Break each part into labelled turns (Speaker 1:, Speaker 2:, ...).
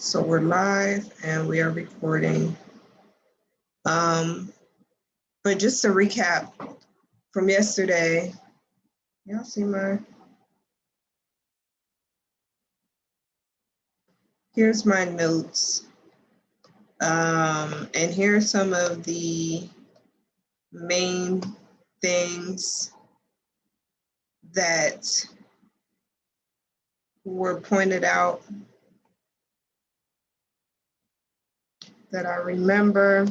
Speaker 1: So we're live and we are recording. But just to recap from yesterday, y'all see here's my notes. And here are some of the main things that were pointed out that I remember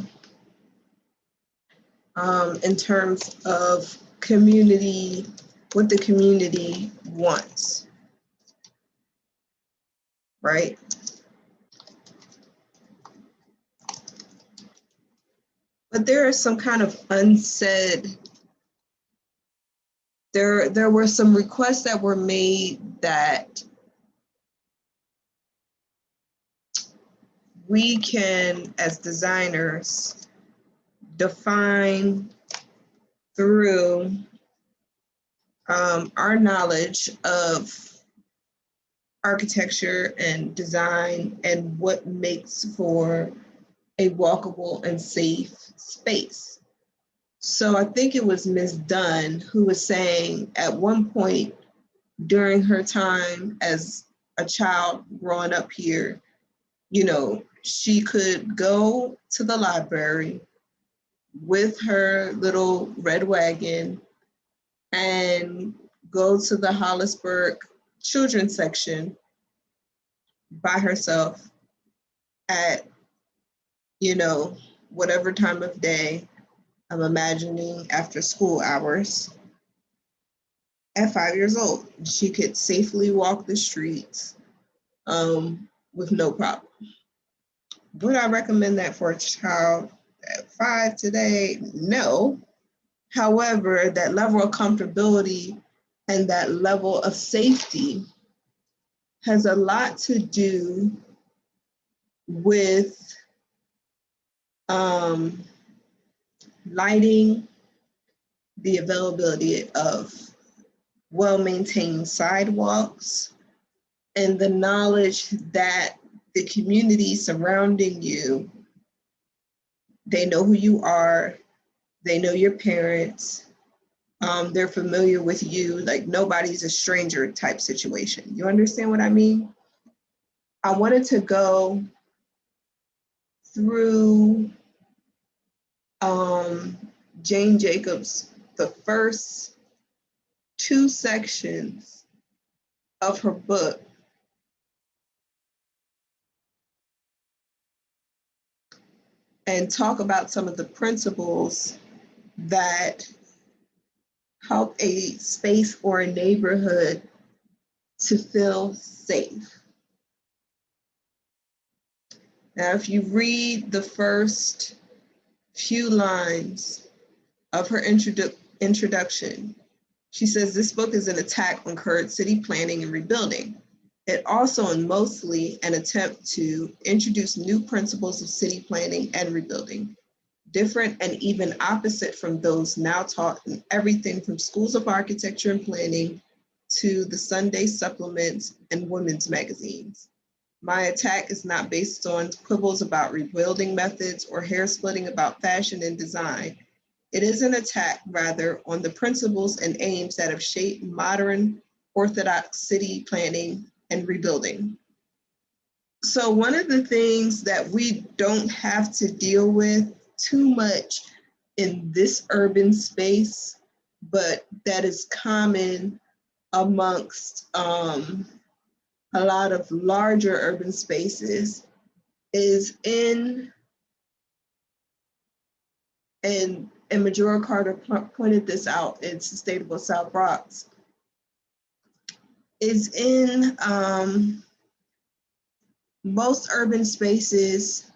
Speaker 1: in terms of community, what the community wants, right? But there is some kind of unsaid, there were some requests that were made that we can, as designers, define through our knowledge of architecture and design and what makes for a walkable and safe space. So I think it was Ms. Dunn who was saying at one point during her time as a child growing up here, you know, she could go to the library with her little red wagon and go to the Hollisburg children's section by herself at, you know, whatever time of day. I'm imagining after school hours. At 5 years old, she could safely walk the streets with no problem. Would I recommend that for a child at 5 today? No. However, that level of comfortability and that level of safety has a lot to do with lighting, the availability of well-maintained sidewalks, and the knowledge that the community surrounding you, they know who you are, they know your parents, they're familiar with you, like nobody's a stranger type situation. You understand what I mean? I wanted to go through Jane Jacobs, the first 2 sections of her book, and talk about some of the principles that help a space or a neighborhood to feel safe. Now, if you read the first few lines of her introduction, she says this book is an attack on current city planning and rebuilding. It also is mostly an attempt to introduce new principles of city planning and rebuilding, different and even opposite from those now taught in everything from schools of architecture and planning to the Sunday supplements and women's magazines. My attack is not based on quibbles about rebuilding methods or hair splitting about fashion and design. It is an attack, rather, on the principles and aims that have shaped modern orthodox city planning and rebuilding. So one of the things that we don't have to deal with too much in this urban space, but that is common amongst a lot of larger urban spaces, is and Majora Carter pointed this out in Sustainable South Bronx, is in most urban spaces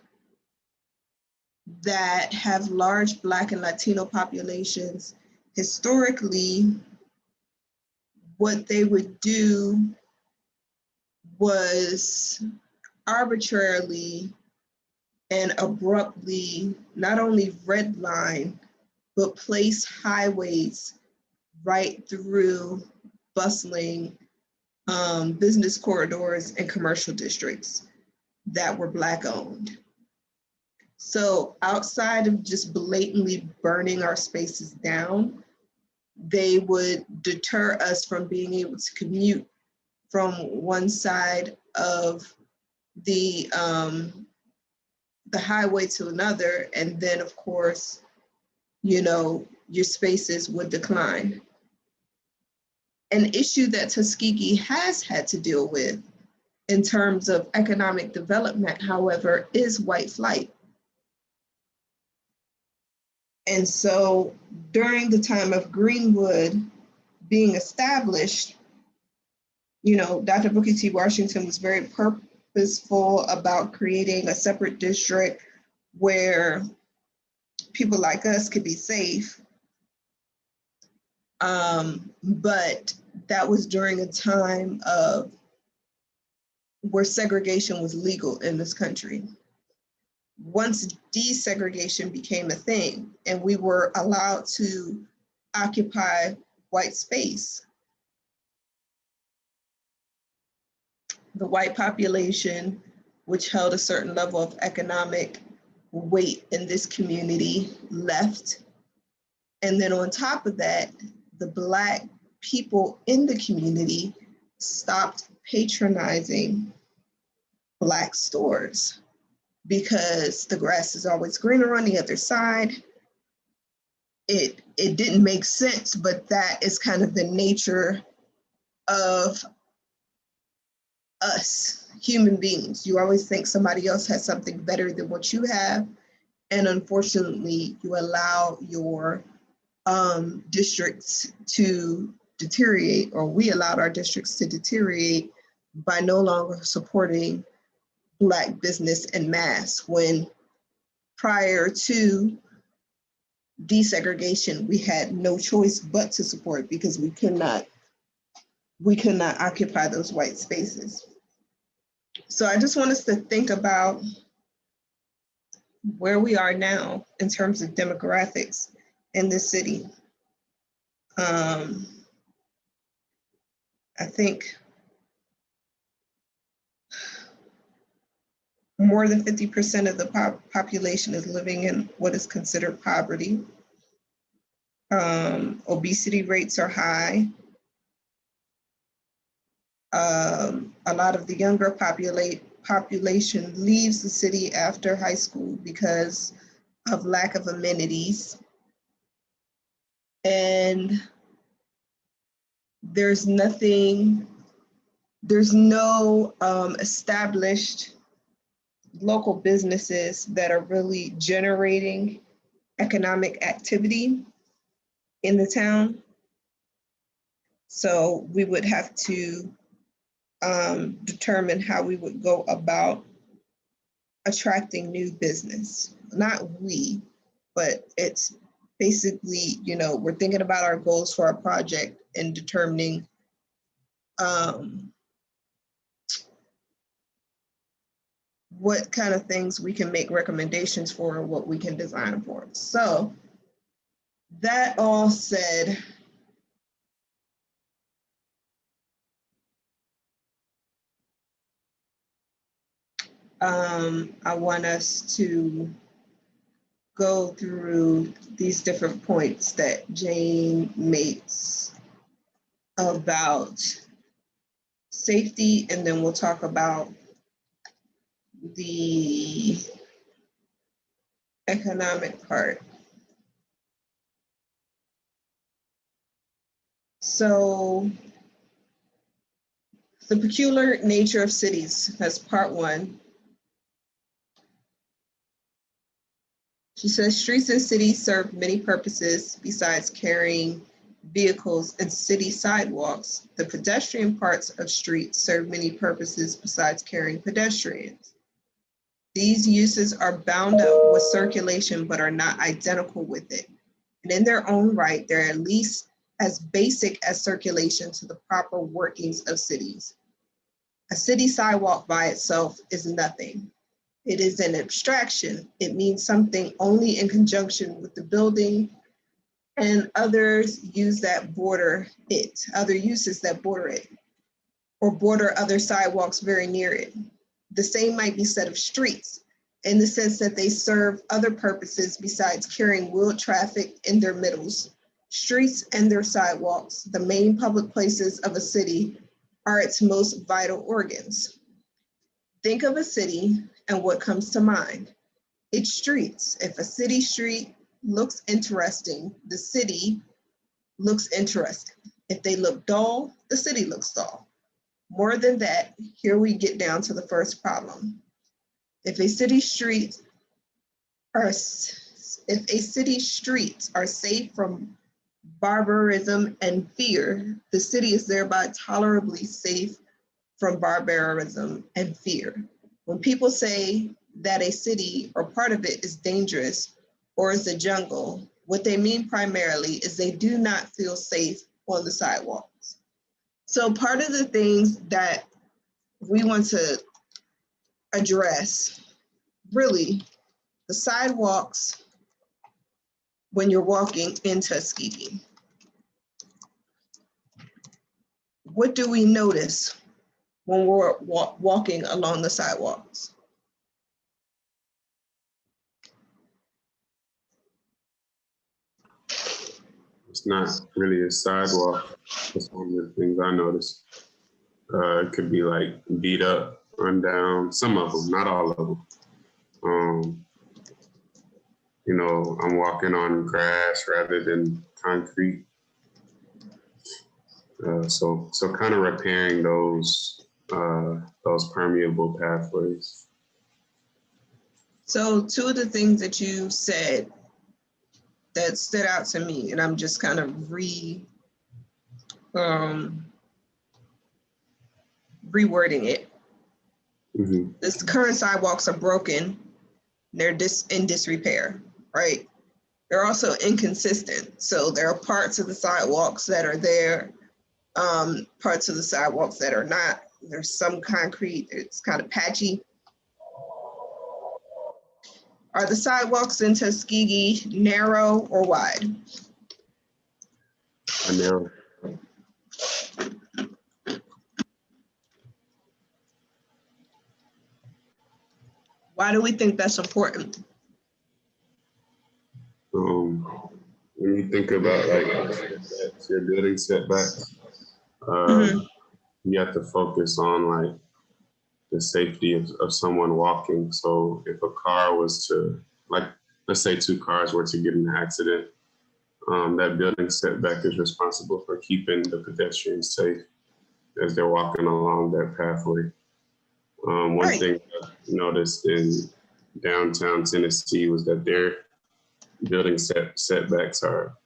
Speaker 1: that have large Black and Latino populations. Historically, what they would do was arbitrarily and abruptly not only redline, but place highways right through bustling business corridors and commercial districts. that were Black owned. So outside of just blatantly burning our spaces down, they would deter us from being able to commute from one side of the highway to another. And then of course, you know, your spaces would decline. An issue that Tuskegee has had to deal with in terms of economic development, however, is white flight. And so during the time of Greenwood being established, you know, Dr. Booker T. Washington was very purposeful about creating a separate district where people like us could be safe. But that was during a time of where segregation was legal in this country. Once desegregation became a thing and we were allowed to occupy white space, the white population, which held a certain level of economic weight in this community, left. And then on top of that, the Black people in the community stopped patronizing Black stores because the grass is always greener on the other side. It didn't make sense, but that is kind of the nature of us, human beings. You always think somebody else has something better than what you have. And unfortunately, you allow your districts to deteriorate, or we allowed our districts to deteriorate by no longer supporting Black business en masse, when prior to desegregation, we had no choice but to support because we could not occupy those white spaces. So I just want us to think about where we are now in terms of demographics in this city. I think more than 50% of the population is living in what is considered poverty. Obesity rates are high. A lot of the younger population leaves the city after high school because of lack of amenities. And there's no established local businesses that are really generating economic activity in the town. So we would have to determine how we would go about attracting new business. Not we, but it's basically, you know, we're thinking about our goals for our project and determining what kind of things we can make recommendations for and what we can design for. So that all said, I want us to go through these different points that Jane makes about safety, and then we'll talk about the economic part. So the peculiar nature of cities, that's part one. She says streets and cities serve many purposes besides carrying vehicles and city sidewalks. The pedestrian parts of streets serve many purposes besides carrying pedestrians. These uses are bound up with circulation but are not identical with it. And in their own right, they're at least as basic as circulation to the proper workings of cities. A city sidewalk by itself is nothing. It is an abstraction. It means something only in conjunction with the building and others use that border it, other uses that border it, or border other sidewalks very near it. The same might be said of streets, in the sense that they serve other purposes besides carrying wheeled traffic in their middles. Streets and their sidewalks, the main public places of a city, are its most vital organs. Think of a city and what comes to mind? Its streets. If a city street looks interesting, the city looks interesting. If they look dull, the city looks dull. More than that, here we get down to the first problem. If a city's streets are safe from barbarism and fear, the city is thereby tolerably safe from barbarism and fear. When people say that a city or part of it is dangerous or is a jungle, what they mean primarily is they do not feel safe on the sidewalks. So part of the things that we want to address, really, the sidewalks when you're walking in Tuskegee. What do we notice when we're walking along the sidewalks?
Speaker 2: It's not really a sidewalk. That's one of the things I noticed. It could be like beat up, run down, some of them, not all of them. You know, I'm walking on grass rather than concrete. So kind of repairing those permeable pathways.
Speaker 1: So two of the things that you said that stood out to me, and I'm just kind of rewording it.
Speaker 2: Mm-hmm.
Speaker 1: The current sidewalks are broken. They're in disrepair, right? They're also inconsistent. So there are parts of the sidewalks that are there, parts of the sidewalks that are not. There's some concrete, it's kind of patchy. Are the sidewalks in Tuskegee narrow or wide?
Speaker 2: Narrow.
Speaker 1: Why do we think that's important?
Speaker 2: When you think about like your building setbacks, you have to focus on like the safety of someone walking. So if a car was to, like, let's say two cars were to get in an accident, that building setback is responsible for keeping the pedestrians safe as they're walking along that pathway. One thing I noticed in downtown Tennessee was that their building setbacks are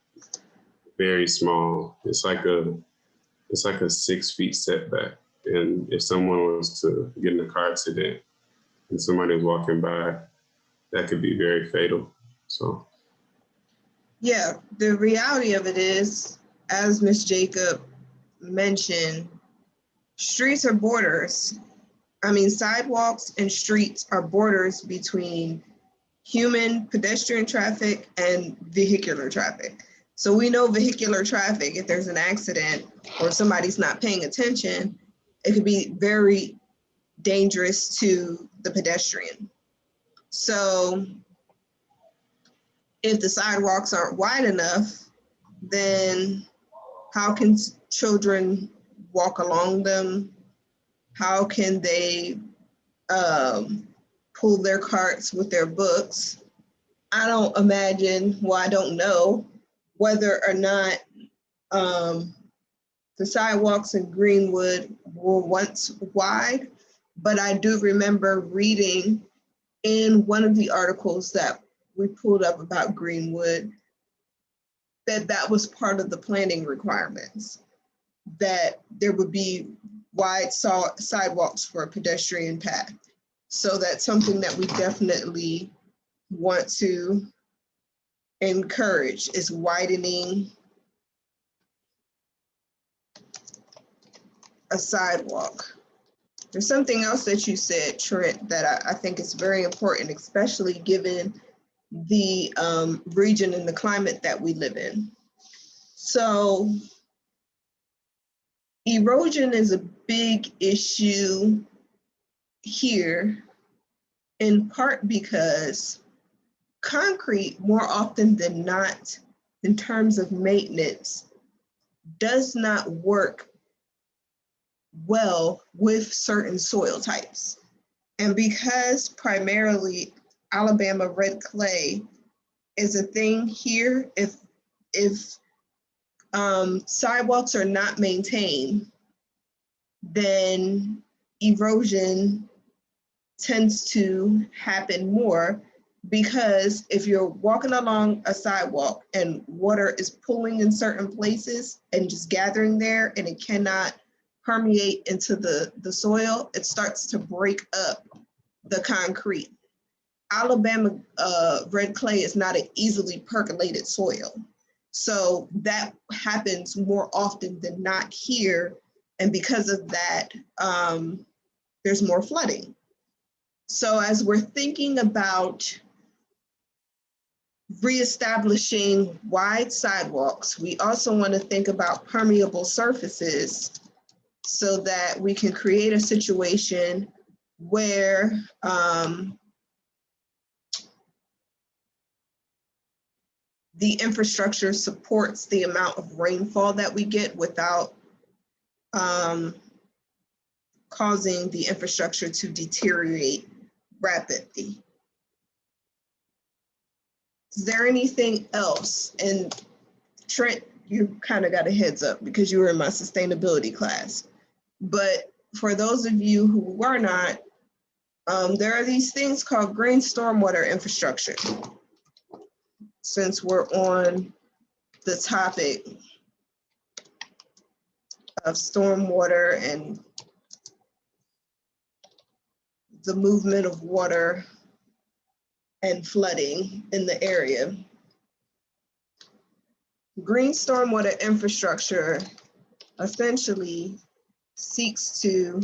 Speaker 2: very small. It's like a 6 feet setback. And if someone was to get in a car accident and somebody was walking by, that could be very fatal. So.
Speaker 1: Yeah, the reality of it is, as Ms. Jacob mentioned, streets are borders. I mean, sidewalks and streets are borders between human pedestrian traffic and vehicular traffic. So we know vehicular traffic, if there's an accident or somebody's not paying attention, it could be very dangerous to the pedestrian. So if the sidewalks aren't wide enough, then how can children walk along them? How can they pull their carts with their books? I don't imagine, well, I don't know whether or not the sidewalks in Greenwood were once wide, but I do remember reading in one of the articles that we pulled up about Greenwood that was part of the planning requirements, that there would be wide sidewalks for a pedestrian path. So that's something that we definitely want to encourage, is widening a sidewalk. There's something else that you said, Trent, that I think is very important, especially given the region and the climate that we live in. So erosion is a big issue here, in part because concrete, more often than not, in terms of maintenance, does not work well with certain soil types. And because primarily Alabama red clay is a thing here, if sidewalks are not maintained, then erosion tends to happen more, because if you're walking along a sidewalk and water is pooling in certain places and just gathering there and it cannot permeate into the soil, it starts to break up the concrete. Alabama red clay is not an easily percolated soil. So that happens more often than not here. And because of that, there's more flooding. So as we're thinking about reestablishing wide sidewalks, we also want to think about permeable surfaces so that we can create a situation where the infrastructure supports the amount of rainfall that we get without causing the infrastructure to deteriorate rapidly. Is there anything else? And Trent, you kind of got a heads up because you were in my sustainability class. But for those of you who are not, there are these things called green stormwater infrastructure. Since we're on the topic of stormwater and the movement of water and flooding in the area. Green stormwater infrastructure essentially seeks to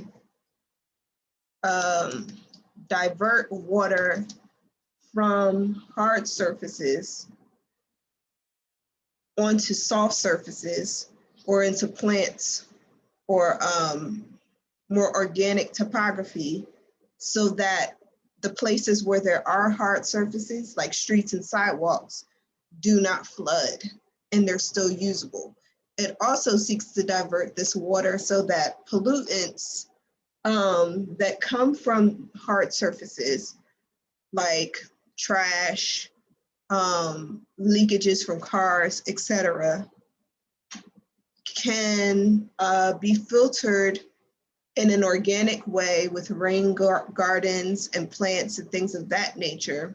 Speaker 1: divert water from hard surfaces onto soft surfaces or into plants or more organic topography, so that the places where there are hard surfaces, like streets and sidewalks, do not flood and they're still usable. It also seeks to divert this water so that pollutants that come from hard surfaces, like trash, leakages from cars, etc., can be filtered in an organic way with rain gardens and plants and things of that nature,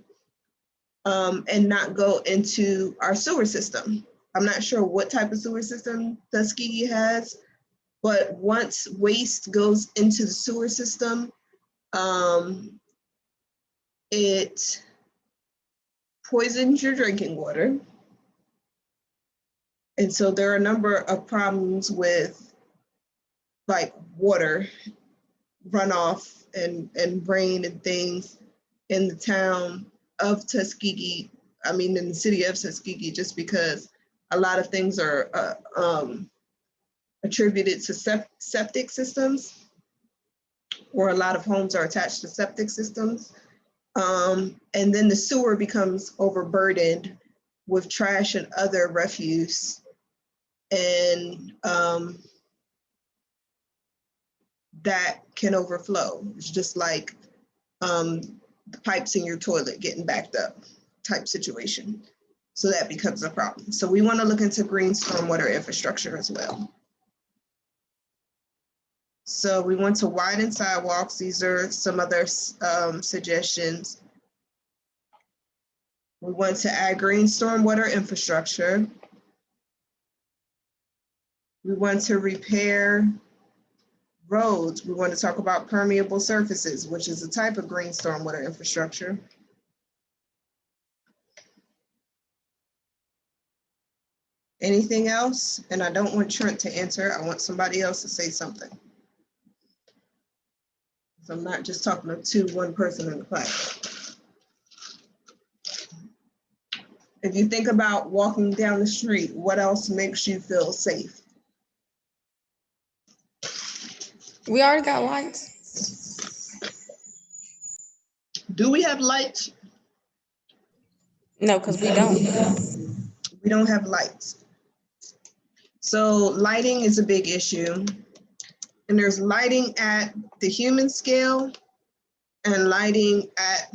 Speaker 1: and not go into our sewer system. I'm not sure what type of sewer system Tuskegee has, but once waste goes into the sewer system, it poisons your drinking water. And so there are a number of problems with like water runoff and rain and things in the town of Tuskegee, I mean in the city of Tuskegee, just because a lot of things are attributed to septic systems, or a lot of homes are attached to septic systems. And then the sewer becomes overburdened with trash and other refuse. And that can overflow. It's just like the pipes in your toilet getting backed up type situation. So that becomes a problem. So we want to look into green stormwater infrastructure as well. So we want to widen sidewalks. These are some other suggestions. We want to add green stormwater infrastructure. We want to repair roads. We want to talk about permeable surfaces, which is a type of green stormwater infrastructure. Anything else? And I don't want Trent to answer. I want somebody else to say something. So I'm not just talking to one person in the class. If you think about walking down the street, what else makes you feel safe?
Speaker 3: We already got lights.
Speaker 1: Do we have lights?
Speaker 3: No, because we don't.
Speaker 1: We don't have lights. So lighting is a big issue. And there's lighting at the human scale and lighting at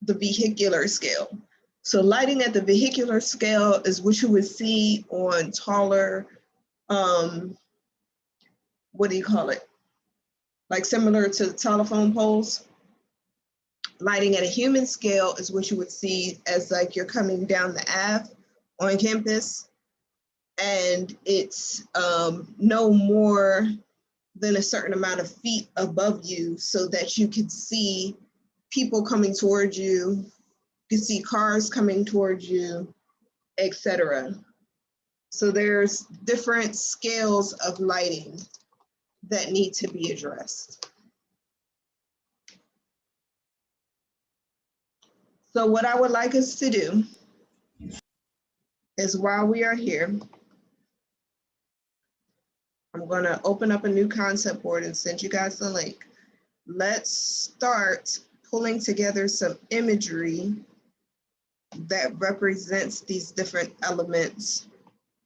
Speaker 1: the vehicular scale. So lighting at the vehicular scale is what you would see on taller, what do you call it? Like similar to telephone poles. Lighting at a human scale is what you would see as like you're coming down the Ave on campus. And it's no more than a certain amount of feet above you so that you can see people coming towards you, you can see cars coming towards you, etc. So there's different scales of lighting that need to be addressed. So what I would like us to do is while we are here, I'm going to open up a new concept board and send you guys the link. Let's start pulling together some imagery that represents these different elements,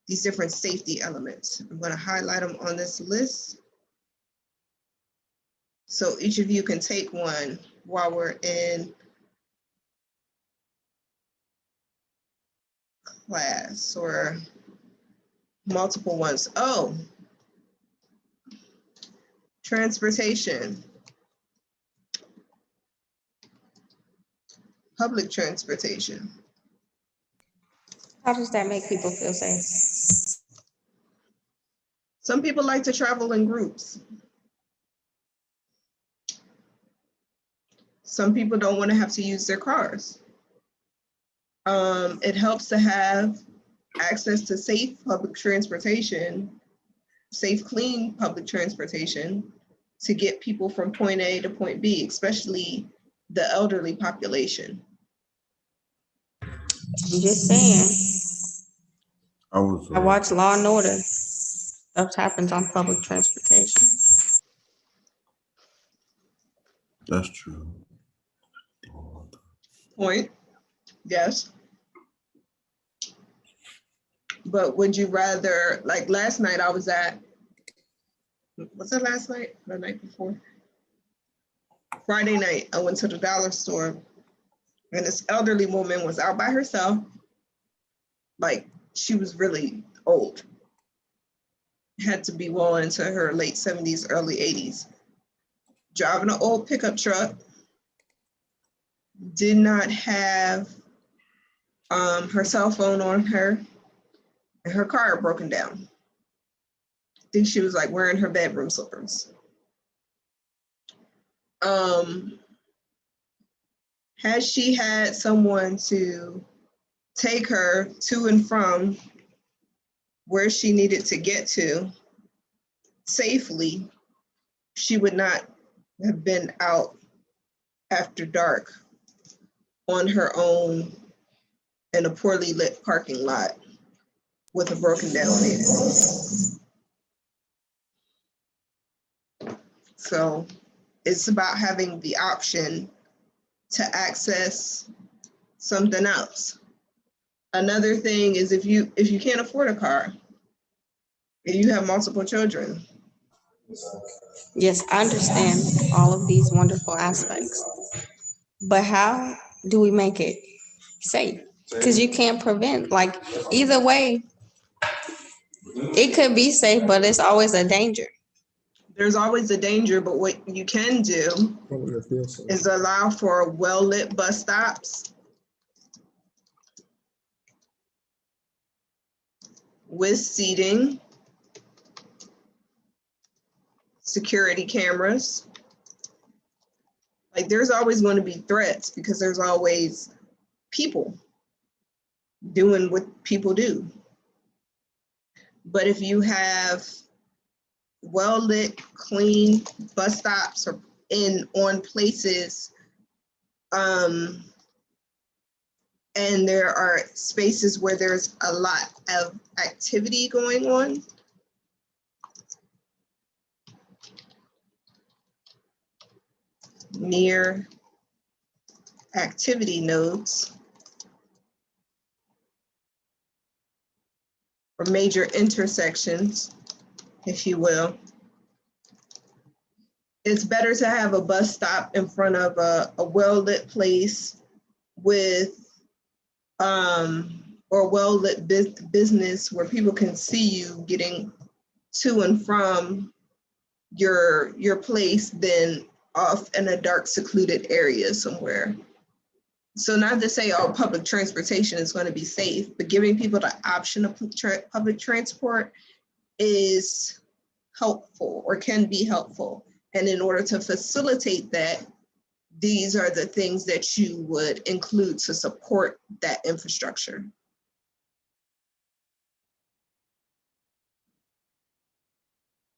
Speaker 1: these different safety elements. I'm going to highlight them on this list. So each of you can take one while we're in class, or multiple ones. Oh, transportation, public transportation.
Speaker 3: How does that make people feel safe?
Speaker 1: Some people like to travel in groups. Some people don't want to have to use their cars. It helps to have access to safe public transportation, safe, clean public transportation to get people from point A to point B, especially the elderly population.
Speaker 3: I'm just saying. I watch Law and Order. Stuff happens on public transportation.
Speaker 4: That's true.
Speaker 1: Point, yes. But would you rather, like last night I was at, was it last night? The night before? Friday night, I went to the dollar store and this elderly woman was out by herself. Like she was really old. Had to be well into her late 70s, early 80s. Driving an old pickup truck. Did not have her cell phone on her, and her car had broken down. I think she was like wearing her bedroom slippers. Had she had someone to take her to and from where she needed to get to safely, she would not have been out after dark on her own in a poorly lit parking lot with a broken down vehicle. So it's about having the option to access something else. Another thing is if you can't afford a car, if you have multiple children.
Speaker 3: Yes, I understand all of these wonderful aspects. But how do we make it safe? Because you can't prevent, like either way, it could be safe, but it's always a danger.
Speaker 1: There's always a danger, but what you can do is allow for well-lit bus stops with seating, security cameras. Like there's always going to be threats because there's always people doing what people do. But if you have well-lit, clean bus stops or on places, and there are spaces where there's a lot of activity going on, near activity nodes or major intersections, if you will. It's better to have a bus stop in front of a well-lit place with or well-lit business where people can see you getting to and from your place than off in a dark, secluded area somewhere. So not to say all public transportation is going to be safe, but giving people the option of public transport is helpful or can be helpful. And in order to facilitate that, these are the things that you would include to support that infrastructure.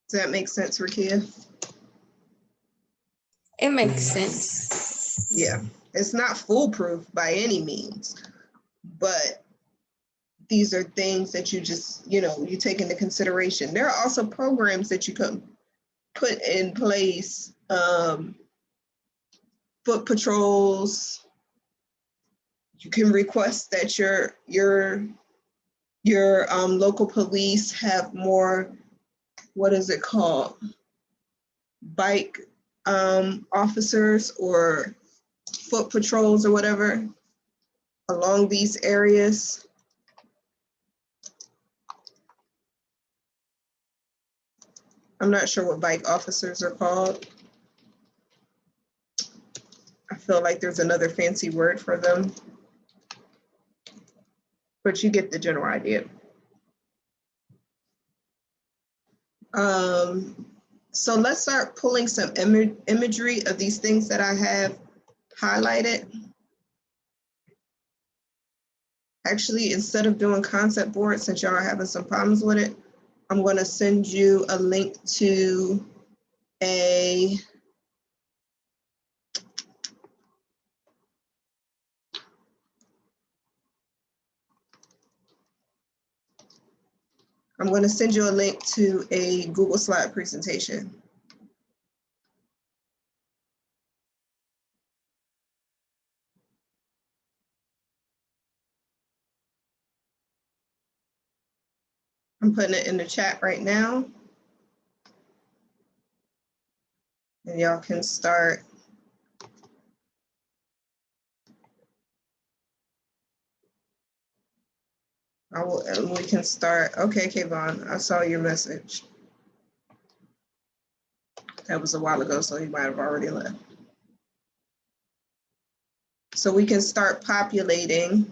Speaker 1: Does that make sense, Rakia?
Speaker 3: It makes sense.
Speaker 1: Yeah, it's not foolproof by any means, but these are things that you just, you take into consideration. There are also programs that you could put in place, foot patrols. You can request that your local police have more, what is it called? Bike officers or foot patrols or whatever along these areas. I'm not sure what bike officers are called. I feel like there's another fancy word for them, but you get the general idea. So let's start pulling some imagery of these things that I have highlighted. Actually, instead of doing concept boards, since y'all are having some problems with it, I'm going to send you a link to a Google slide presentation. I'm putting it in the chat right now. And y'all can start. And we can start. Okay, Kayvon, I saw your message. That was a while ago, so you might have already left. So we can start populating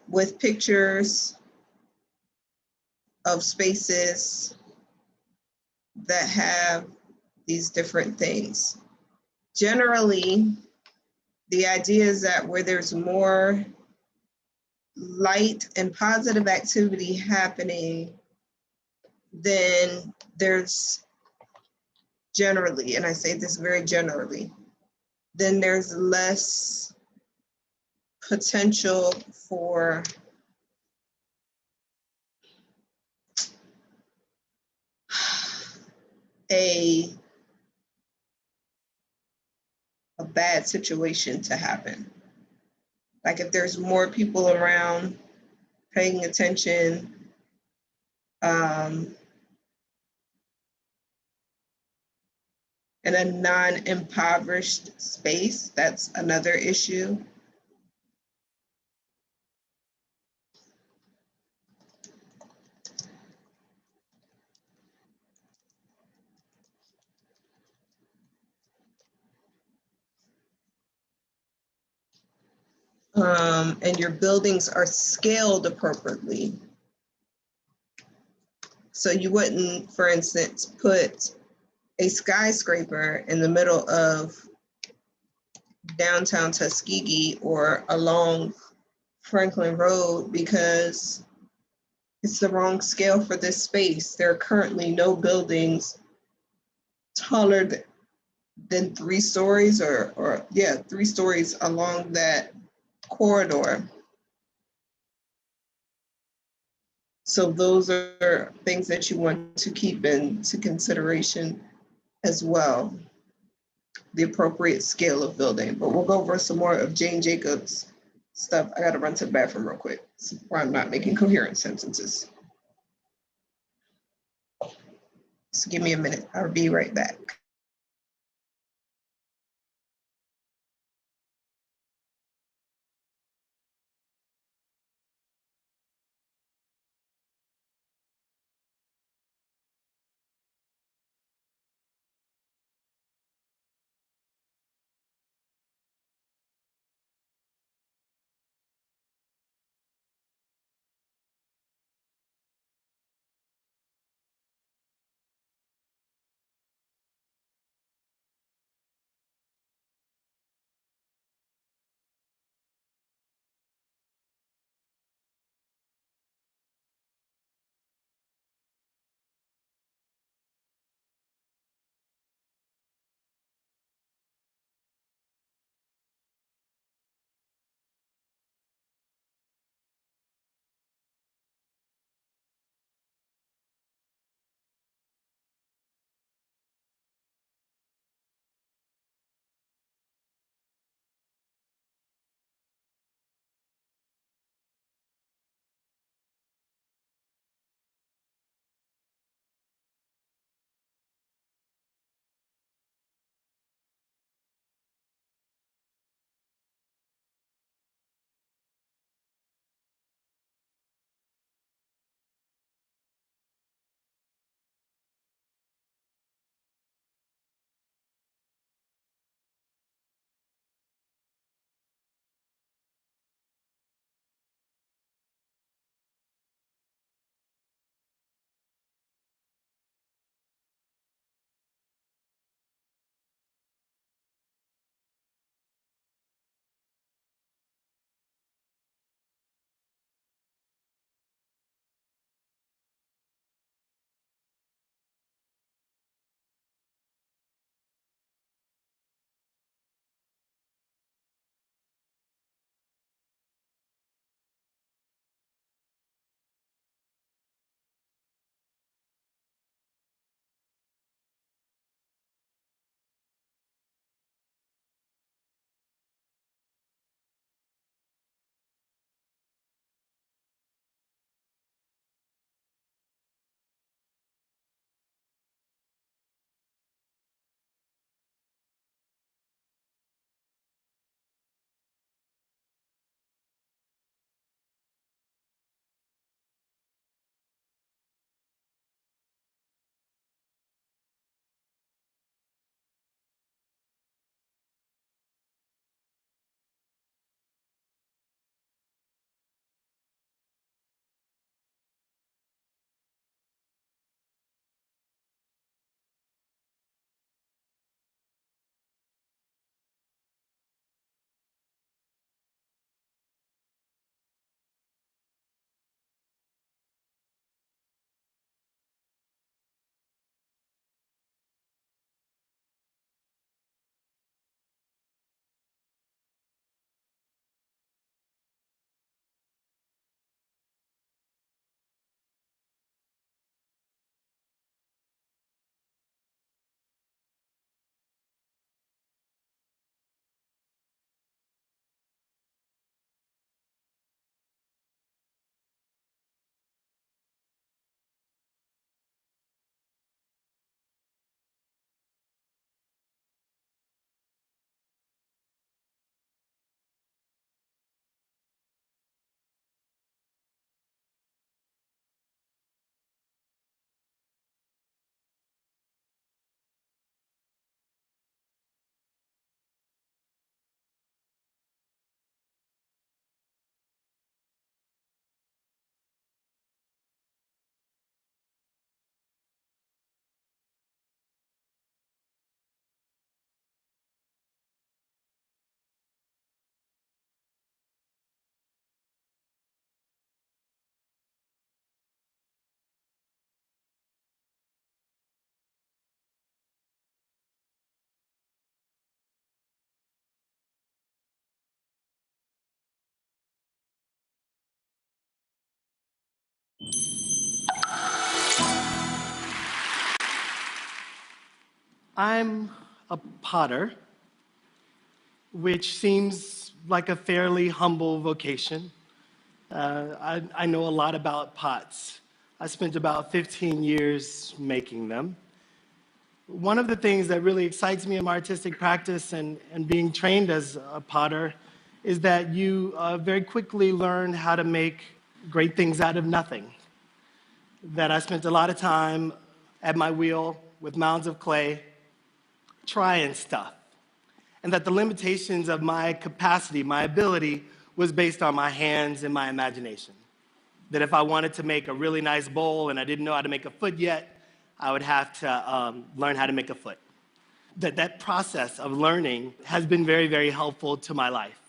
Speaker 1: with pictures of spaces that have these different things. Generally, the idea is that where there's more light and positive activity happening, then there's generally, and I say this very generally, then there's less potential for a bad situation to happen. Like if there's more people around paying attention, in a non-impoverished space, that's another issue. And your buildings are scaled appropriately. So you wouldn't, for instance, put a skyscraper in the middle of downtown Tuskegee or along Franklin Road because it's the wrong scale for this space. There are currently no buildings taller than 3 stories or 3 stories along that corridor. So those are things that you want to keep into consideration as well, the appropriate scale of building. But we'll go over some more of Jane Jacobs stuff. I gotta run to the bathroom real quick, where I'm not making coherent sentences. So give me a minute, I'll be right back.
Speaker 5: I'm a potter, which seems like a fairly humble vocation. I know a lot about pots. I spent about 15 years making them. One of the things that really excites me in my artistic practice and being trained as a potter is that you very quickly learn how to make great things out of nothing. That I spent a lot of time at my wheel with mounds of clay, trying stuff. And that the limitations of my capacity, my ability, was based on my hands and my imagination. That if I wanted to make a really nice bowl and I didn't know how to make a foot yet, I would have to learn how to make a foot. That process of learning has been very, very helpful to my life.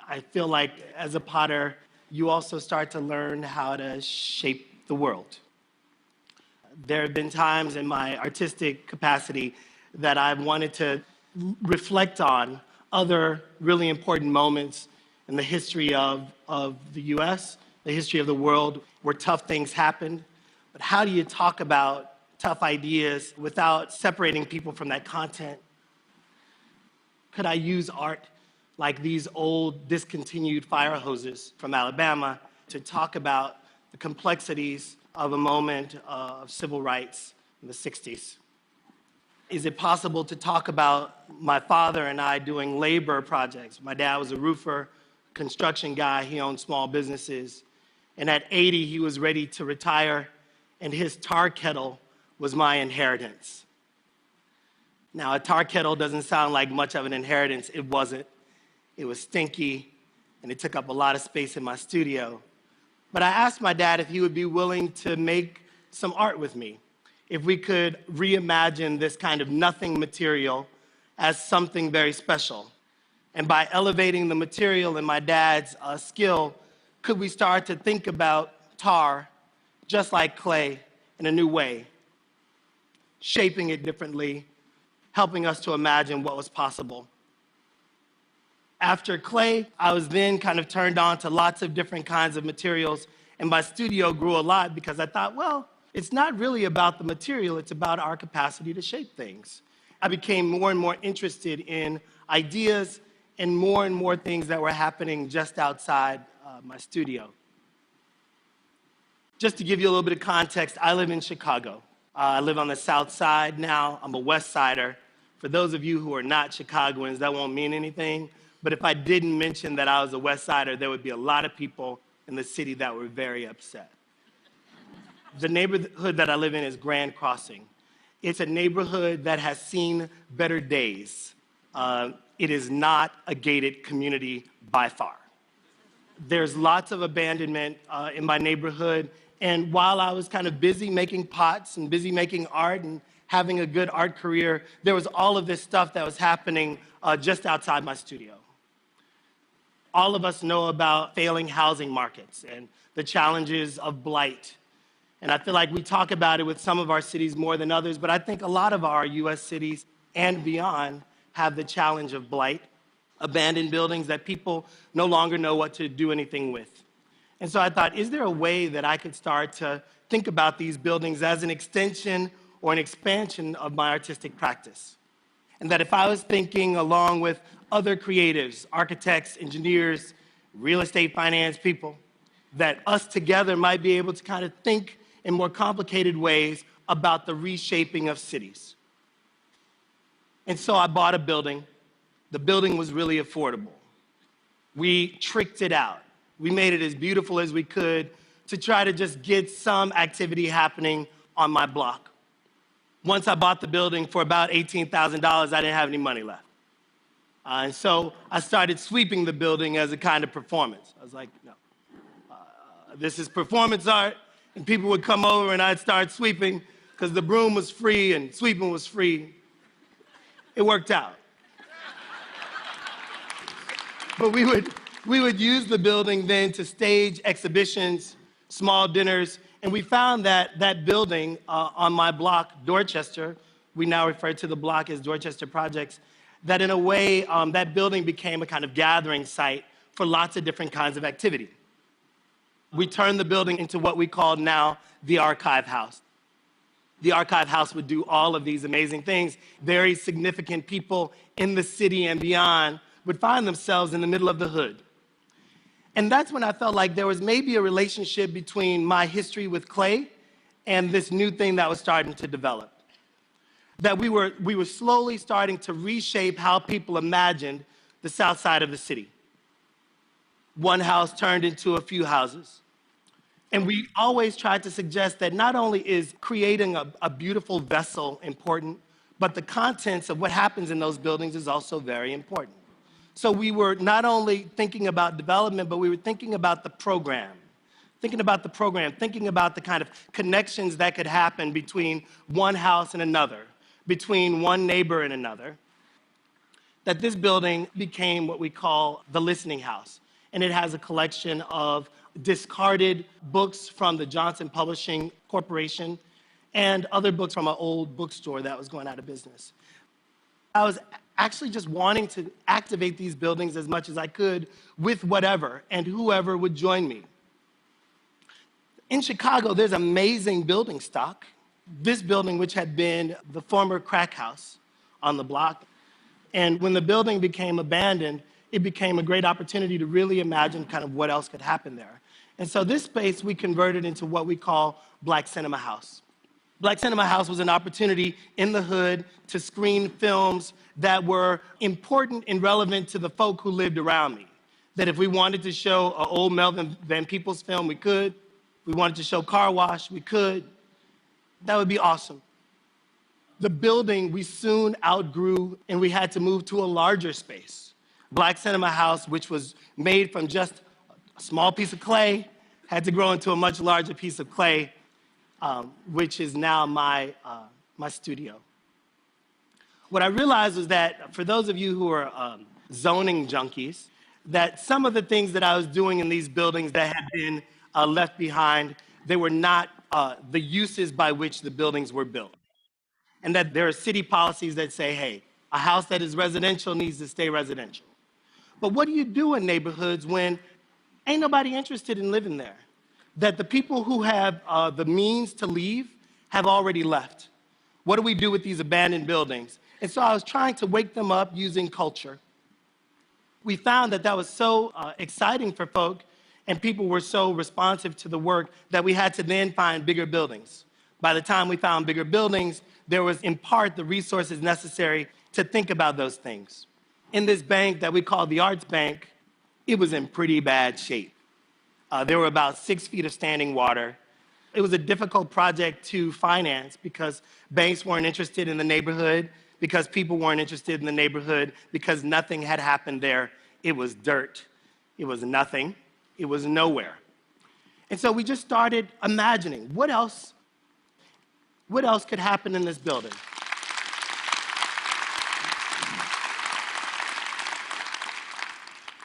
Speaker 5: I feel like as a potter, you also start to learn how to shape the world. There have been times in my artistic capacity that I've wanted to reflect on other really important moments in the history of the US, the history of the world, where tough things happened. But how do you talk about tough ideas without separating people from that content? Could I use art like these old discontinued fire hoses from Alabama to talk about the complexities of a moment of civil rights in the 60s? Is it possible to talk about my father and I doing labor projects? My dad was a roofer, construction guy, he owned small businesses. And at 80, he was ready to retire, and his tar kettle was my inheritance. Now, a tar kettle doesn't sound like much of an inheritance. It wasn't. It was stinky, and it took up a lot of space in my studio. But I asked my dad if he would be willing to make some art with me, if we could reimagine this kind of nothing material as something very special. And by elevating the material and my dad's skill, could we start to think about tar just like clay in a new way, shaping it differently, helping us to imagine what was possible. After clay, I was then kind of turned on to lots of different kinds of materials, and my studio grew a lot because I thought, well, it's not really about the material, it's about our capacity to shape things. I became more and more interested in ideas and more things that were happening just outside my studio. Just to give you a little bit of context, I live in Chicago. I live on the South Side now. I'm a West Sider. For those of you who are not Chicagoans, that won't mean anything. But if I didn't mention that I was a West Sider, there would be a lot of people in the city that were very upset. The neighborhood that I live in is Grand Crossing. It's a neighborhood that has seen better days. It is not a gated community by far. There's lots of abandonment in my neighborhood. And while I was kind of busy making pots and busy making art and having a good art career, there was all of this stuff that was happening just outside my studio. All of us know about failing housing markets and the challenges of blight. And I feel like we talk about it with some of our cities more than others, but I think a lot of our US cities and beyond have the challenge of blight, abandoned buildings that people no longer know what to do anything with. And so I thought, is there a way that I could start to think about these buildings as an extension or an expansion of my artistic practice? And that if I was thinking along with other creatives, architects, engineers, real estate finance people, that us together might be able to kind of think in more complicated ways about the reshaping of cities. And so I bought a building. The building was really affordable. We tricked it out. We made it as beautiful as we could to try to just get some activity happening on my block. Once I bought the building for about $18,000, I didn't have any money left. And so I started sweeping the building as a kind of performance. I was like, no, this is performance art. And people would come over and I'd start sweeping because the broom was free and sweeping was free. It worked out. But we would use the building then to stage exhibitions, small dinners, and we found that that building on my block, Dorchester, we now refer to the block as Dorchester Projects, that in a way, that building became a kind of gathering site for lots of different kinds of activity. We turned the building into what we call now the Archive House. The Archive House would do all of these amazing things. Very significant people in the city and beyond would find themselves in the middle of the hood. And that's when I felt like there was maybe a relationship between my history with clay and this new thing that was starting to develop. That we were slowly starting to reshape how people imagined the south side of the city. One house turned into a few houses. And we always tried to suggest that not only is creating a beautiful vessel important, but the contents of what happens in those buildings is also very important. So we were not only thinking about development, but we were thinking about the program. Thinking about the kind of connections that could happen between one house and another, between one neighbor and another. That this building became what we call the Listening House. And it has a collection of discarded books from the Johnson Publishing Corporation and other books from an old bookstore that was going out of business. I was actually just wanting to activate these buildings as much as I could with whatever and whoever would join me. In Chicago, there's amazing building stock. This building, which had been the former crack house on the block, and when the building became abandoned, it became a great opportunity to really imagine kind of what else could happen there. And so this space we converted into what we call Black Cinema House. Black Cinema House was an opportunity in the hood to screen films that were important and relevant to the folk who lived around me. That if we wanted to show an old Melvin Van Peebles film, we could. If we wanted to show Car Wash, we could. That would be awesome. The building we soon outgrew, and we had to move to a larger space. Black Cinema House, which was made from just a small piece of clay, had to grow into a much larger piece of clay, which is now my studio. What I realized was that for those of you who are zoning junkies, that some of the things that I was doing in these buildings that had been left behind, they were not the uses by which the buildings were built. And that there are city policies that say, hey, a house that is residential needs to stay residential. But what do you do in neighborhoods when ain't nobody interested in living there? That the people who have the means to leave have already left. What do we do with these abandoned buildings? And so I was trying to wake them up using culture. We found that that was so exciting for folk, and people were so responsive to the work that we had to then find bigger buildings. By the time we found bigger buildings, there was in part the resources necessary to think about those things. In this bank that we call the Arts Bank, it was in pretty bad shape. There were about 6 feet of standing water. It was a difficult project to finance because banks weren't interested in the neighborhood, because people weren't interested in the neighborhood, because nothing had happened there. It was dirt. It was nothing. It was nowhere. And so we just started imagining what else could happen in this building.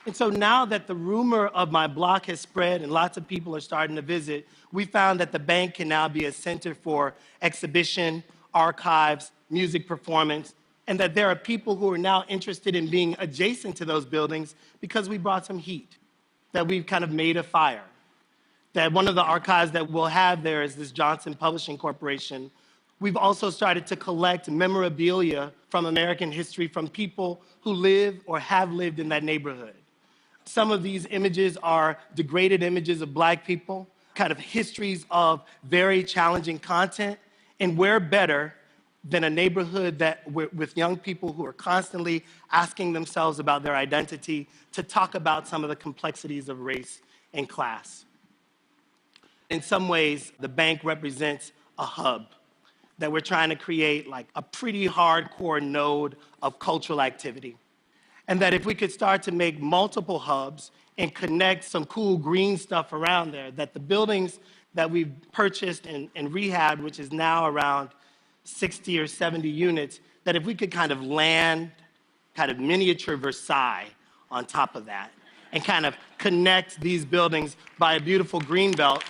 Speaker 5: And so now that the rumor of my block has spread and lots of people are starting to visit, we found that the bank can now be a center for exhibition, archives, music performance, and that there are people who are now interested in being adjacent to those buildings because we brought some heat, that we've kind of made a fire. That one of the archives that we'll have there is this Johnson Publishing Corporation. We've also started to collect memorabilia from American history from people who live or have lived in that neighborhood. Some of these images are degraded images of Black people, kind of histories of very challenging content, and where better than a neighborhood that with young people who are constantly asking themselves about their identity to talk about some of the complexities of race and class. In some ways, the bank represents a hub that we're trying to create like a pretty hardcore node of cultural activity. And that if we could start to make multiple hubs and connect some cool green stuff around there, that the buildings that we've purchased and rehabbed, which is now around 60 or 70 units, that if we could kind of land kind of miniature Versailles on top of that and kind of connect these buildings by a beautiful green belt,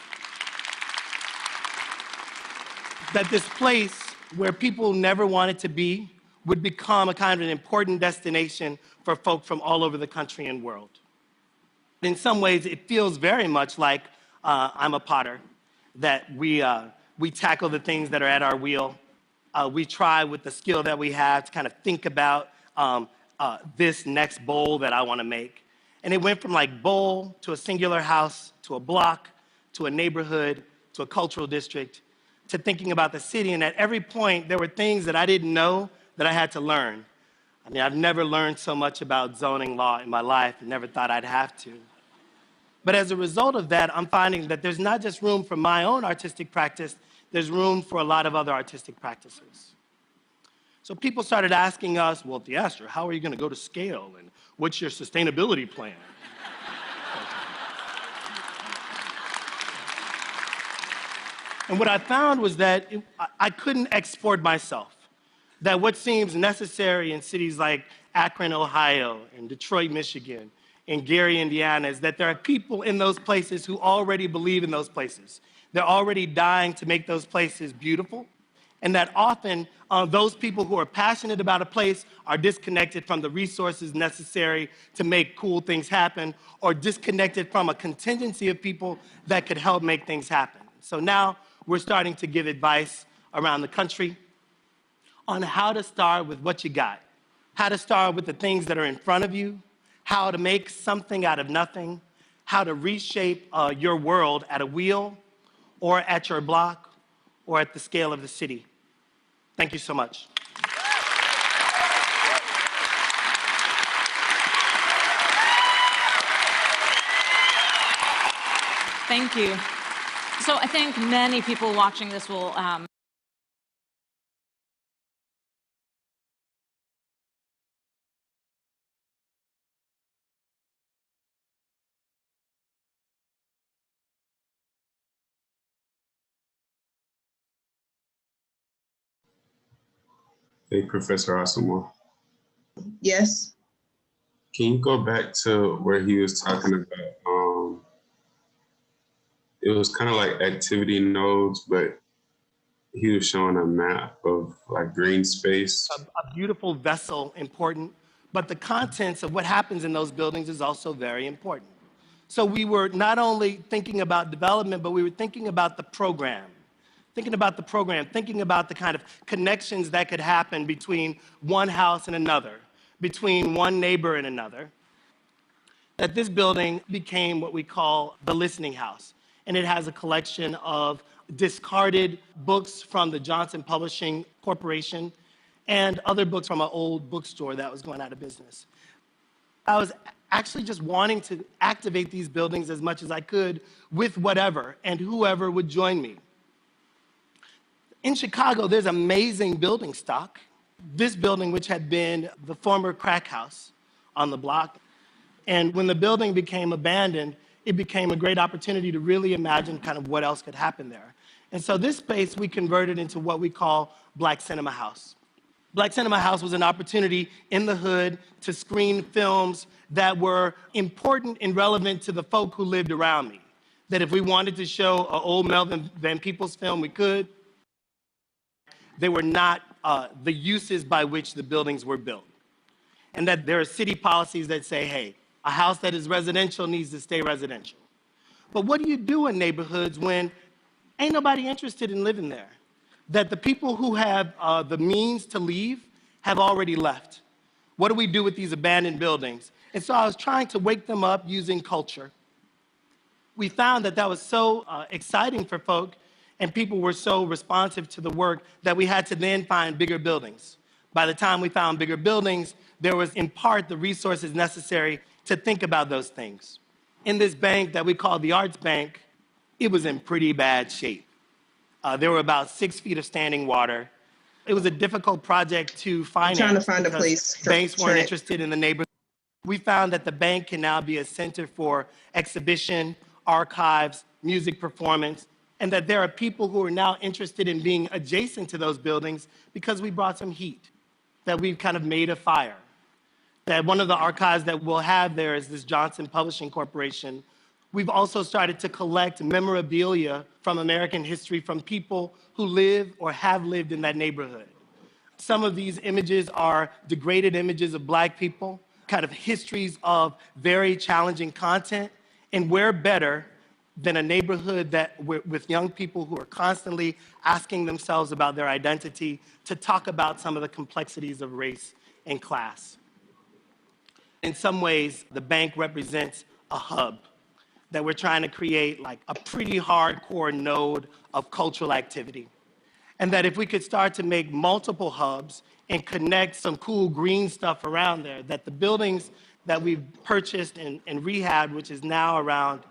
Speaker 5: that this place where people never wanted to be would become a kind of an important destination for folk from all over the country and world. In some ways, it feels very much like I'm a Potter, that we we tackle the things that are at our wheel. We try with the skill that we have to kind of think about this next bowl that I want to make. And it went from like bowl to a singular house, to a block, to a neighborhood, to a cultural district, to thinking about the city. And at every point, there were things that I didn't know that I had to learn. I mean, I've never learned so much about zoning law in my life, and never thought I'd have to. But as a result of that, I'm finding that there's not just room for my own artistic practice, there's room for a lot of other artistic practices. So people started asking us, well, Theaster, how are you going to go to scale? And what's your sustainability plan? And what I found was that I couldn't export myself. That what seems necessary in cities like Akron, Ohio, and Detroit, Michigan, and Gary, Indiana, is that there are people in those places who already believe in those places. They're already dying to make those places beautiful. And that often those people who are passionate about a place are disconnected from the resources necessary to make cool things happen, or disconnected from a contingency of people that could help make things happen. So now we're starting to give advice around the country on how to start with what you got, how to start with the things that are in front of you, how to make something out of nothing, how to reshape your world at a wheel or at your block or at the scale of the city. Thank you so much.
Speaker 6: Thank you. So I think many people watching this will
Speaker 2: Hey, Professor Asamoah,
Speaker 1: Yes.
Speaker 2: can you go back to where he was talking about, it was kind of like activity nodes, but he was showing a map of like green space.
Speaker 5: A beautiful vessel, important, but the contents of what happens in those buildings is also very important. So we were not only thinking about development, but we were thinking about the program. Thinking about the kind of connections that could happen between one house and another, between one neighbor and another. That this building became what we call the Listening House. And it has a collection of discarded books from the Johnson Publishing Corporation and other books from an old bookstore that was going out of business. I was actually just wanting to activate these buildings as much as I could with whatever and whoever would join me. In Chicago, there's amazing building stock. This building, which had been the former crack house on the block, and when the building became abandoned, it became a great opportunity to really imagine kind of what else could happen there. And so this space we converted into what we call Black Cinema House. Black Cinema House was an opportunity in the hood to screen films that were important and relevant to the folk who lived around me. That if we wanted to show an old Melvin Van Peebles film, we could. They were not the uses by which the buildings were built. And that there are city policies that say, hey, a house that is residential needs to stay residential. But what do you do in neighborhoods when ain't nobody interested in living there? That the people who have the means to leave have already left. What do we do with these abandoned buildings? And so I was trying to wake them up using culture. We found that that was so exciting for folk, and people were so responsive to the work that we had to then find bigger buildings. By the time we found bigger buildings, there was in part the resources necessary to think about those things. In this bank that we call the Arts Bank, it was in pretty bad shape. There were about 6 feet of standing water. It was a difficult project to finance.
Speaker 1: Trying to find a place.
Speaker 5: Banks weren't interested in the neighborhood. We found that the bank can now be a center for exhibition, archives, music performance, and that there are people who are now interested in being adjacent to those buildings because we brought some heat, that we've kind of made a fire. That one of the archives that we'll have there is this Johnson Publishing Corporation. We've also started to collect memorabilia from American history from people who live or have lived in that neighborhood. Some of these images are degraded images of Black people, kind of histories of very challenging content, and where better than a neighborhood with young people who are constantly asking themselves about their identity to talk about some of the complexities of race and class. In some ways, the bank represents a hub that we're trying to create, like a pretty hardcore node of cultural activity. And that if we could start to make multiple hubs and connect some cool green stuff around there, that the buildings that we've purchased and rehabbed, which is now around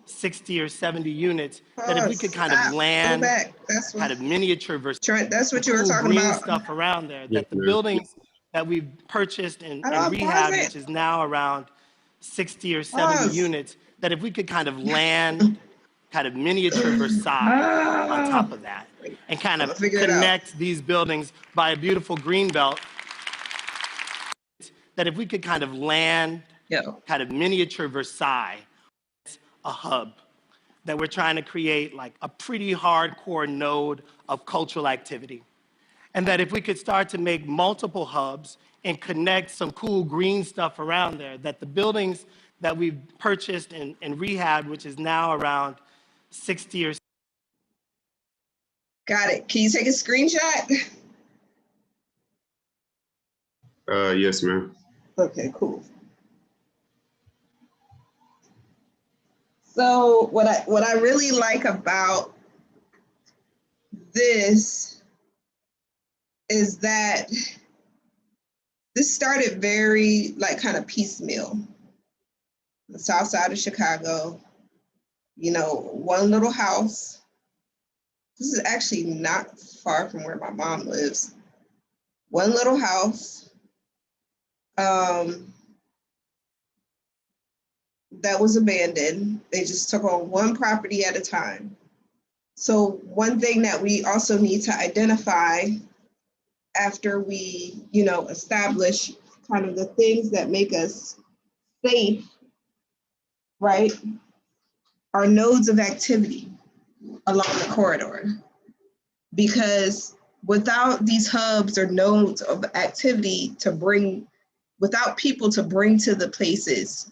Speaker 5: 60 or 70 units, that if we could kind of
Speaker 1: Stop. Go
Speaker 5: land
Speaker 1: back. That's what,
Speaker 5: kind of miniature versus
Speaker 1: Trent, that's what you were
Speaker 5: cool
Speaker 1: talking
Speaker 5: green
Speaker 1: about.
Speaker 5: stuff around there,
Speaker 2: Yes,
Speaker 5: that the
Speaker 2: ma'am.
Speaker 5: buildings that we've purchased and
Speaker 1: Pause
Speaker 5: rehabbed,
Speaker 1: it.
Speaker 5: which is now around 60 or 70
Speaker 1: Pause.
Speaker 5: units, that if we could kind of land kind of miniature Versailles on top of that and kind
Speaker 1: I'm
Speaker 5: of
Speaker 1: gonna figure it out.
Speaker 5: connect these buildings by a beautiful green belt, that if we could kind of land
Speaker 1: Yo.
Speaker 5: kind of miniature Versailles, a hub that we're trying to create, like a pretty hardcore node of cultural activity. And that if we could start to make multiple hubs and connect some cool green stuff around there, that the buildings that we've purchased and rehabbed, which is now around 60 or
Speaker 1: Got it. Can you take a screenshot?
Speaker 2: Yes, ma'am.
Speaker 1: Okay, cool. So what I really like about this is that this started very like kind of piecemeal. The south side of Chicago, you know, one little house. This is actually not far from where my mom lives. One little house that was abandoned. They just took on one property at a time. So one thing that we also need to identify after we, you know, establish kind of the things that make us safe, right, are nodes of activity along the corridor. Because without these hubs or nodes of activity to bring, without people to bring to the places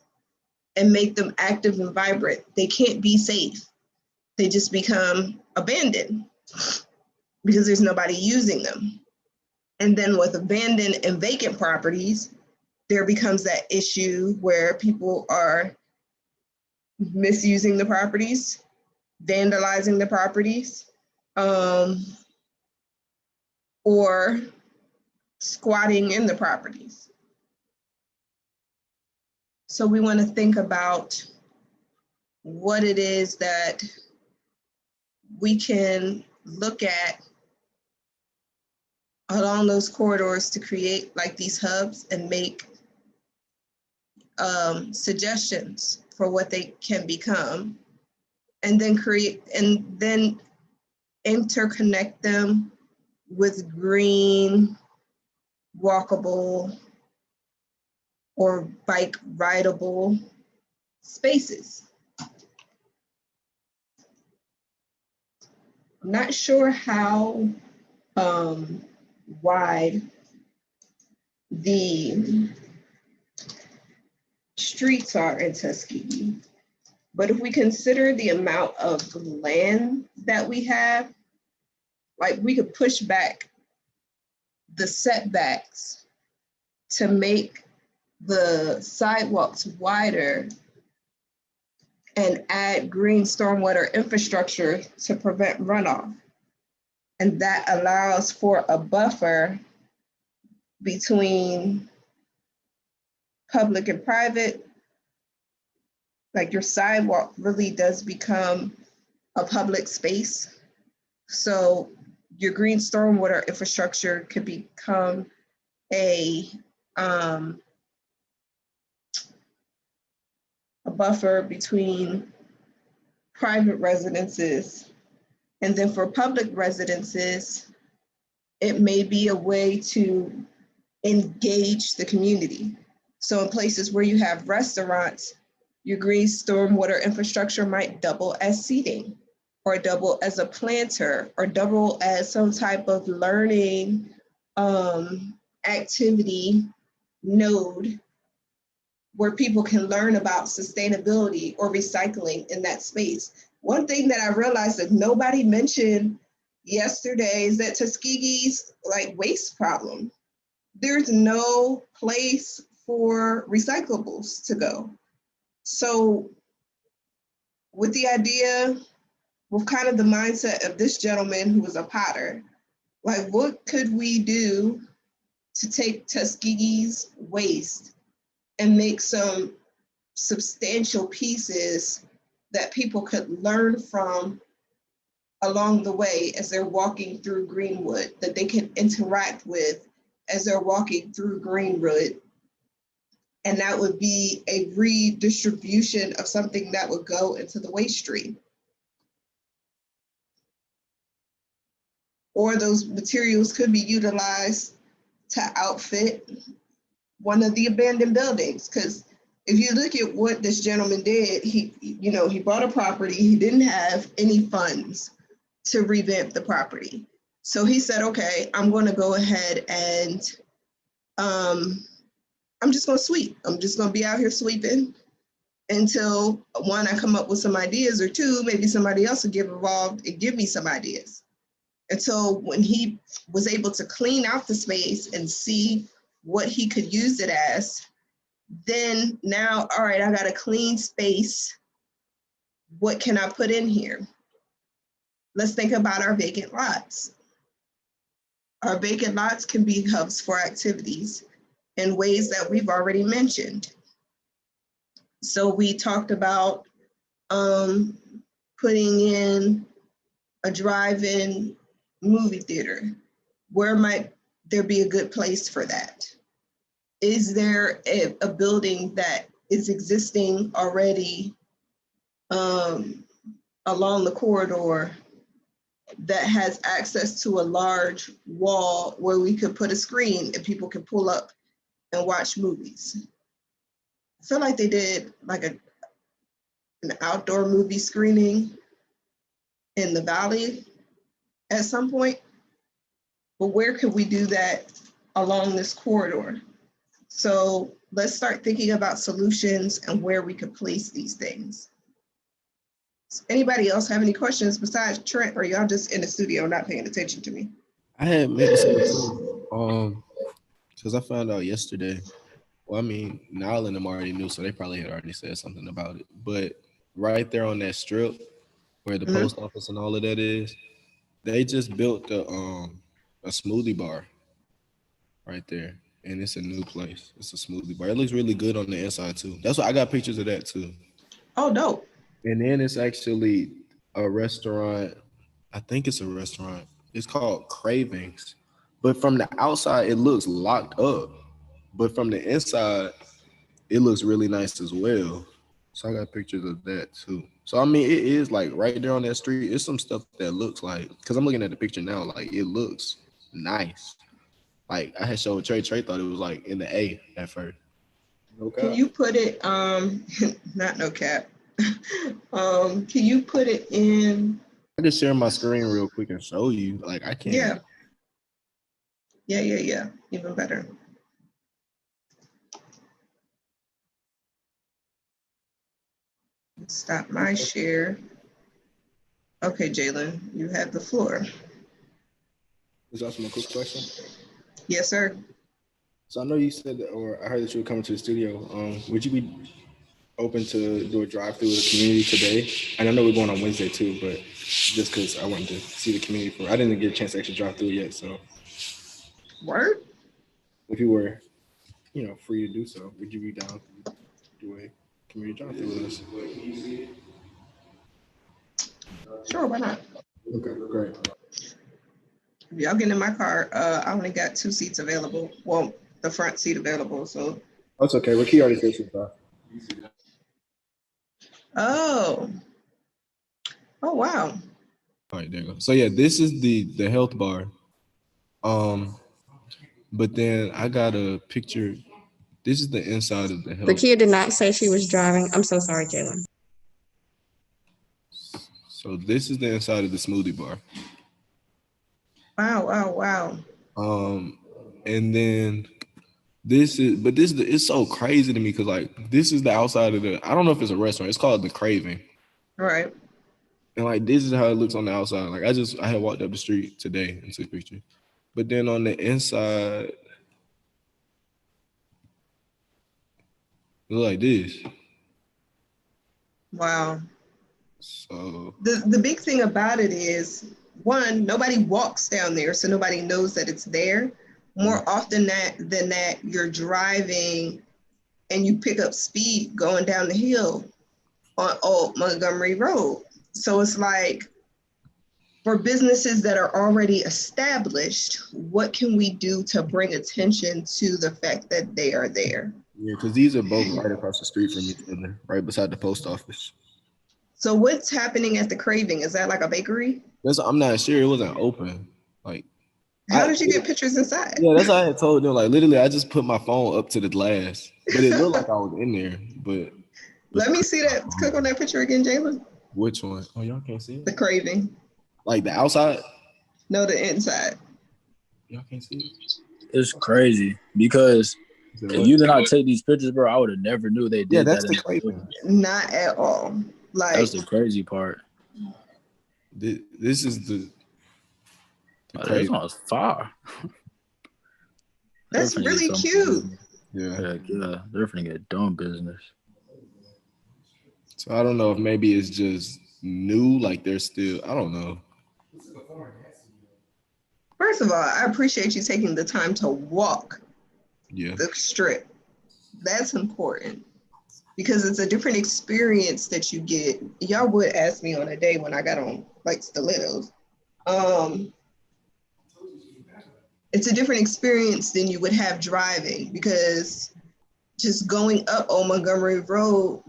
Speaker 1: and make them active and vibrant, they can't be safe. They just become abandoned because there's nobody using them. And then with abandoned and vacant properties, there becomes that issue where people are misusing the properties, vandalizing the properties, or squatting in the properties. So we want to think about what it is that we can look at along those corridors to create like these hubs and make suggestions for what they can become, and then interconnect them with green, walkable, or bike rideable spaces. I'm not sure how wide the streets are in Tuskegee, but if we consider the amount of land that we have, like we could push back the setbacks to make the sidewalks wider and add green stormwater infrastructure to prevent runoff. And that allows for a buffer between public and private. Like your sidewalk really does become a public space. So your green stormwater infrastructure could become a buffer between private residences. And then for public residences, it may be a way to engage the community. So in places where you have restaurants, your green stormwater infrastructure might double as seating, or double as a planter, or double as some type of learning activity node where people can learn about sustainability or recycling in that space. One thing that I realized that nobody mentioned yesterday is that Tuskegee's like waste problem. There's no place for recyclables to go. So with the idea, with kind of the mindset of this gentleman who was a potter, like what could we do to take Tuskegee's waste and make some substantial pieces that people could learn from along the way as they're walking through Greenwood, that they can interact with as they're walking through Greenwood. And that would be a redistribution of something that would go into the waste stream. Or those materials could be utilized to outfit one of the abandoned buildings. Because if you look at what this gentleman did, he bought a property, he didn't have any funds to revamp the property. So he said, okay, I'm going to go ahead and I'm just going to sweep. I'm just going to be out here sweeping until one, I come up with some ideas, or two, maybe somebody else will get involved and give me some ideas. And so when he was able to clean out the space and see what he could use it as, then now, all right, I got a clean space. What can I put in here? Let's think about our vacant lots. Our vacant lots can be hubs for activities in ways that we've already mentioned. So we talked about putting in a drive-in movie theater. Where might there be a good place for that? Is there a building that is existing already along the corridor that has access to a large wall where we could put a screen and people can pull up and watch movies? I feel like they did like an outdoor movie screening in the Valley at some point, but where could we do that along this corridor? So let's start thinking about solutions and where we could place these things. Does anybody else have any questions besides Trent, or y'all just in the studio not paying attention to me?
Speaker 4: I had meant to say too, because I found out yesterday. Well, I mean, Niall and them already knew, so they probably had already said something about it. But right there on that strip where the post office and all of that is, they just built a smoothie bar right there. And it's a new place. It's a smoothie bar. It looks really good on the inside too. That's why I got pictures of that too.
Speaker 1: Oh, dope.
Speaker 4: And then it's actually a restaurant. I think it's a restaurant. It's called Cravings. But from the outside, it looks locked up. But from the inside, it looks really nice as well. So I got pictures of that too. So I mean, it is like right there on that street. It's some stuff that looks like, because I'm looking at the picture now, like it looks nice. Like I had showed Trey. Trey thought it was like in the A at first. No cap.
Speaker 1: Can you put it, not no cap. Can you put it in?
Speaker 4: I just share my screen real quick and show you. Like I can't.
Speaker 1: Yeah. Even better. Stop my share. Okay, Jalen, you have the floor.
Speaker 4: Is that my quick question?
Speaker 1: Yes, sir.
Speaker 4: So I know you said that, or I heard that you were coming to the studio. Would you be open to do a drive-through with the community today? And I know we're going on Wednesday too, but just because I wanted to see the community I didn't get a chance to actually drive through yet. So,
Speaker 1: Word?
Speaker 4: if you were, free to do so, would you be down to do a community drive-through with us?
Speaker 1: Sure, why not?
Speaker 4: Okay, great.
Speaker 1: If y'all get in my car, I only got 2 seats available. Well, the front seat available, so.
Speaker 4: That's okay. Well, Key already said she's fine.
Speaker 1: Oh, wow.
Speaker 4: All right, there you go. So yeah, this is the health bar. But then I got a picture. This is the inside of the health.
Speaker 3: Zakia did not say she was driving. I'm so sorry, Jalen.
Speaker 4: So this is the inside of the smoothie bar.
Speaker 1: Wow.
Speaker 4: And then it's so crazy to me because like this is the outside of the. I don't know if it's a restaurant. It's called the Craving,
Speaker 1: All right.
Speaker 4: and like this is how it looks on the outside. Like I had walked up the street today and took pictures, but then on the inside, it look like this.
Speaker 1: Wow.
Speaker 4: So
Speaker 1: The big thing about it is, one, nobody walks down there, so nobody knows that it's there. More often than that, you're driving and you pick up speed going down the hill on Old Montgomery Road. So it's like, for businesses that are already established, what can we do to bring attention to the fact that they are there?
Speaker 4: yeah, because these are both right across the street from each other, right beside the post office.
Speaker 1: So what's happening at the Craving? Is that like a bakery?
Speaker 4: I'm not sure. It wasn't open. Like,
Speaker 1: How did you get pictures inside?
Speaker 4: yeah, that's how I had told them. Like, literally, I just put my phone up to the glass, but it looked like I was in there. But
Speaker 1: Let me see that. Click on that picture again, Jalen.
Speaker 4: which one? Oh, y'all can't see it.
Speaker 1: The Craving.
Speaker 4: Like the outside.
Speaker 1: No, the inside.
Speaker 4: Y'all can't see it.
Speaker 7: It's crazy because if you did not take these pictures, bro, I would have never knew they did
Speaker 4: Yeah, that's
Speaker 7: that.
Speaker 4: the Craving.
Speaker 1: Not at all. Like,
Speaker 7: That's the crazy part.
Speaker 4: This is the
Speaker 7: This
Speaker 4: Craving.
Speaker 7: one's fire.
Speaker 1: that's
Speaker 7: They're finna
Speaker 1: really
Speaker 7: get some
Speaker 1: cute.
Speaker 7: business.
Speaker 4: Yeah.
Speaker 7: Yeah, they're finna get dumb business.
Speaker 4: So I don't know if maybe it's just new, like they're still. I don't know.
Speaker 1: First of all, I appreciate you taking the time to walk
Speaker 4: Yeah.
Speaker 1: the strip. That's important because it's a different experience that you get. Y'all would ask me on a day when I got on like stilettos. It's a different experience than you would have driving because just going up on Montgomery Road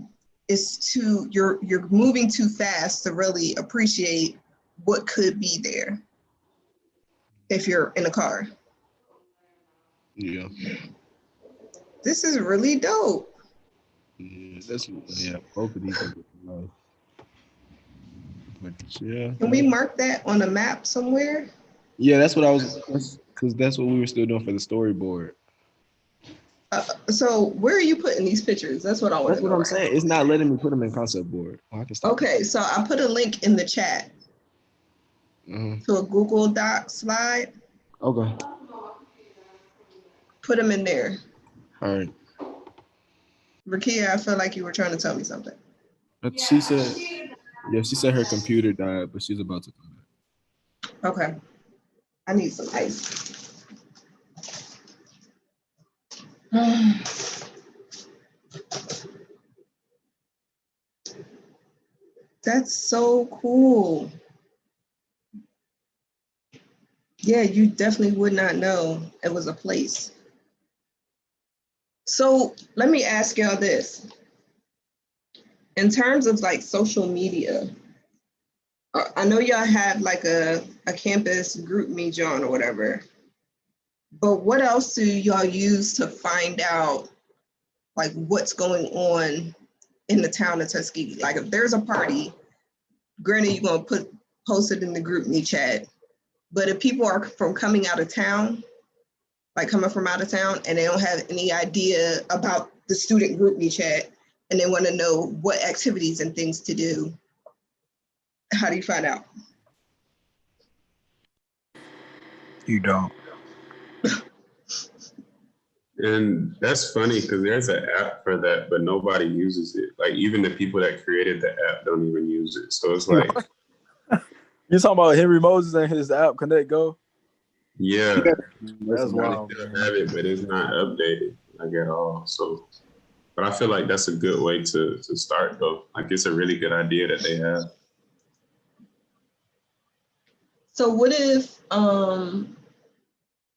Speaker 1: is too, you're moving too fast to really appreciate what could be there if you're in a car.
Speaker 4: Yeah.
Speaker 1: This is really dope.
Speaker 4: Yeah, both of these are nice. But yeah.
Speaker 1: Can we mark that on a map somewhere?
Speaker 4: Yeah, that's what I was, because that's what we were still doing for the storyboard.
Speaker 1: So where are you putting these pictures? That's what I want
Speaker 4: That's
Speaker 1: to
Speaker 4: what
Speaker 1: know.
Speaker 4: I'm saying. It's not letting me put them in concept board. Oh, I can stop.
Speaker 1: Okay, so I put a link in the chat to a Google Doc slide.
Speaker 4: Okay.
Speaker 1: Put them in there.
Speaker 4: All right.
Speaker 1: Rakia, I feel like you were trying to tell me something.
Speaker 4: But she said her computer died, but she's about to come back.
Speaker 1: Okay. I need some ice. That's so cool. Yeah, you definitely would not know it was a place. So let me ask y'all this. In terms of like social media, I know y'all have like a campus group me, John, or whatever, but what else do y'all use to find out like what's going on in the town of Tuskegee? Like if there's a party, granted you're gonna post it in the group me chat, but if people are coming out of town, like coming from out of town and they don't have any idea about the student group me chat and they wanna know what activities and things to do, how do you find out?
Speaker 7: You don't.
Speaker 2: And that's funny because there's an app for that, but nobody uses it. Like even the people that created the app don't even use it. So it's like,
Speaker 7: You talking about Henry Moses and his app Connect Go?
Speaker 2: yeah,
Speaker 7: That's wild.
Speaker 2: still have it, but it's not updated like at all. So, but I feel like that's a good way to start though. Like it's a really good idea that they have.
Speaker 1: So what if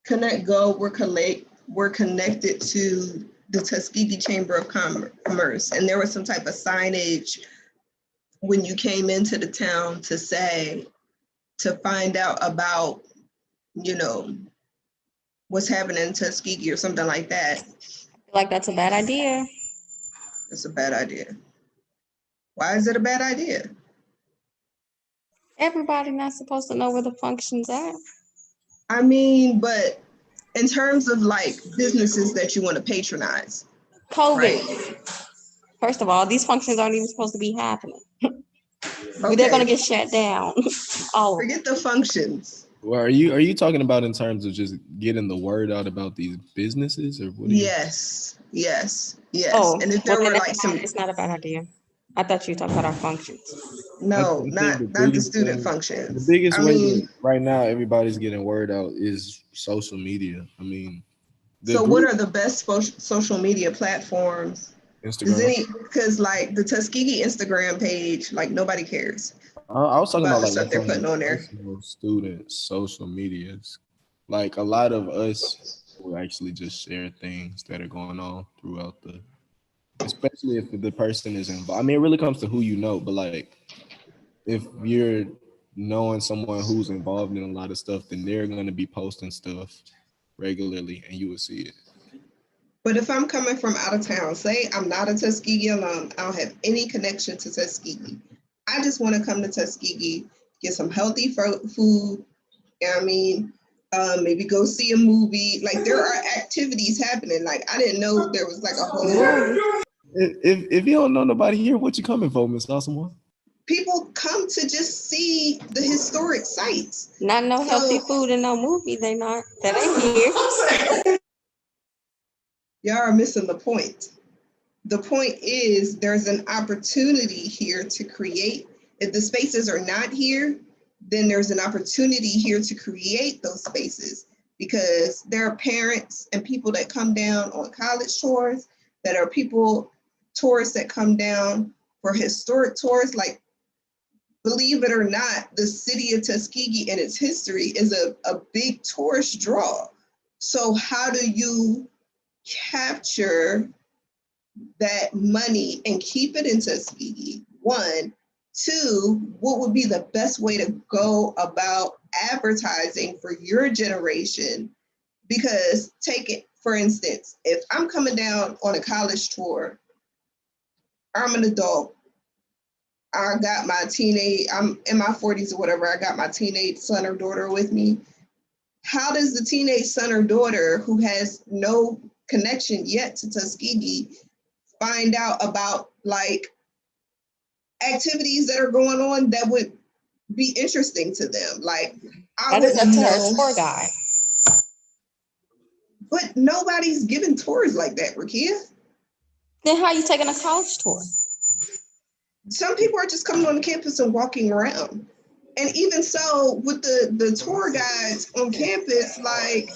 Speaker 1: Connect Go, we're connected to the Tuskegee Chamber of Commerce, and there was some type of signage when you came into the town to find out about, you know, what's happening in Tuskegee or something like that.
Speaker 3: Like that's a bad idea.
Speaker 1: It's a bad idea. Why is it a bad idea?
Speaker 3: Everybody not supposed to know where the function's at.
Speaker 1: I mean, but in terms of like businesses that you want to patronize.
Speaker 3: COVID.
Speaker 1: Right.
Speaker 3: First of all, these functions aren't even supposed to be happening. They're
Speaker 1: Okay.
Speaker 3: gonna get shut down. All of them.
Speaker 1: Forget the functions.
Speaker 4: Well, are you talking about in terms of just getting the word out about these businesses, or what?
Speaker 1: Yes.
Speaker 3: Oh,
Speaker 1: And if there
Speaker 3: well,
Speaker 1: were
Speaker 3: then
Speaker 1: like some,
Speaker 3: it's not a bad idea. I thought you were talking about our functions.
Speaker 1: no,
Speaker 4: I think
Speaker 1: not the
Speaker 4: biggest
Speaker 1: student
Speaker 4: thing-
Speaker 1: functions.
Speaker 4: The biggest
Speaker 1: I
Speaker 4: way
Speaker 1: mean,
Speaker 4: that right now everybody's getting word out is social media. I mean,
Speaker 1: so what are the best social media platforms?
Speaker 4: Instagram?
Speaker 1: Because like the Tuskegee Instagram page, like nobody cares
Speaker 4: I was talking
Speaker 1: about
Speaker 4: about
Speaker 1: the
Speaker 4: like
Speaker 1: stuff they're
Speaker 4: from the
Speaker 1: putting on there.
Speaker 4: personal students' social medias. Like a lot of us will actually just share things that are going on throughout the, especially if the person is involved. I mean, it really comes to who you know, but like if you're knowing someone who's involved in a lot of stuff, then they're going to be posting stuff regularly and you will see it.
Speaker 1: But if I'm coming from out of town, say I'm not a Tuskegee alum, I don't have any connection to Tuskegee. I just want to come to Tuskegee, get some healthy food. You know what I mean? Maybe go see a movie. Like there are activities happening. Like I didn't know there was like a whole.
Speaker 4: If you don't know nobody here, what you coming for, Miss Awesome?
Speaker 1: People come to just see the historic sites.
Speaker 3: Not no healthy food and no movie. They not. That ain't here.
Speaker 1: Y'all are missing the point. The point is there's an opportunity here to create. If the spaces are not here, then there's an opportunity here to create those spaces because there are parents and people that come down on college tours, that are tourists that come down for historic tours. Like, believe it or not, the city of Tuskegee and its history is a big tourist draw. So how do you capture that money and keep it in Tuskegee? One. Two, what would be the best way to go about advertising for your generation? Because take it, for instance, if I'm coming down on a college tour, I'm an adult, I'm in my 40s or whatever, I got my teenage son or daughter with me. How does the teenage son or daughter who has no connection yet to Tuskegee find out about like activities that are going on that would be interesting to them? Like, I
Speaker 3: That is up
Speaker 1: wouldn't
Speaker 3: to
Speaker 1: know.
Speaker 3: her tour guide.
Speaker 1: But nobody's giving tours like that, Rakia.
Speaker 3: Then how you taking a college tour?
Speaker 1: Some people are just coming on the campus and walking around. And even so, with the tour guides on campus, like,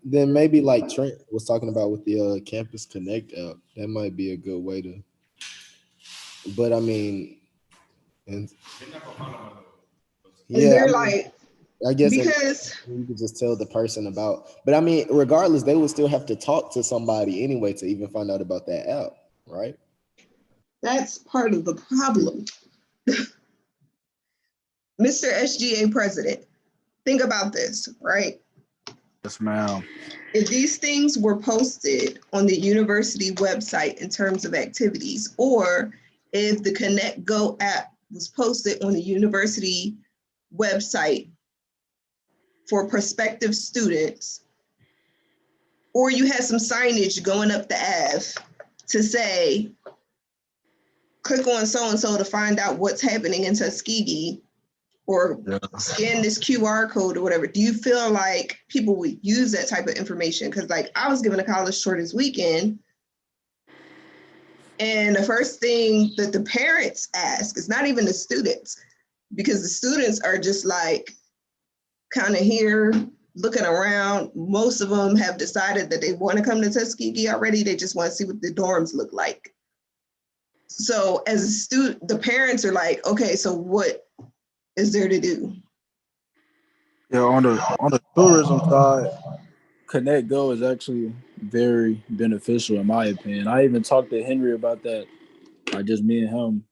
Speaker 4: Then maybe like Trent was talking about with the Campus Connect app, that might be a good way to. But I mean, and
Speaker 1: is there like,
Speaker 4: I guess
Speaker 1: because
Speaker 4: you could just tell the person about. But I mean, regardless, they would still have to talk to somebody anyway to even find out about that app, right?
Speaker 1: that's part of the problem. Mr. SGA president, think about this, right?
Speaker 7: Yes, ma'am.
Speaker 1: If these things were posted on the university website in terms of activities, or if the Connect Go app was posted on the university website for prospective students, or you had some signage going up the Ave to say, click on so-and-so to find out what's happening in Tuskegee, or scan this QR code or whatever, do you feel like people would use that type of information? Because like I was given a college tour this weekend, and the first thing that the parents ask is not even the students, because the students are just like kind of here looking around. Most of them have decided that they want to come to Tuskegee already. They just want to see what the dorms look like. So as a student, the parents are like, okay, so what is there to do?
Speaker 7: Yeah, on the tourism side, Connect Go is actually very beneficial in my opinion. I even talked to Henry about that, like just me and him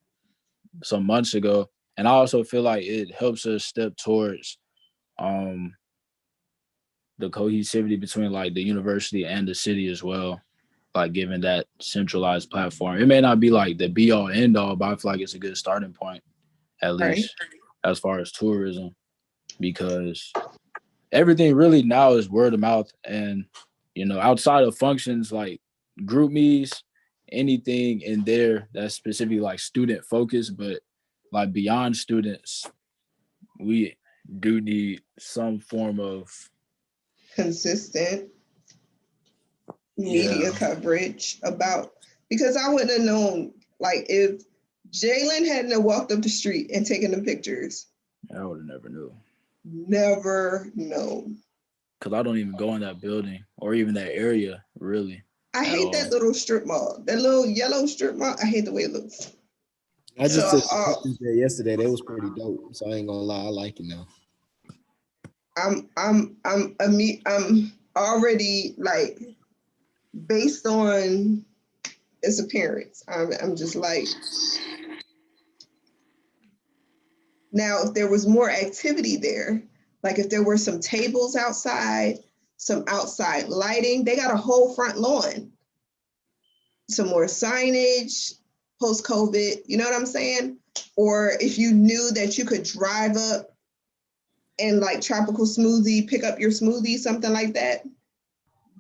Speaker 7: some months ago. And I also feel like it helps us step towards the cohesivity between like the university and the city as well. Like giving that centralized platform. It may not be like the be all end all, but I feel like it's a good starting point, at least as far as tourism, because everything really now is word of mouth. And, you know, outside of functions like group me's, anything in there that's specifically like student focused, but like beyond students, we do need some form of
Speaker 1: Consistent
Speaker 7: yeah.
Speaker 1: media coverage about, because I wouldn't have known, like, if Jalen hadn't have walked up the street and taken the pictures,
Speaker 7: I would have never knew.
Speaker 1: never known.
Speaker 7: Because I don't even go in that building or even that area, really.
Speaker 1: I
Speaker 7: At
Speaker 1: hate
Speaker 7: all.
Speaker 1: that little strip mall, that little yellow strip mall. I hate the way it looks.
Speaker 4: I just
Speaker 1: So,
Speaker 4: took some pictures there yesterday. They was pretty dope. So I ain't gonna lie, I like it now.
Speaker 1: I'm already, like, based on its appearance, I'm just like, now if there was more activity there, like if there were some tables outside, some outside lighting, they got a whole front lawn, some more signage post-COVID, you know what I'm saying? Or if you knew that you could drive up and, like, tropical smoothie, pick up your smoothie, something like that,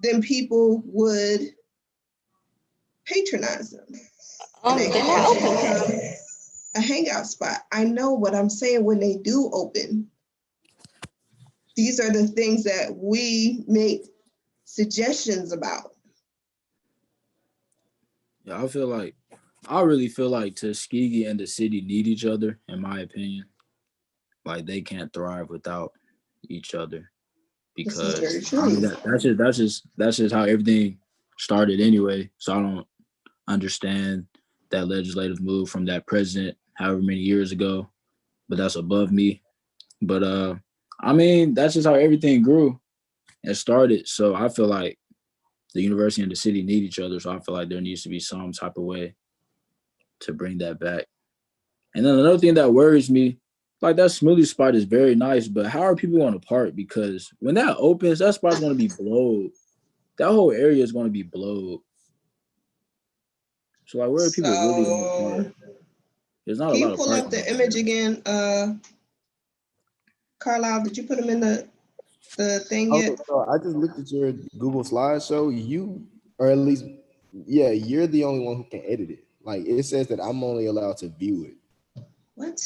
Speaker 1: then people would patronize them. And they
Speaker 3: They're
Speaker 1: could
Speaker 3: not
Speaker 1: actually
Speaker 3: open.
Speaker 1: become a hangout spot. I know what I'm saying. When they do open, these are the things that we make suggestions about.
Speaker 7: Yeah, I really feel like Tuskegee and the city need each other, in my opinion. Like they can't thrive without each other
Speaker 1: This is very
Speaker 7: because I mean
Speaker 1: true.
Speaker 7: that's just how everything started anyway. So I don't understand that legislative move from that president however many years ago, but that's above me. But I mean that's just how everything grew and started. So I feel like the university and the city need each other. So I feel like there needs to be some type of way to bring that back. And then another thing that worries me, like that smoothie spot is very nice, but how are people going to park? Because when that opens, that spot's going to be blowed. That whole area is going to be blowed. So like, where are people really going to
Speaker 1: So
Speaker 7: park? There's not a
Speaker 1: can you
Speaker 7: lot of
Speaker 1: pull up
Speaker 7: parking.
Speaker 1: the image again? Carlisle, did you put them in the thing
Speaker 4: Oh,
Speaker 1: yet?
Speaker 4: so I just looked at your Google slideshow. You, or at least, yeah, you're the only one who can edit it. Like it says that I'm only allowed to view it.
Speaker 1: What?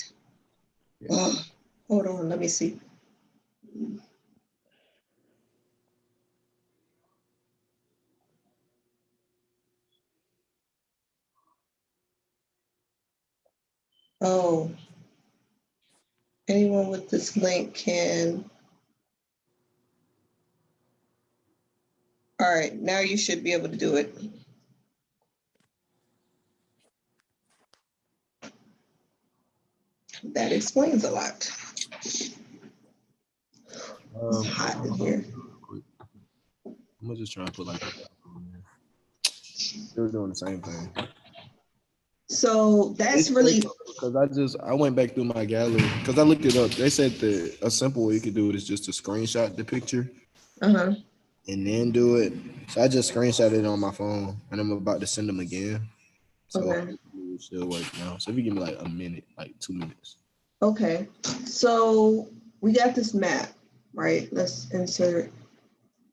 Speaker 4: Yeah.
Speaker 1: Oh, hold on, let me see. Oh, anyone with this link can. All right, now you should be able to do it. That explains a lot. It's hot in here.
Speaker 4: I'm gonna just try and put like they're doing the same thing.
Speaker 1: So that's really,
Speaker 4: because I went back through my gallery because I looked it up. They said that a simple way you could do it is just to screenshot the picture
Speaker 1: uh-huh.
Speaker 4: and then do it. So I just screenshot it on my phone and I'm about to send them again. So
Speaker 1: Okay.
Speaker 4: it should work now. So if you give me like a minute, like 2 minutes.
Speaker 1: Okay, so we got this map, right? Let's insert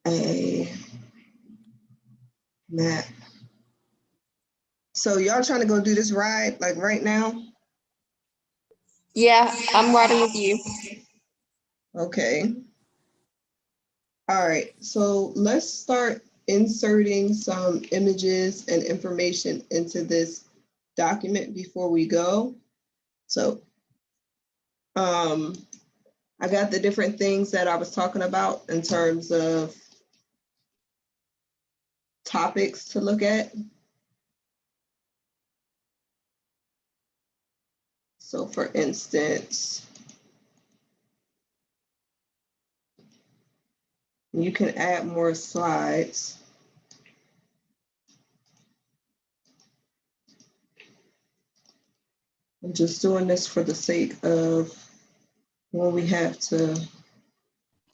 Speaker 1: a map. So y'all trying to go do this ride like right now?
Speaker 3: Yeah, I'm riding with you.
Speaker 1: Okay. All right, so let's start inserting some images and information into this document before we go. So I got the different things that I was talking about in terms of topics to look at. So for instance, you can add more slides. I'm just doing this for the sake of when we have to.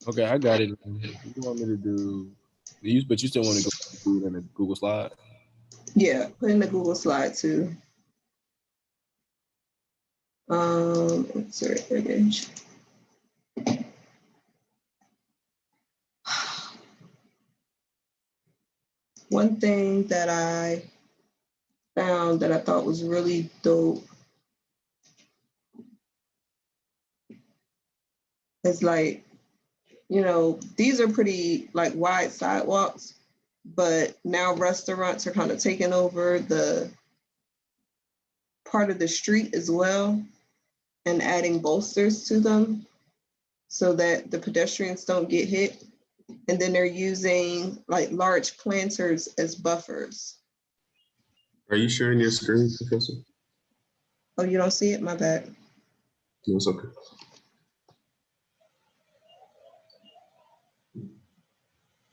Speaker 4: Okay, I got it. You want me to do these, but you still want to go do it in a Google slide?
Speaker 1: Yeah, put in the Google slide too. Insert image. one thing that I found that I thought was really dope is like, you know, these are pretty like wide sidewalks, but now restaurants are kind of taking over the part of the street as well and adding bolsters to them so that the pedestrians don't get hit. And then they're using like large planters as buffers.
Speaker 2: Are you sharing your screen, Professor?
Speaker 1: Oh, you don't see it? My bad.
Speaker 2: No, it's okay.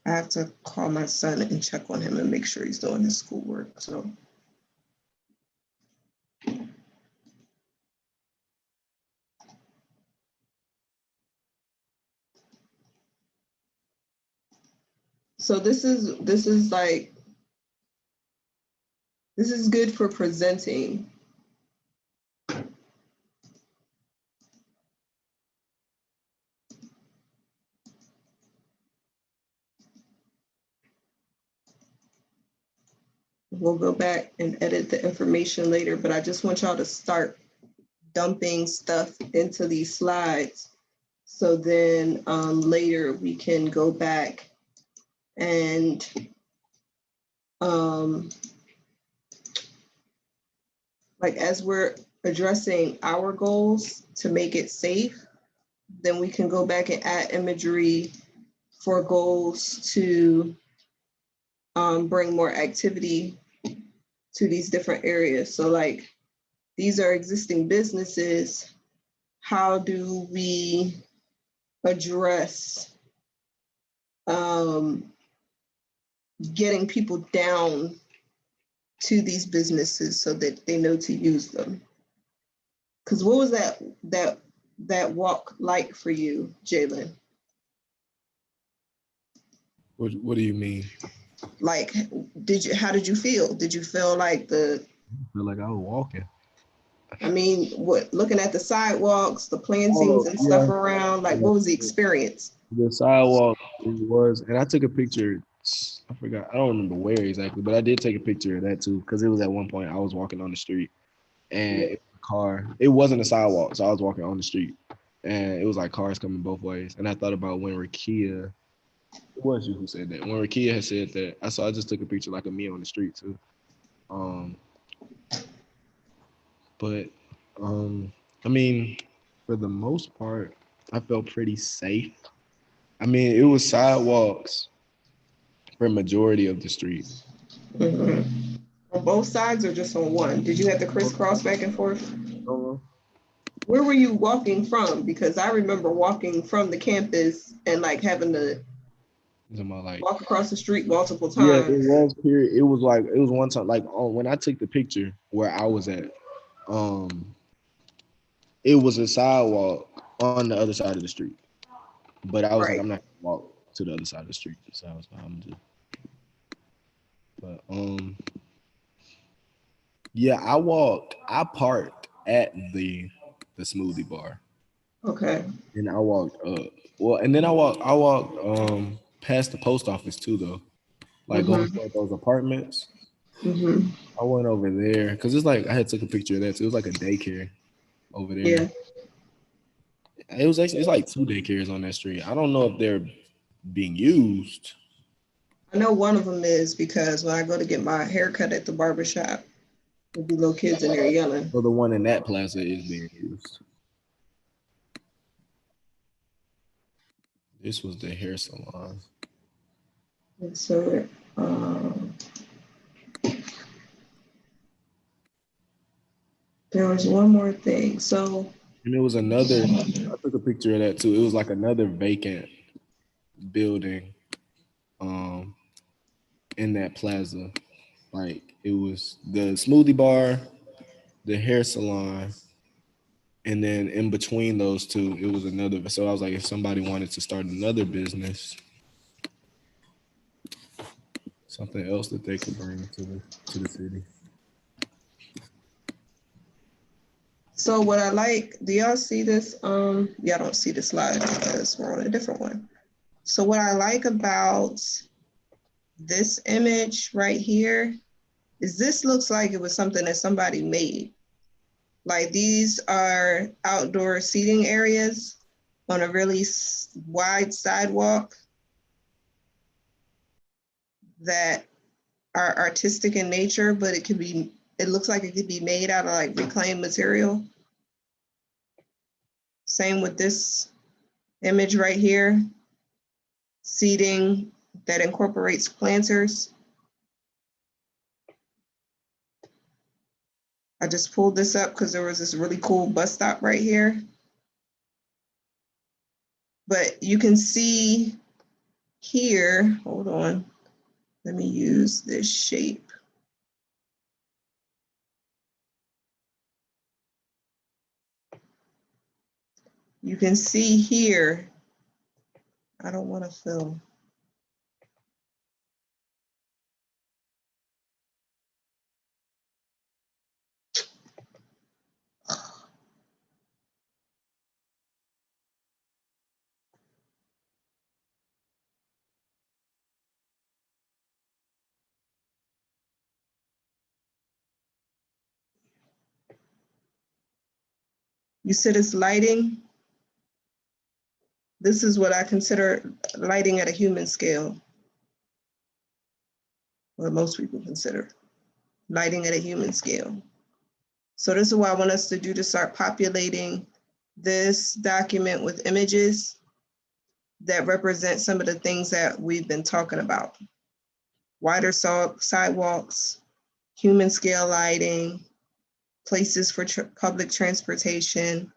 Speaker 1: I have to call my son and check on him and make sure he's doing his schoolwork. So this is good for presenting. We'll go back and edit the information later, but I just want y'all to start dumping stuff into these slides. So then later we can go back and like as we're addressing our goals to make it safe, then we can go back and add imagery for goals to bring more activity to these different areas. So like these are existing businesses. How do we address getting people down to these businesses so that they know to use them? Because what was that walk like for you, Jalen?
Speaker 4: What do you mean?
Speaker 1: Like, how did you feel? Did you feel like
Speaker 4: I feel like I was walking.
Speaker 1: I mean, looking at the sidewalks, the plantings and stuff around, like what was the experience?
Speaker 4: The sidewalk was, and I took a picture. I forgot, I don't remember where exactly, but I did take a picture of that too, because it was at one point I was walking on the street and it was a car. It wasn't a sidewalk, so I was walking on the street and it was like cars coming both ways. And I thought about when Rakia, it was you who said that. When Rakia had said that, I just took a picture like of me on the street too. But I mean, for the most part, I felt pretty safe. I mean, it was sidewalks for majority of the street.
Speaker 1: Mm-hmm. On both sides or just on one? Did you have to crisscross back and forth? Where were you walking from? Because I remember walking from the campus and like having to walk across the street multiple times.
Speaker 4: Yeah, it was period. It was one time, like when I took the picture where I was at, it was a sidewalk on the other side of the street. But I was like, I'm not gonna walk to the other side of the street. So I was like, I'm just. But yeah, I parked at the smoothie bar.
Speaker 1: Okay.
Speaker 4: And I walked up. Well, and then I walked past the post office too though. Like going toward those apartments.
Speaker 1: Mm-hmm.
Speaker 4: I went over there because it's like I had took a picture of that too. It was like a daycare over there.
Speaker 1: Yeah.
Speaker 4: It's like 2 daycares on that street. I don't know if they're being used.
Speaker 1: I know one of them is because when I go to get my haircut at the barbershop, there'll be little kids in there yelling.
Speaker 4: So the one in that plaza is being used. This was the hair salon.
Speaker 1: And so there was one more thing. So
Speaker 4: and there was another, I took a picture of that too. It was like another vacant building in that plaza. Like it was the smoothie bar, the hair salon, and then in between those two, it was another. So I was like, if somebody wanted to start another business, something else that they could bring to the city.
Speaker 1: So what I like, do y'all see this? Y'all don't see the slide because we're on a different one. So what I like about this image right here is this looks like it was something that somebody made. Like these are outdoor seating areas on a really wide sidewalk that are artistic in nature, but it looks like it could be made out of like reclaimed material. Same with this image right here, seating that incorporates planters. I just pulled this up because there was this really cool bus stop right here. But you can see here, hold on, let me use this shape. You can see here, I don't want to film. You see this lighting? This is what I consider lighting at a human scale. What most people consider lighting at a human scale. So this is what I want us to do to start populating this document with images that represent some of the things that we've been talking about. Wider sidewalks, human scale lighting, places for public transportation,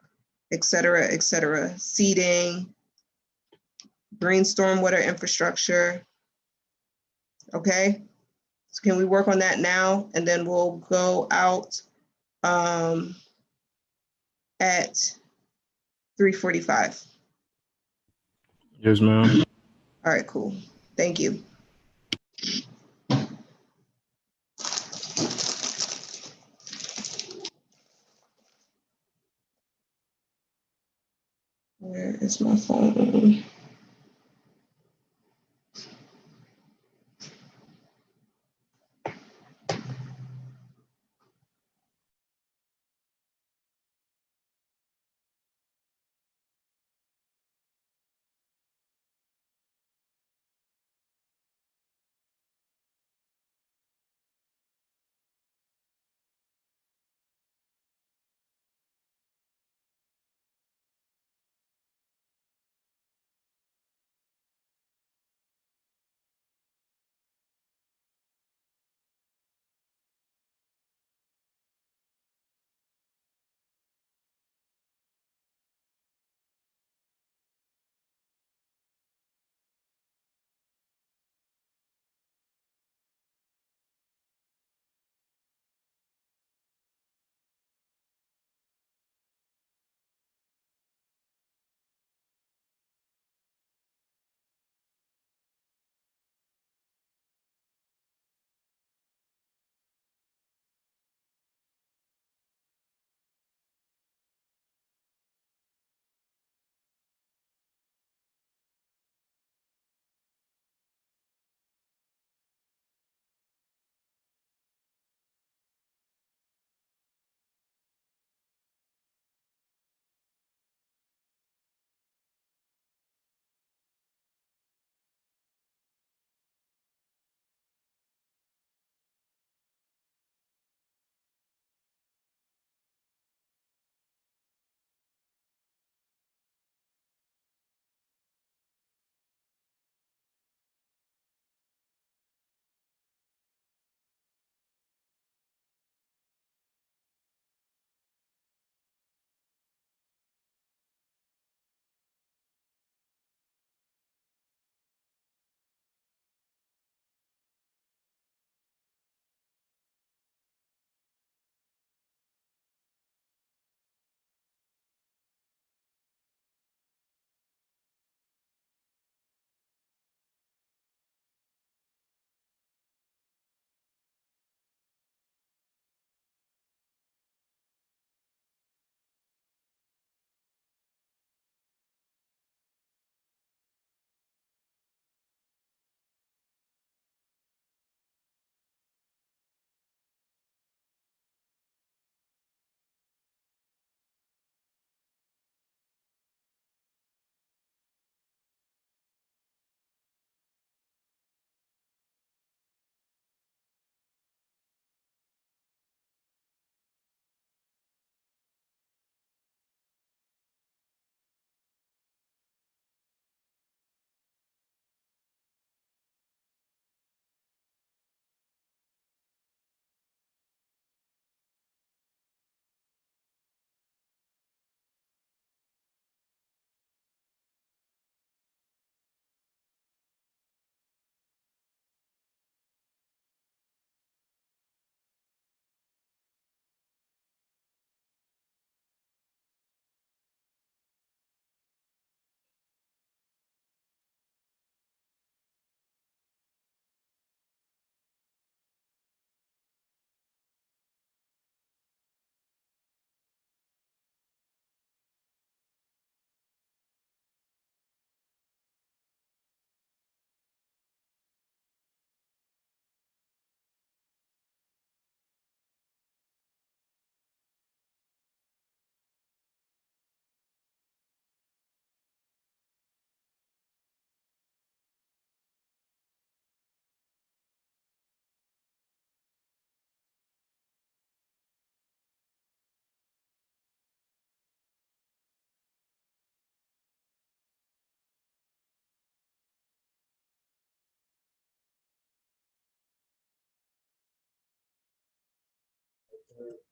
Speaker 1: et cetera, seating, green stormwater infrastructure. Okay, so can we work on that now? And then we'll go out at 3:45.
Speaker 7: Yes, ma'am.
Speaker 1: All right, cool. Thank you. Where is my phone?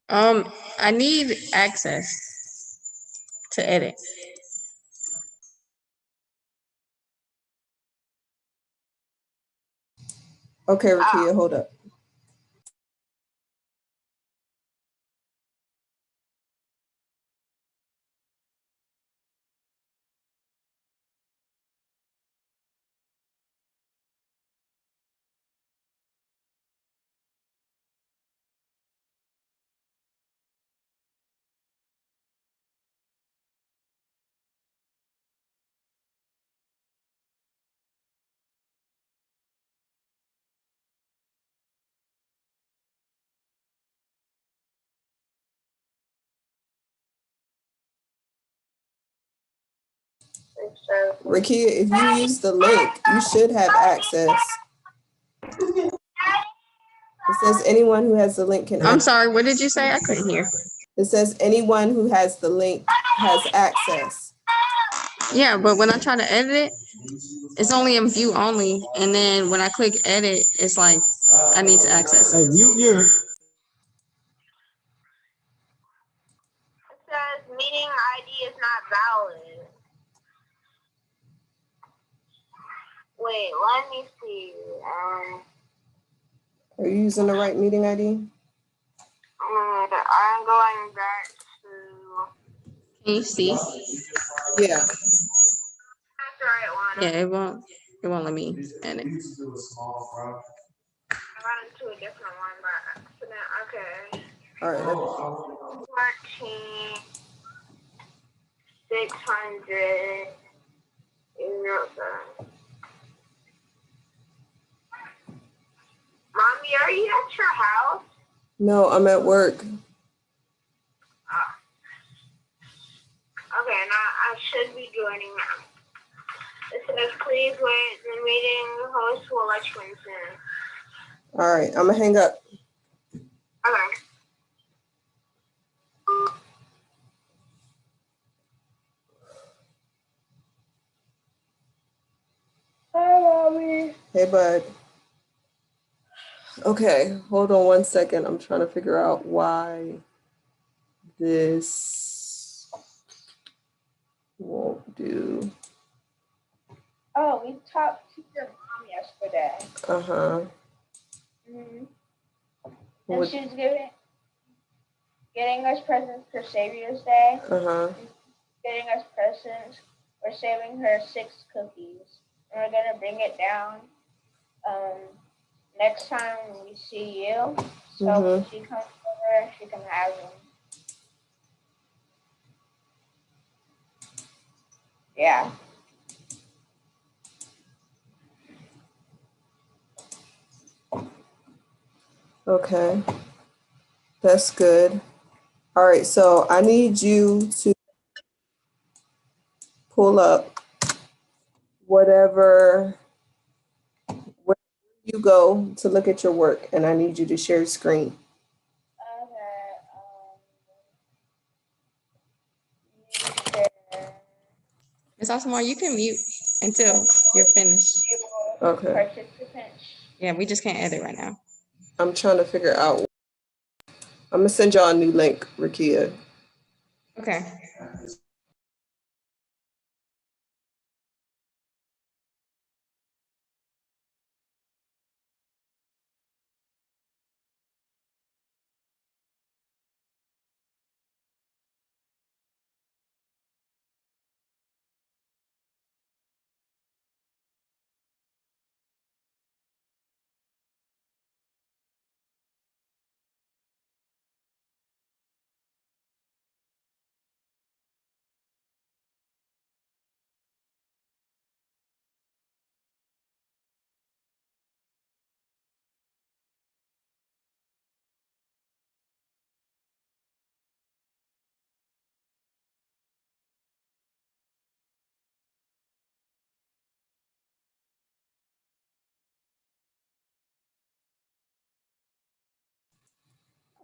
Speaker 3: I need access to edit.
Speaker 1: Okay, Rakia, hold up. Rakia, if you use the link, you should have access. It says anyone who has the link can.
Speaker 3: I'm sorry, what did you say? I couldn't hear.
Speaker 1: It says anyone who has the link has access.
Speaker 3: Yeah, but when I try to edit it, it's only in view only. And then when I click edit, it's like I need to access it.
Speaker 8: Hey, mute your. It says meeting ID is not valid. Wait, let me see.
Speaker 1: Are you using the right meeting ID?
Speaker 8: I'm going back to.
Speaker 3: Can you see?
Speaker 1: Yeah.
Speaker 8: That's the right one.
Speaker 3: Yeah, it won't let me edit.
Speaker 8: I got into a different one by accident. Okay.
Speaker 1: All right.
Speaker 8: 14, 600, 07. Mommy, are you at your house?
Speaker 1: No, I'm at work.
Speaker 8: Okay, now I should be joining now. It says, please wait, the meeting host will let you in soon.
Speaker 1: All right, I'm gonna hang up.
Speaker 8: Okay. Hi, Mommy.
Speaker 1: Hey, bud. Okay, hold on one second. I'm trying to figure out why this won't do.
Speaker 8: Oh, we talked to your mom yesterday.
Speaker 1: Uh-huh.
Speaker 8: And
Speaker 1: What-
Speaker 8: she's getting us presents for Savior's Day.
Speaker 1: Uh-huh.
Speaker 8: Getting us presents. We're saving her 6 cookies. And we're gonna bring it down next time we see you. So when she comes over, she can have them. Yeah.
Speaker 1: Okay. That's good. All right, so I need you to pull up where you go to look at your work, and I need you to share screen.
Speaker 8: Okay.
Speaker 3: Miss Osmar, you can mute until you're finished.
Speaker 1: Okay.
Speaker 8: Participants.
Speaker 3: Yeah, we just can't edit right now.
Speaker 1: I'm trying to figure out. I'm gonna send y'all a new link, Rakia.
Speaker 3: Okay.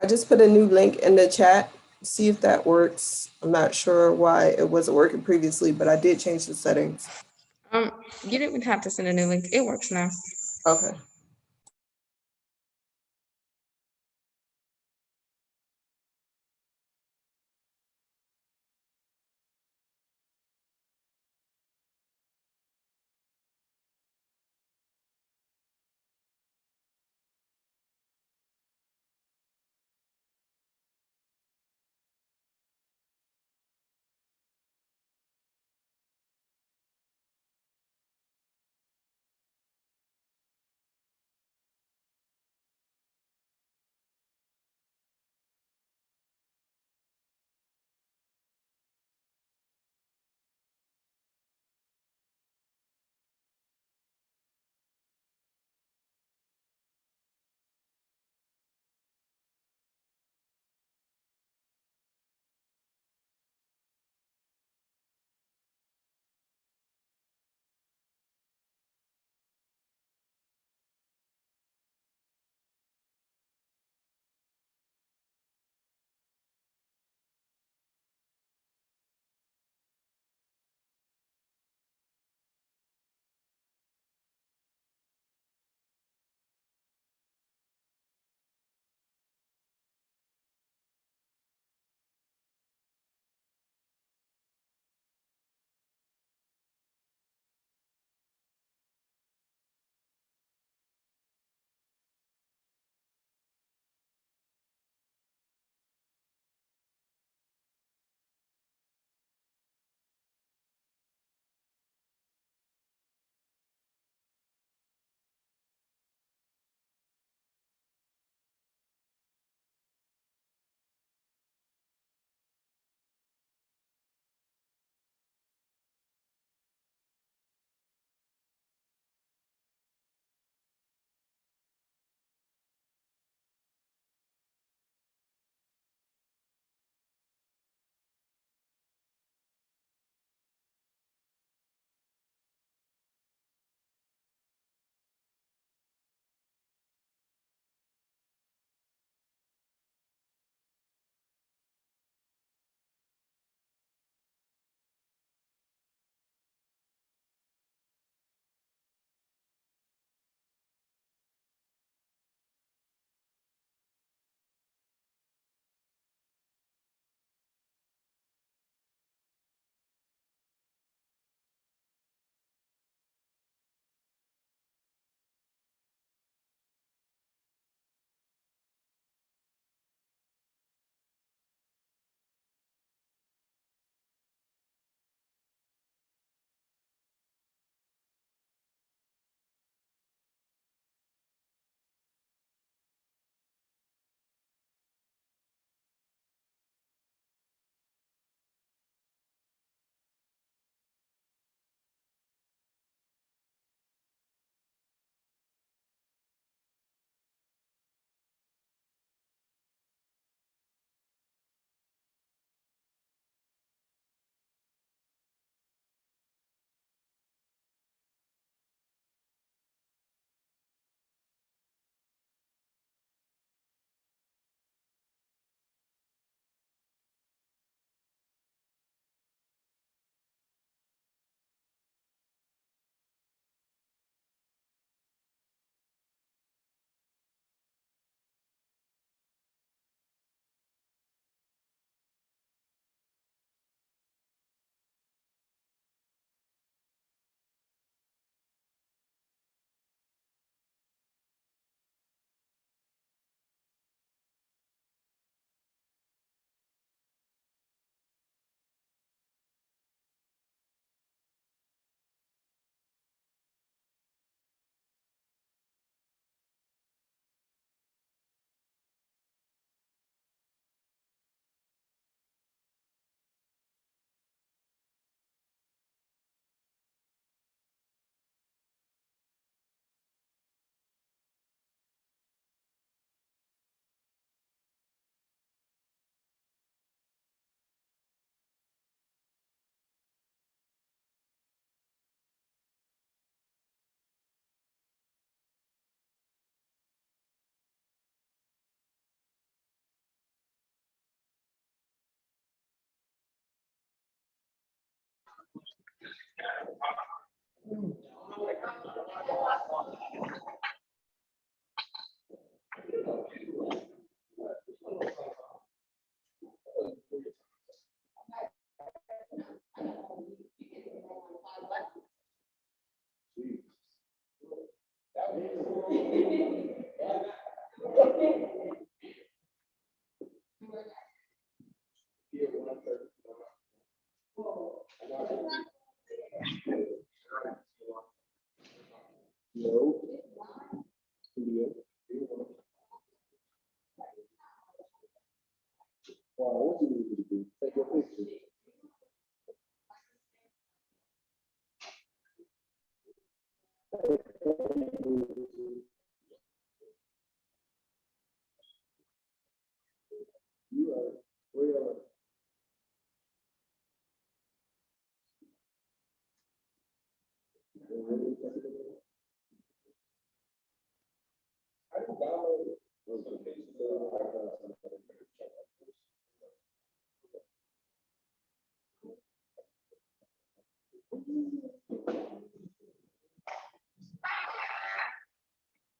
Speaker 1: I just put a new link in the chat. See if that works. I'm not sure why it wasn't working previously, but I did change the settings.
Speaker 3: You didn't have to send a new link. It works now.
Speaker 1: Okay.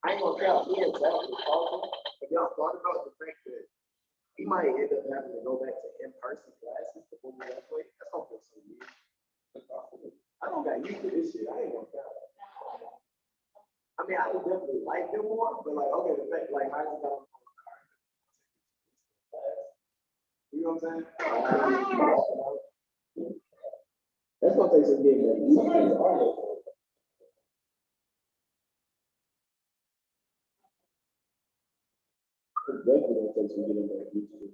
Speaker 9: I ain't gonna tell he is definitely awful. But y'all thought about the fact that he might end up having to go back to in-person classes to move that way. That's gonna feel so weird. I don't got used to this shit. I ain't gonna tell. I mean, I would definitely like them more, but like, okay, the fact like I just got you know what I'm saying? That's gonna take some getting used to. Definitely gonna take some getting back used to.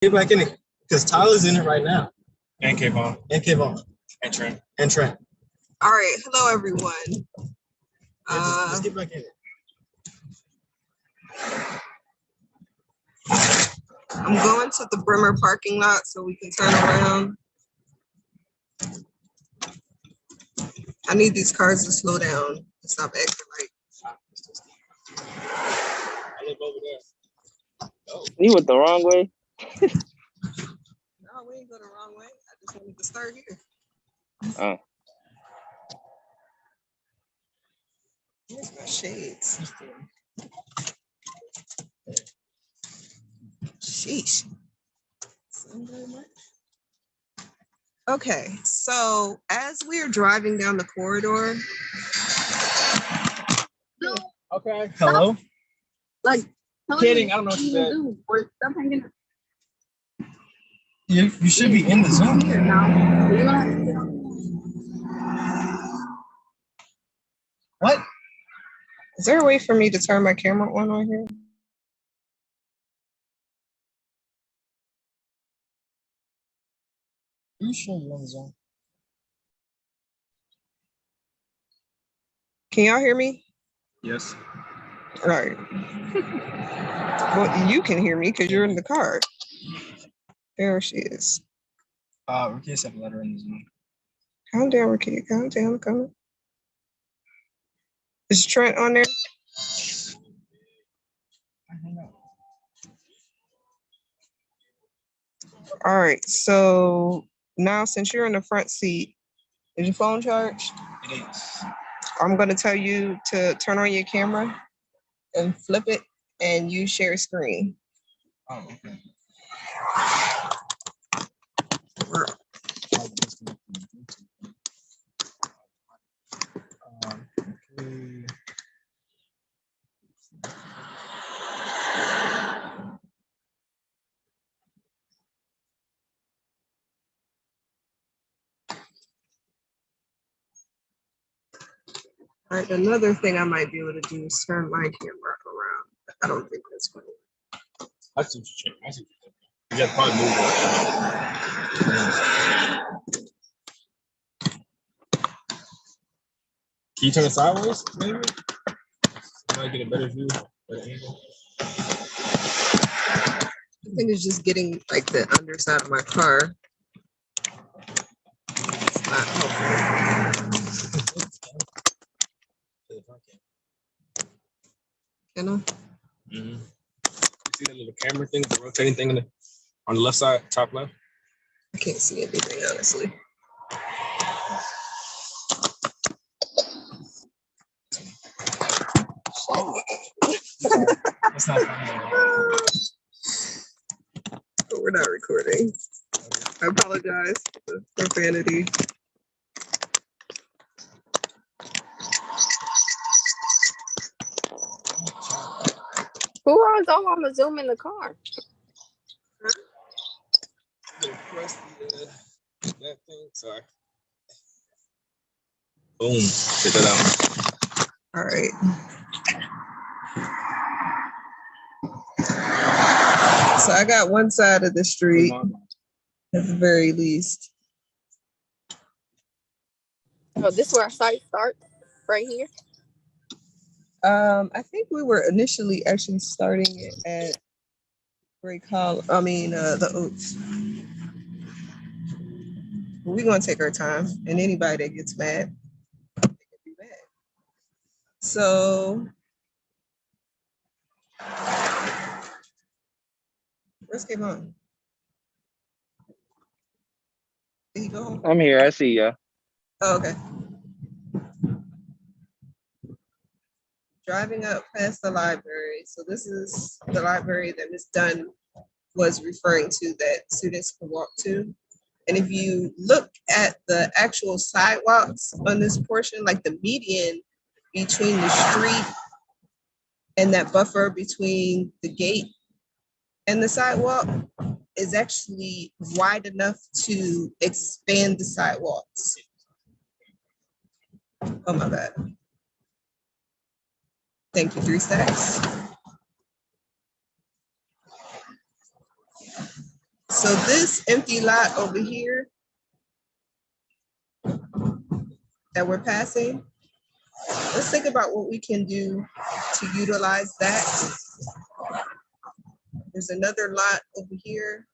Speaker 10: Get back in it. Because Tyler's in it right now. And Kayvon. And Kayvon. And Trent. And Trent.
Speaker 1: All right. Hello, everyone.
Speaker 10: Just get back in it.
Speaker 1: I'm going to the Bremer parking lot so we can turn around. I need these cars to slow down and stop acting like.
Speaker 10: I live over there. Oh.
Speaker 11: You went the wrong way.
Speaker 1: No, we ain't go the wrong way. I just wanted to start here.
Speaker 11: Oh.
Speaker 1: Here's my shades. Sheesh. Okay, so as we are driving down the corridor.
Speaker 10: Okay. Hello?
Speaker 12: Like,
Speaker 10: kidding, I don't know what you said.
Speaker 12: Stop hanging out.
Speaker 10: You should be in the Zoom.
Speaker 12: Here now. You're gonna have to get on.
Speaker 10: What?
Speaker 1: Is there a way for me to turn my camera on here?
Speaker 10: You sure you're on the Zoom?
Speaker 1: Can y'all hear me?
Speaker 10: Yes.
Speaker 1: All right. Well, you can hear me because you're in the car. There she is.
Speaker 10: We can't have a letter in the Zoom.
Speaker 1: Calm down, Rakia. Calm down. I'm coming. Is Trent on there? All right. So now, since you're in the front seat, is your phone charged?
Speaker 10: It is.
Speaker 1: I'm going to tell you to turn on your camera and flip it and you share screen.
Speaker 10: Oh, okay. Okay.
Speaker 1: All right, another thing I might be able to do is turn my camera around. I don't think that's going to work.
Speaker 10: I see what you're checking. I see what you're checking. You got probably move it. Can you turn it sideways, maybe? So I get a better view, better angle.
Speaker 1: I think it's just getting like the underside of my car. It's not helpful. Can I?
Speaker 10: Mm-hmm. See that little camera thing, the rotating thing on the left side, top left?
Speaker 1: I can't see anything, honestly.
Speaker 10: That's not funny.
Speaker 1: But we're not recording. I apologize for the profanity.
Speaker 3: Who runs all on the Zoom in the car?
Speaker 10: Press that thing. Sorry. Boom. Get that out.
Speaker 1: All right. So I got one side of the street at the very least.
Speaker 3: Oh, this is where our site starts, right here.
Speaker 1: I think we were initially actually starting it at Great Call. The Oaks. We're gonna take our time, and anybody that gets mad, they can be mad. So, where's Kayvon? Did he go home?
Speaker 11: I'm here. I see ya.
Speaker 1: Oh, okay. Driving up past the library. So this is the library that Ms. Dunn was referring to that students can walk to. And if you look at the actual sidewalks on this portion, like the median between the street and that buffer between the gate and the sidewalk is actually wide enough to expand the sidewalks. Oh my bad. Thank you, 3 stacks. So this empty lot over here that we're passing, let's think about what we can do to utilize that. There's another lot over here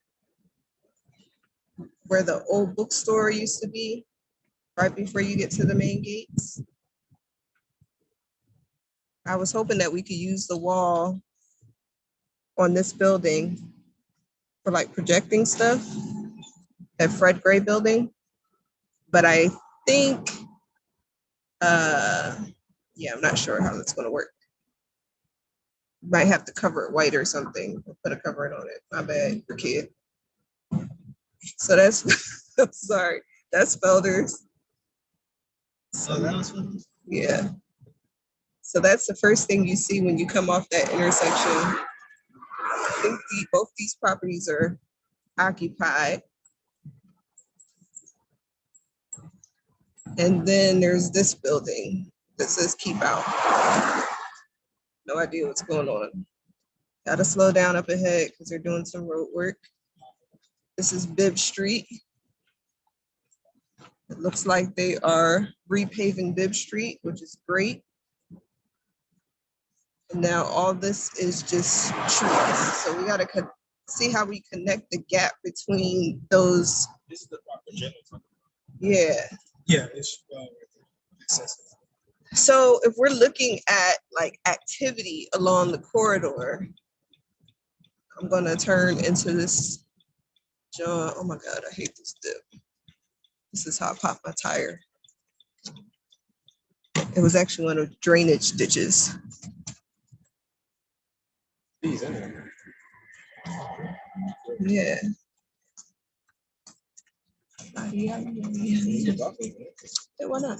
Speaker 1: where the old bookstore used to be, right before you get to the main gates. I was hoping that we could use the wall on this building for like projecting stuff, that Fred Gray building. But I think, yeah, I'm not sure how that's gonna work. Might have to cover it white or something, or put a covering on it. My bad, your kid. So that's, I'm sorry, that's Felders. So that was, yeah. So that's the first thing you see when you come off that intersection. I think both these properties are occupied. And then there's this building that says keep out. No idea what's going on. Gotta slow down up ahead because they're doing some road work. This is Bibb Street. It looks like they are repaving Bibb Street, which is great. And now all this is just trees. So we gotta see how we connect the gap between those.
Speaker 10: This is the proper.
Speaker 1: Yeah.
Speaker 10: Yeah, it's accessible.
Speaker 1: So if we're looking at like activity along the corridor, I'm gonna turn into this John. Oh my God, I hate this dip. This is how I popped my tire. It was actually one of drainage ditches. Yeah. Yeah, why not?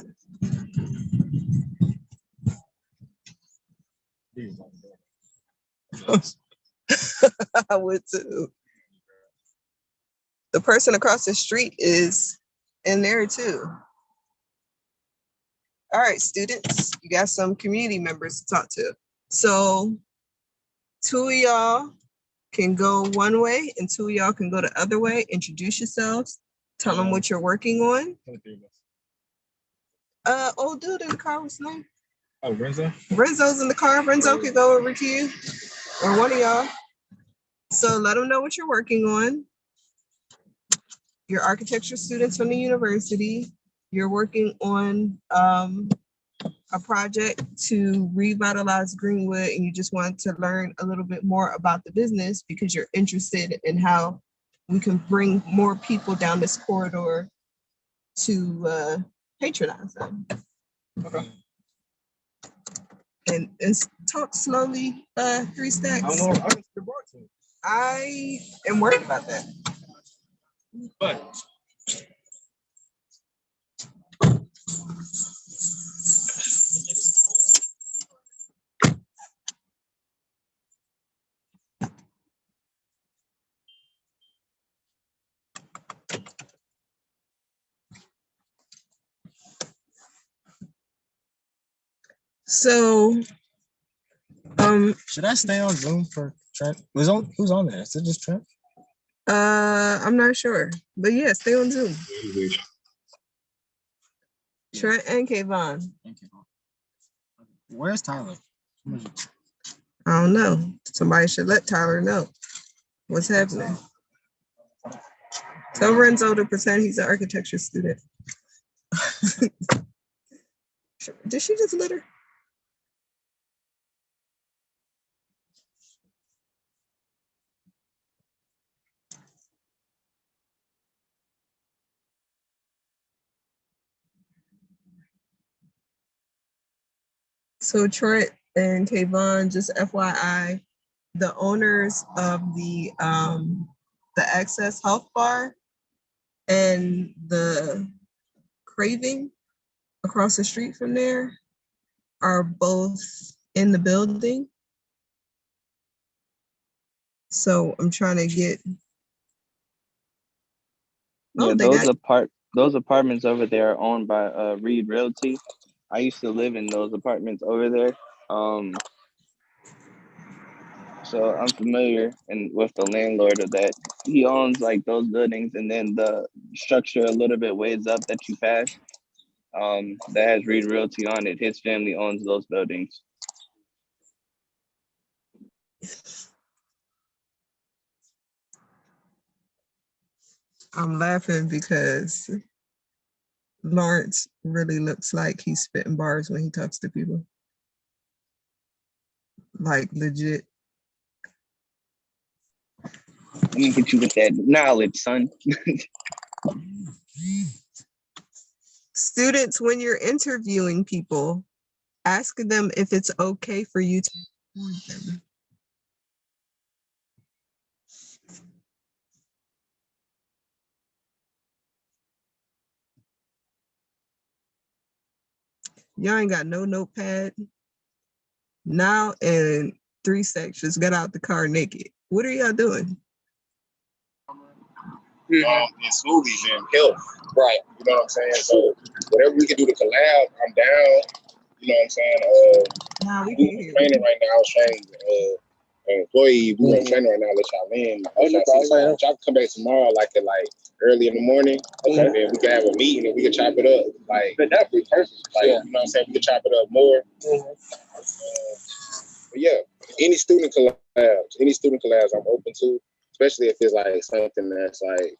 Speaker 1: I would too. The person across the street is in there too. All right, students, you got some community members to talk to. So 2 of y'all can go one way and 2 of y'all can go the other way. Introduce yourselves. Tell them what you're working on. Old dude in the car, what's his name?
Speaker 10: Oh, Renzo?
Speaker 1: Renzo's in the car. Renzo could go over to you or one of y'all. So let them know what you're working on. You're architecture students from the university. You're working on a project to revitalize Greenwood, and you just want to learn a little bit more about the business because you're interested in how we can bring more people down this corridor to patronize them.
Speaker 10: Okay.
Speaker 1: And talk slowly, 3 Stacks.
Speaker 10: I don't know.
Speaker 1: I am worried about that.
Speaker 10: But
Speaker 1: so,
Speaker 10: should I stay on Zoom for Trent? Who's on there? Is it just Trent?
Speaker 1: I'm not sure, but yeah, stay on Zoom. Trent and Kayvon.
Speaker 10: Where's Tyler?
Speaker 1: I don't know. Somebody should let Tyler know what's happening. Tell Renzo to pretend he's an architecture student. Did she just let her? So Trent and Kayvon, just FYI, the owners of the Access Health Bar and the Craving across the street from there are both in the building. So I'm trying to get.
Speaker 11: Yeah, those apartments over there are owned by Reed Realty. I used to live in those apartments over there. So I'm familiar with the landlord of that he owns like those buildings, and then the structure a little bit ways up that you pass, that has Reed Realty on it. His family owns those buildings.
Speaker 1: I'm laughing because Lawrence really looks like he's spitting bars when he talks to people. Like legit.
Speaker 11: Let me hit you with that knowledge, son.
Speaker 1: Students, when you're interviewing people, ask them if it's okay for you to record them. Y'all ain't got no notepad. Now in 3 sections, got out the car naked. What are y'all doing?
Speaker 13: And smoothies and health. Right. You know what I'm saying? So whatever we can do to collab, I'm down. You know what I'm saying?
Speaker 1: Nah, we can hear
Speaker 13: training right now. I was training an employee. We on training right now. Let y'all in. Y'all can come back tomorrow, like at early in the morning. Okay. And then we can have a meeting and we can chop it up. Like, but that'd be perfect. Like, you know what I'm saying? We can chop it up more. But yeah, any student collabs, I'm open to, especially if it's like something that's like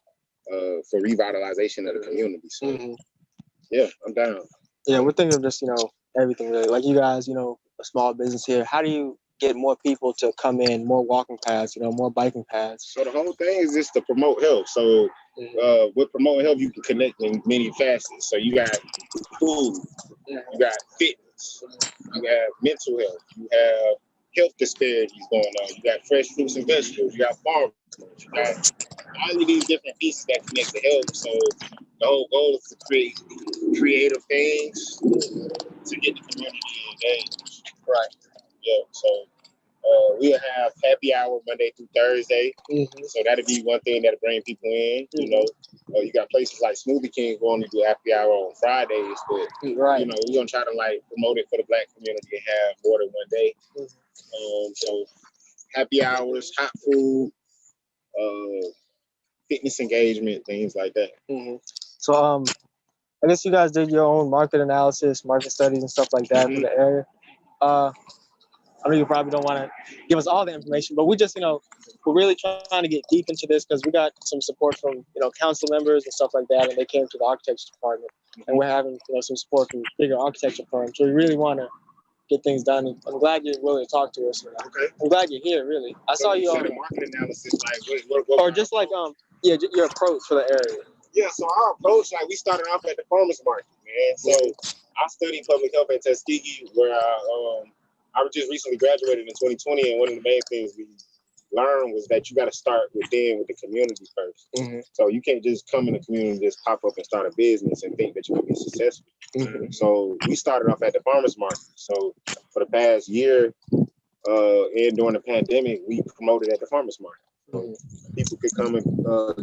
Speaker 13: for revitalization of the community. So yeah, I'm down.
Speaker 14: Yeah, we're thinking of just, everything really. Like you guys, a small business here. How do you get more people to come in, more walking paths, more biking paths?
Speaker 13: So the whole thing is just to promote health. So with promoting health, you can connect in many facets. So you got food, you got fitness, you have mental health, you have health disparities going on, you got fresh fruits and vegetables, you got farmers, you got all of these different pieces that connect to health. So the whole goal is to create creative things to get the community engaged. Right. Yeah. So we'll have happy hour Monday through Thursday. So that'll be one thing that'll bring people in. You got places like Smoothie King who only do happy hour on Fridays, but we're gonna try to promote it for the Black community and have more than one day. So happy hours, hot food, fitness engagement, things like that.
Speaker 14: So I guess you guys did your own market analysis, market studies and stuff like that for the area. I know you probably don't want to give us all the information, but we just, we're really trying to get deep into this because we got some support from, council members and stuff like that, and they came to the architecture department, and we're having, some support from bigger architecture firms. So we really want to get things done. And I'm glad you're willing to talk to us. Okay. I'm glad you're here, really. I saw you on
Speaker 13: market analysis,
Speaker 14: or just your approach for the area.
Speaker 13: Yeah, so our approach, we started off at the farmers market, man. So I studied public health at Tuskegee, where I just recently graduated in 2020, and one of the main things we learned was that you got to start with the community first. So you can't just come in the community and just pop up and start a business and think that you're going to be successful. So we started off at the farmers market. So for the past year and during the pandemic, we promoted at the farmers market. So people could come and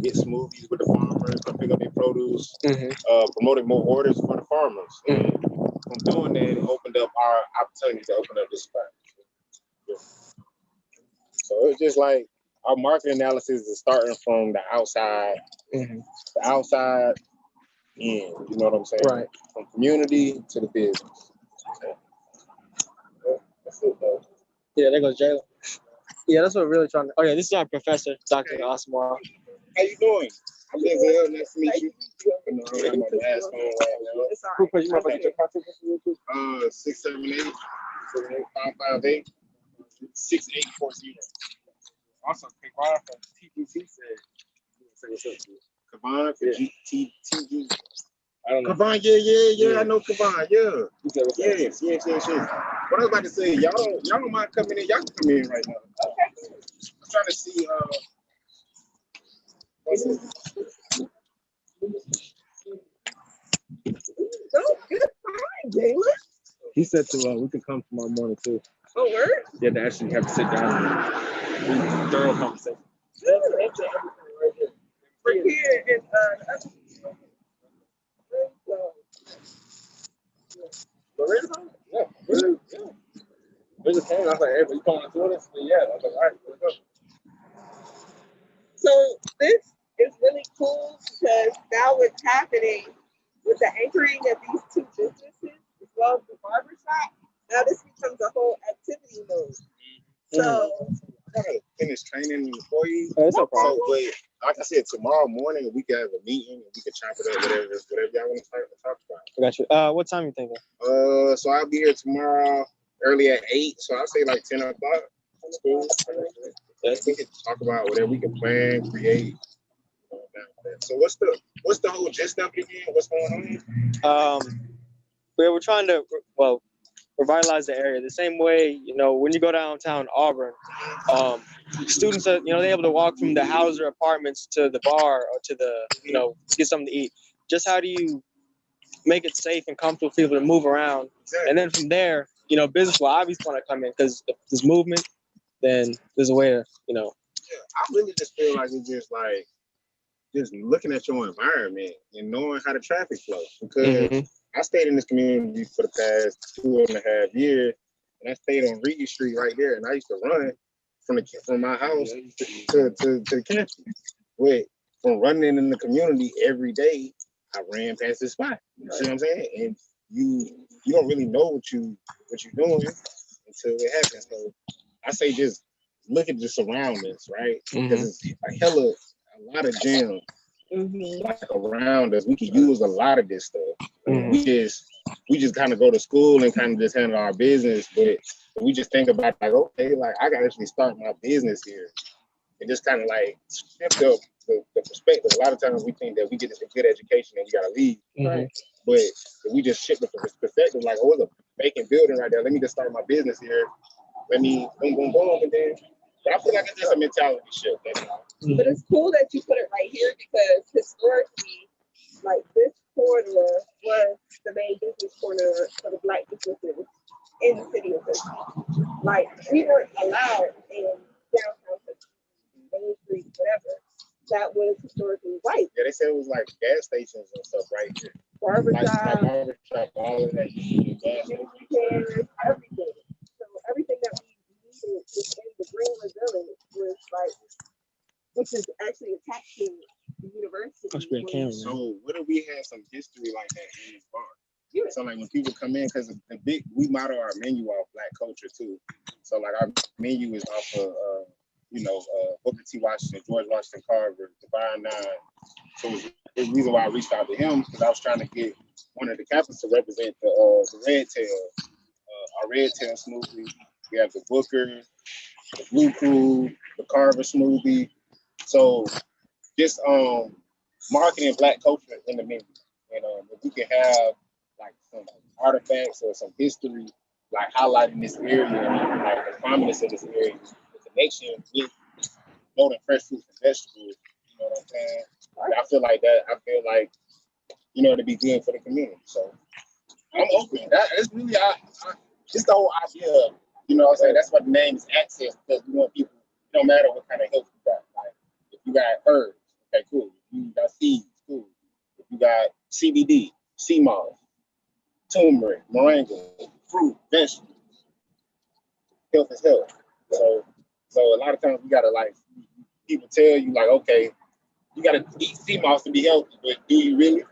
Speaker 13: get smoothies with the farmers, come pick up their produce, promoting more orders for the farmers. And from doing that, it opened up our opportunity to open up this spot. So it's just like our market analysis is starting from the outside, in. You know what I'm saying?
Speaker 14: Right.
Speaker 13: From community to the business. So, that's it, though.
Speaker 14: Yeah, there goes Jayla. Yeah, that's what we're really trying to. Oh yeah, this is our professor, Dr. Osmar.
Speaker 13: How you doing? I'm Denzel. Nice to meet you. I have my mask on right now.
Speaker 14: Who put you up at your contact information?
Speaker 13: 678 558 6840.
Speaker 10: Also, Kavon from TGT said,
Speaker 13: Kavon from GTTG.
Speaker 10: I don't know.
Speaker 13: Kavon, yeah, I know Kavon, yeah. Yes. What I was about to say, y'all don't mind coming in. Y'all can come in right now. Okay. I'm trying to see. What's it?
Speaker 1: Oh, good time, Jayla.
Speaker 10: He said we could come tomorrow morning too.
Speaker 1: Oh, word?
Speaker 10: Yeah, to actually have to sit down and thorough conversation.
Speaker 1: We're here in
Speaker 10: Lorenzo? Yeah. We just came. I was like, hey, but you coming to do this? Yeah. I was like, all right, let's go.
Speaker 1: So this is really cool because now what's happening with the anchoring of these two businesses as well as the barbershop, now this becomes a whole activity mode. So
Speaker 13: I gotta finish training before you.
Speaker 14: Oh, it's no
Speaker 13: So,
Speaker 14: problem.
Speaker 13: but like I said, tomorrow morning we can have a meeting and we can chop it up, whatever y'all want to talk about.
Speaker 14: I got you. What time you thinking?
Speaker 13: So I'll be here tomorrow early at 8. So I'll say like 10 o'clock. That's cool.
Speaker 14: Yes.
Speaker 13: We can talk about whatever we can plan, create. So what's the whole gist of it again? What's going on?
Speaker 14: We're trying to revitalize the area the same way, when you go downtown Auburn, students are, they're able to walk from the Hauser apartments to the bar or to the, get something to eat. Just how do you make it safe and comfortable for people to move around? And then from there, business will obviously want to come in because if there's movement, then there's a way to,
Speaker 13: Yeah, I really just feel like it's just looking at your environment and knowing how the traffic flows. Because I stayed in this community for the past 2.5 years, and I stayed on Reed Street right there, and I used to run from my house to the campus. But from running in the community every day, I ran past this spot. You see what I'm saying? And you don't really know what you're doing until it happens. So I say just look at the surroundings, right? Because it's a lot of gyms like around us. We could use a lot of this stuff. We just kind of go to school and kind of just handle our business, but we just think about like, okay, like I can actually start my business here, and just kind of like shift up the perspective. A lot of times we think that we get a good education and we gotta leave, but if we just shift the perspective, like, oh, it's a vacant building right there. Let me just start my business here. Let me boom, boom, boom, and then. But I feel like it's just a mentality shift.
Speaker 1: But it's cool that you put it right here because historically, like this corridor was the main business corner for the Black businesses in the city of Cincinnati. Like we weren't allowed in downtown Cincinnati, Main Street, whatever. That was historically white.
Speaker 13: Yeah, they said it was like gas stations and stuff right here.
Speaker 1: Barbershop,
Speaker 13: all of that.
Speaker 1: everything. So everything that we needed within the Greenwood Village was like, which is actually attached to the university.
Speaker 13: So what if we had some history like that in this bar? Yeah. So like when people come in, because we model our menu off Black culture too. So like our menu is off of Booker T. Washington, George Washington Carver, Divine Nine. So it's the reason why I reached out to him, because I was trying to get one of the captains to represent the Red Tail, our Red Tail smoothie. We have the Booker, the Blue Crew, the Carver smoothie. So just marketing Black culture in the menu. And if we can have like some artifacts or some history, like highlighting this area, like the prominence of this area, the connection with golden fresh fruits and vegetables, you know what I'm saying? I feel like it'd be good for the community. So I'm open. It's really just the whole idea of, what I'm saying? That's what the name is, access, because we want people, it don't matter what kind of health you got. Like if you got herbs, okay, cool. If you got seeds, cool. If you got CBD, sea moss, turmeric, moringa, fruit, vegetables, health is health. So a lot of times we gotta like people tell you like, okay, you gotta eat sea moss to be healthy, but do you really?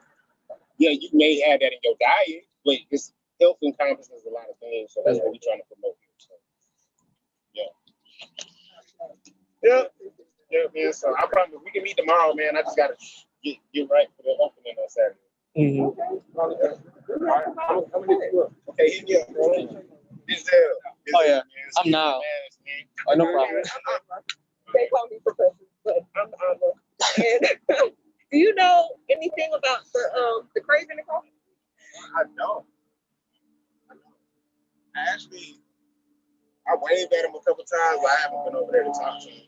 Speaker 13: Yeah, you may have that in your diet, but it's health encompasses a lot of things. So that's what we're trying to promote here. So yeah, man. So I promise we can meet tomorrow, man. I just gotta get right for the opening on Saturday. Okay, hit me up, bro.
Speaker 14: Oh yeah, I'm now. Oh, no problem.
Speaker 1: They call me professor, but I'm and do you know anything about the Craving and Coffee?
Speaker 13: I don't. I waved at him a couple times, but I haven't been over there to talk to him.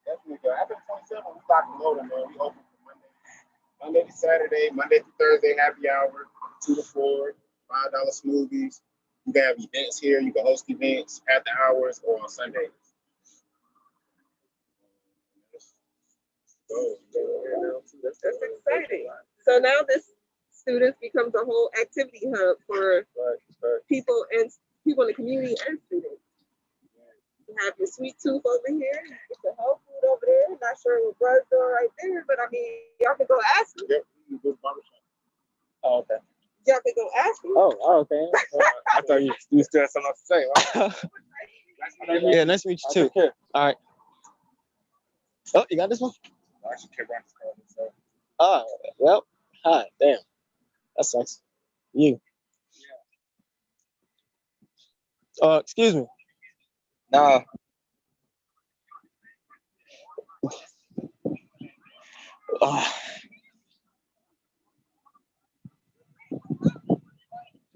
Speaker 13: Definitely. After 27, we lock and loading, man. We open for Monday to Saturday, Monday to Thursday, happy hour, 2 to 4, $5 smoothies. You can have events here. You can host events after hours or on Sundays.
Speaker 14: That's exciting. So now this students becomes a whole activity hub for people and people in the community and students. You have your sweet tooth over here, you get the health food over there. Not sure what Brad's doing right there, but I mean, y'all can go ask him. Oh, okay. Y'all can go ask him. Oh, okay. I thought you still had something else to say. Huh? Yeah, nice to meet you too. All right. Oh, you got this one? Oh, well, hi, damn. That sucks. You. Excuse me.
Speaker 11: Nah,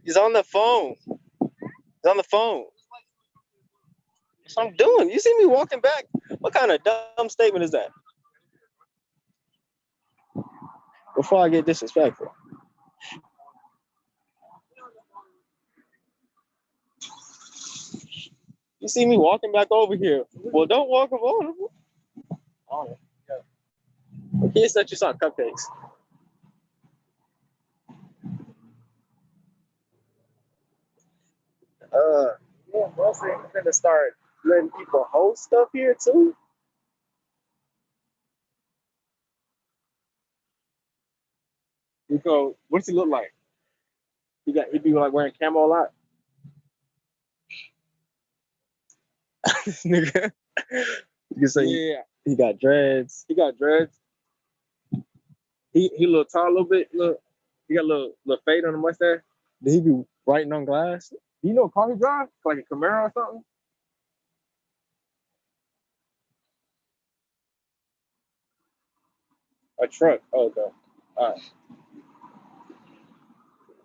Speaker 14: He's on the phone. He's on the phone. That's what I'm doing. You see me walking back? What kind of dumb statement is that? Before I get disrespectful. You see me walking back over here. Well, don't walk over. Oh, yeah. He said you saw cupcakes. Yeah, mostly I'm gonna start letting people host stuff here too. Because what's he look like? He be like wearing camo a lot. Nigga. You can say yeah. He got dreads. He got dreads. He a little tall a little bit. Look, he got a little fade on the mustache. Did he be writing on glass? Do you know what car he drive? Like a Camaro or something? A truck. Oh, okay. All right.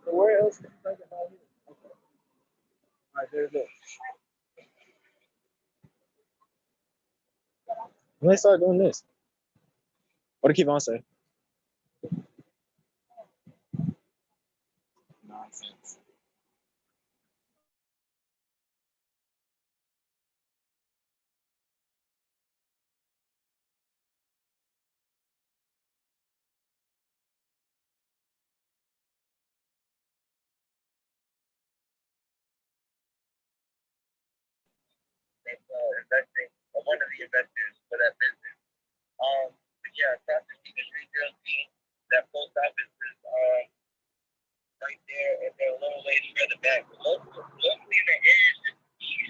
Speaker 14: So where else can you think about here? Okay. All right, there's it. When they start doing this, what do keep on saying? Nonsense. Investing, or one of the investors for that business. But yeah, across the street, the Street Girls team, that post office is right there, and then a little lady further back. Mostly in the area is just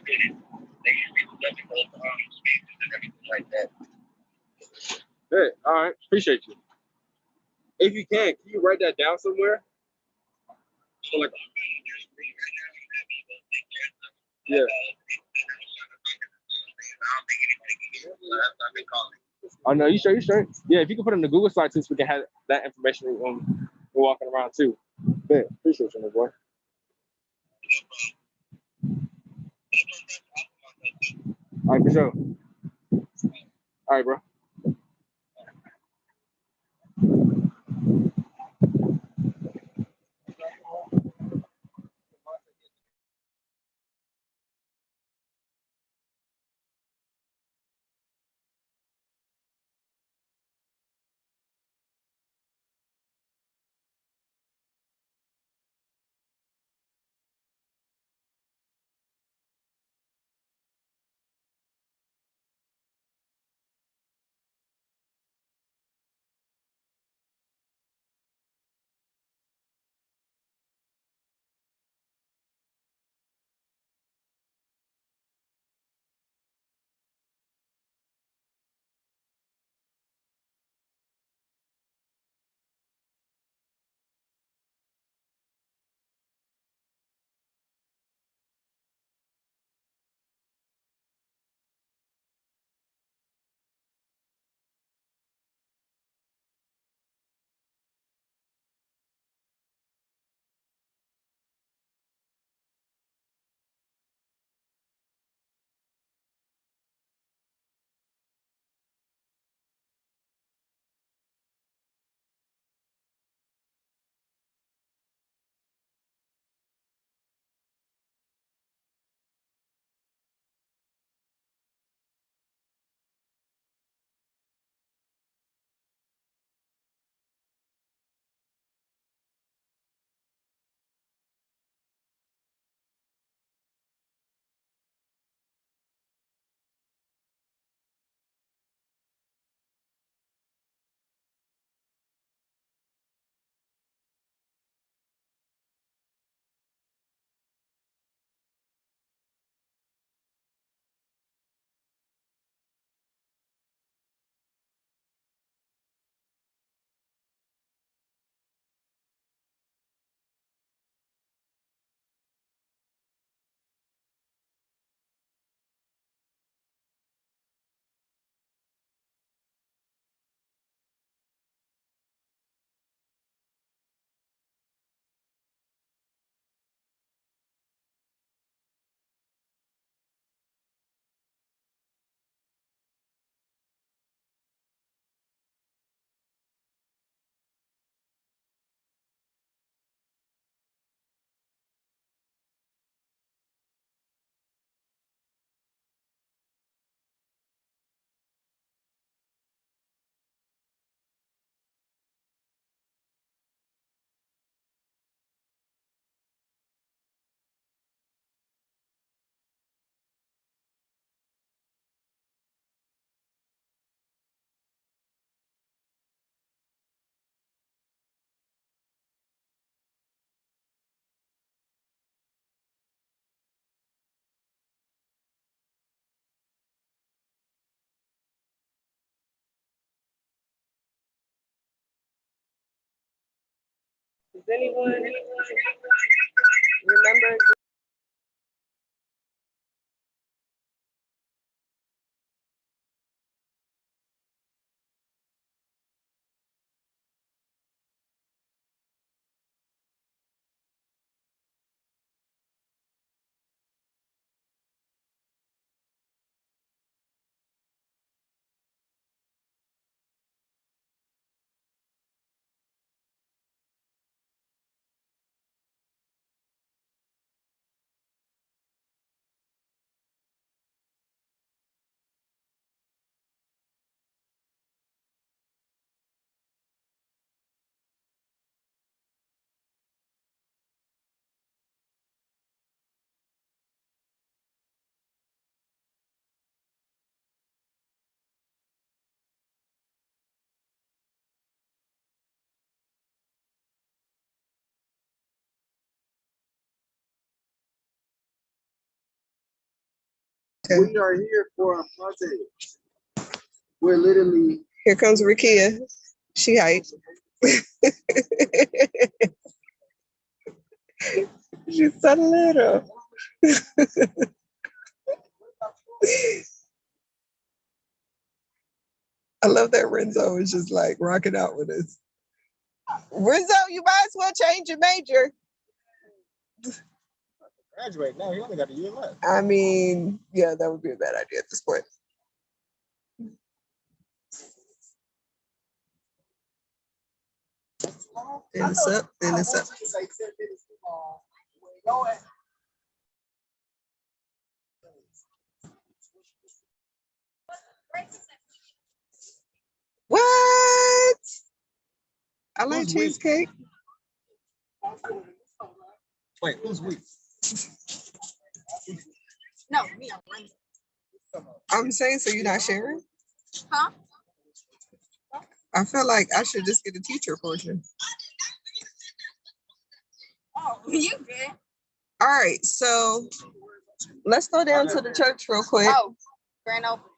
Speaker 14: students. They usually live in those spaces and everything like that. Good. All right. Appreciate you. If you can you write that down somewhere? So like, yeah. Oh no, you sure? You sure? Yeah, if you can put it in the Google slide too, so we can have that information when we're walking around too. Yeah, appreciate you, my boy. All right, for sure. All right, bro.
Speaker 1: Does anyone remember?
Speaker 9: We are here for a project. We're literally.
Speaker 1: Here comes Rakia. She hype. She's so little. I love that Renzo is just like rocking out with us. Renzo, you might as well change your major.
Speaker 9: Graduate now. He only got a year left.
Speaker 1: I mean, yeah, that would be a bad idea at this point. And it's up, and it's up. What? I like cheesecake.
Speaker 9: Wait, who's we?
Speaker 12: No, me.
Speaker 1: I'm saying, so you're not sharing?
Speaker 12: Huh?
Speaker 1: I feel like I should just get a teacher portion.
Speaker 12: Oh, you good?
Speaker 1: All right, so let's go down to the church real quick.
Speaker 12: Oh, grand opening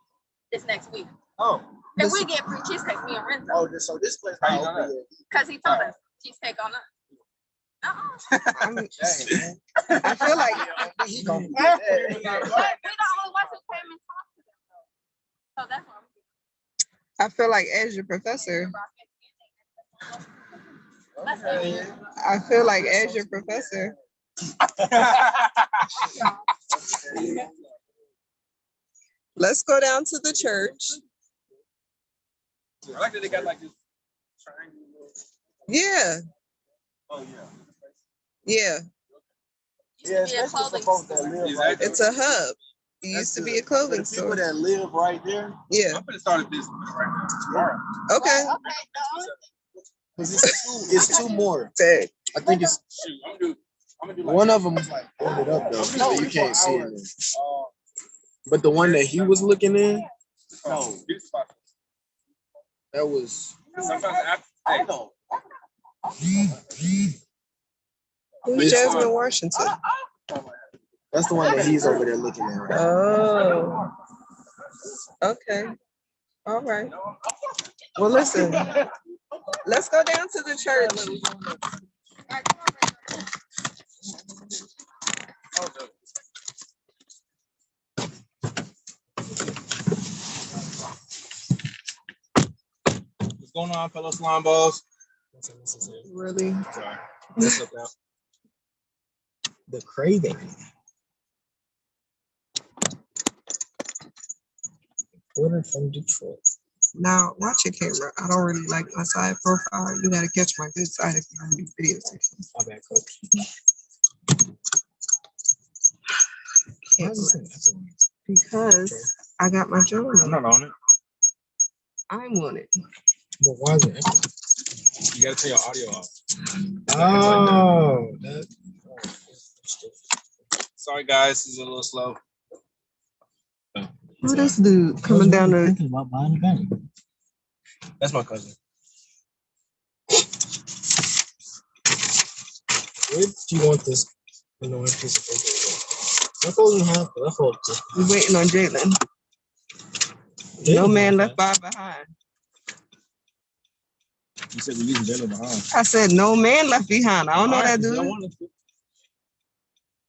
Speaker 12: this next week.
Speaker 9: Oh.
Speaker 12: And we get free cheesecake, me and Renzo.
Speaker 9: Oh, so this place.
Speaker 12: Because he told us cheesecake on us.
Speaker 1: I feel like
Speaker 12: we don't always watch his payments talk to them though. So that's what
Speaker 1: I feel like as your professor. I feel like as your professor. Let's go down to the church.
Speaker 10: I like that they got like this triangle.
Speaker 1: Yeah.
Speaker 9: Oh yeah.
Speaker 1: Yeah.
Speaker 9: Yeah, especially for folks that live right there.
Speaker 1: It's a hub. It used to be a clothing store.
Speaker 9: People that live right there.
Speaker 1: Yeah.
Speaker 10: I'm gonna start a business right now tomorrow.
Speaker 1: Okay.
Speaker 9: It's two more. I think it's one of them ended up though, so you can't see it. But the one that he was looking in, no, that was.
Speaker 10: I know.
Speaker 1: Who's Jasmine Washington?
Speaker 9: That's the one that he's over there looking at. Right?
Speaker 1: Oh. Okay. All right. Well, listen. Let's go down to the church.
Speaker 10: What's going on, fellow slime balls?
Speaker 1: Really?
Speaker 10: Sorry. What's up now?
Speaker 9: The craving. Order from Detroit.
Speaker 1: Now, watch your camera. I don't really like my side profile. You gotta catch my good side if you're gonna do video sessions.
Speaker 9: My bad, coach.
Speaker 1: Because I got my journal.
Speaker 10: I'm not on it.
Speaker 1: I'm on it.
Speaker 9: But why is it?
Speaker 10: You gotta turn your audio off.
Speaker 9: Oh,
Speaker 10: Sorry, guys. This is a little slow.
Speaker 1: Who this dude coming down the?
Speaker 9: Thinking about buying a gun.
Speaker 10: That's my cousin.
Speaker 9: Where do you want this annoying piece of paper? That's all you have. That's all.
Speaker 1: We're waiting on Jalen. No man left behind.
Speaker 10: You said we're leaving Jalen behind.
Speaker 1: I said no man left behind. I don't know
Speaker 10: All right,
Speaker 1: that dude.
Speaker 10: I wanted to.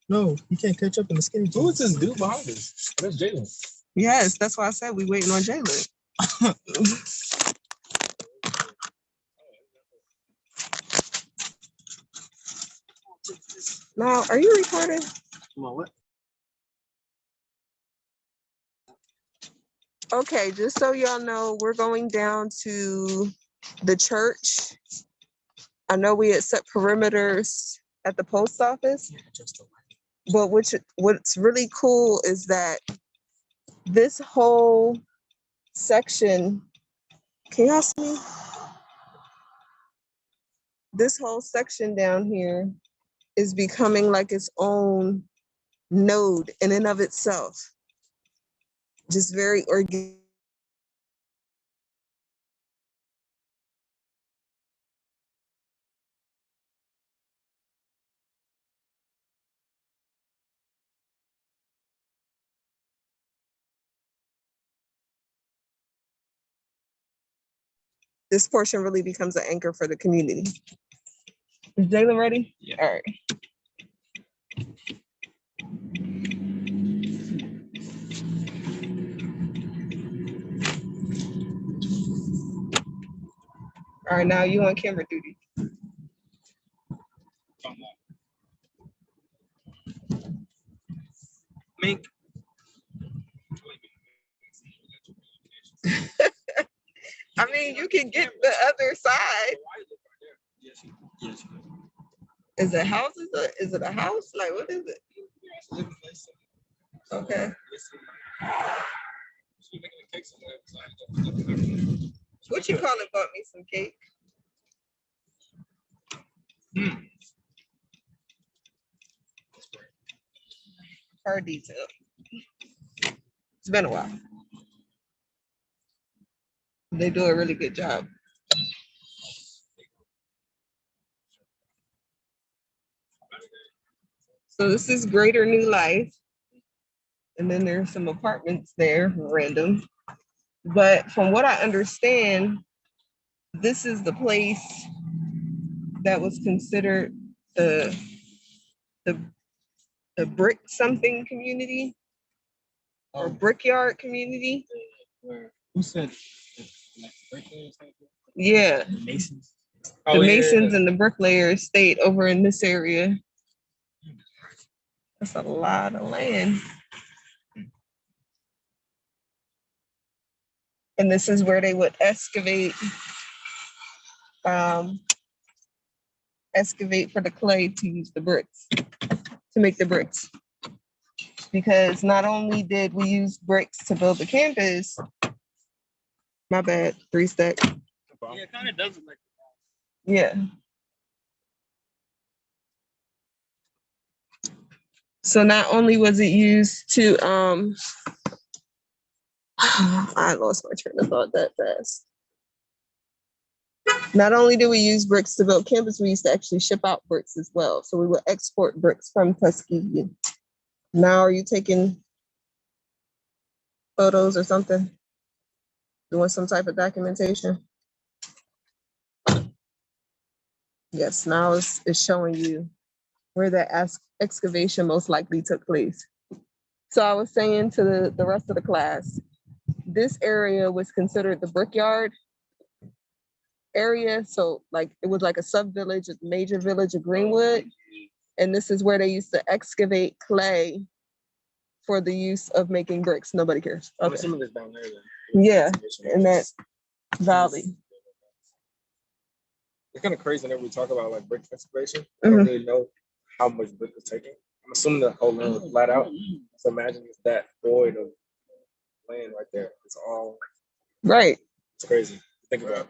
Speaker 10: No, you can't catch up in the skinny. Who is this dude behind us? That's Jalen.
Speaker 1: Yes, that's why I said we waiting on Jalen. Now, are you recording?
Speaker 10: Come on, what?
Speaker 1: Okay, just so y'all know, we're going down to the church. I know we had set perimeters at the post office, but what's really cool is that this whole section, can y'all see me? This whole section down here is becoming like its own node in and of itself. Just very organic. This portion really becomes an anchor for the community. Is Jalen ready?
Speaker 10: Yeah.
Speaker 1: All right. All right, now you on camera duty.
Speaker 10: Mink.
Speaker 1: I mean, you can get the other side. Is it houses? Is it a house? Like, what is it? Okay. What you call it? Bought me some cake. Car detail. It's been a while. They do a really good job. So this is Greater New Life. And then there's some apartments there, random. But from what I understand, this is the place that was considered the brick something community or brickyard community.
Speaker 10: Who said?
Speaker 1: Yeah.
Speaker 10: The Masons.
Speaker 1: The Masons and the bricklayers stayed over in this area. That's a lot of land. And this is where they would excavate for the clay to use the bricks, to make the bricks. Because not only did we use bricks to build the campus, my bad, 3 stack.
Speaker 10: Yeah, it kind of does look like.
Speaker 1: Yeah. So not only was it used to, I lost my train of thought that fast. Not only do we use bricks to build campus, we used to actually ship out bricks as well. So we would export bricks from Tuskegee. Now are you taking photos or something? Doing some type of documentation? Yes, now it's showing you where that excavation most likely took place. So I was saying to the rest of the class, this area was considered the brickyard area. So like it was like a sub-village, a major village of Greenwood. And this is where they used to excavate clay for the use of making bricks. Nobody cares. Okay.
Speaker 10: Some of this down there then.
Speaker 1: Yeah, in that valley.
Speaker 10: It's kind of crazy whenever we talk about like brick excavation. I don't really know how much brick was taken. I'm assuming the whole land was flat out. So imagine it's that void of land right there. It's all
Speaker 1: right.
Speaker 10: It's crazy. Think about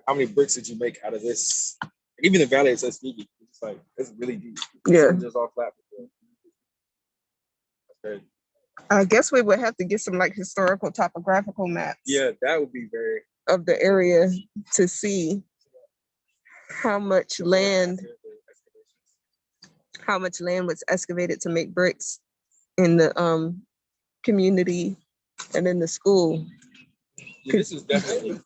Speaker 10: how many bricks did you make out of this? Even the valley of Tuskegee, it's like it's really deep.
Speaker 1: Yeah.
Speaker 10: It's just all flat. That's crazy.
Speaker 1: I guess we would have to get some like historical topographical maps.
Speaker 10: Yeah, that would be very
Speaker 1: of the area to see how much land was excavated to make bricks in the community and in the school.
Speaker 10: Yeah, this is definitely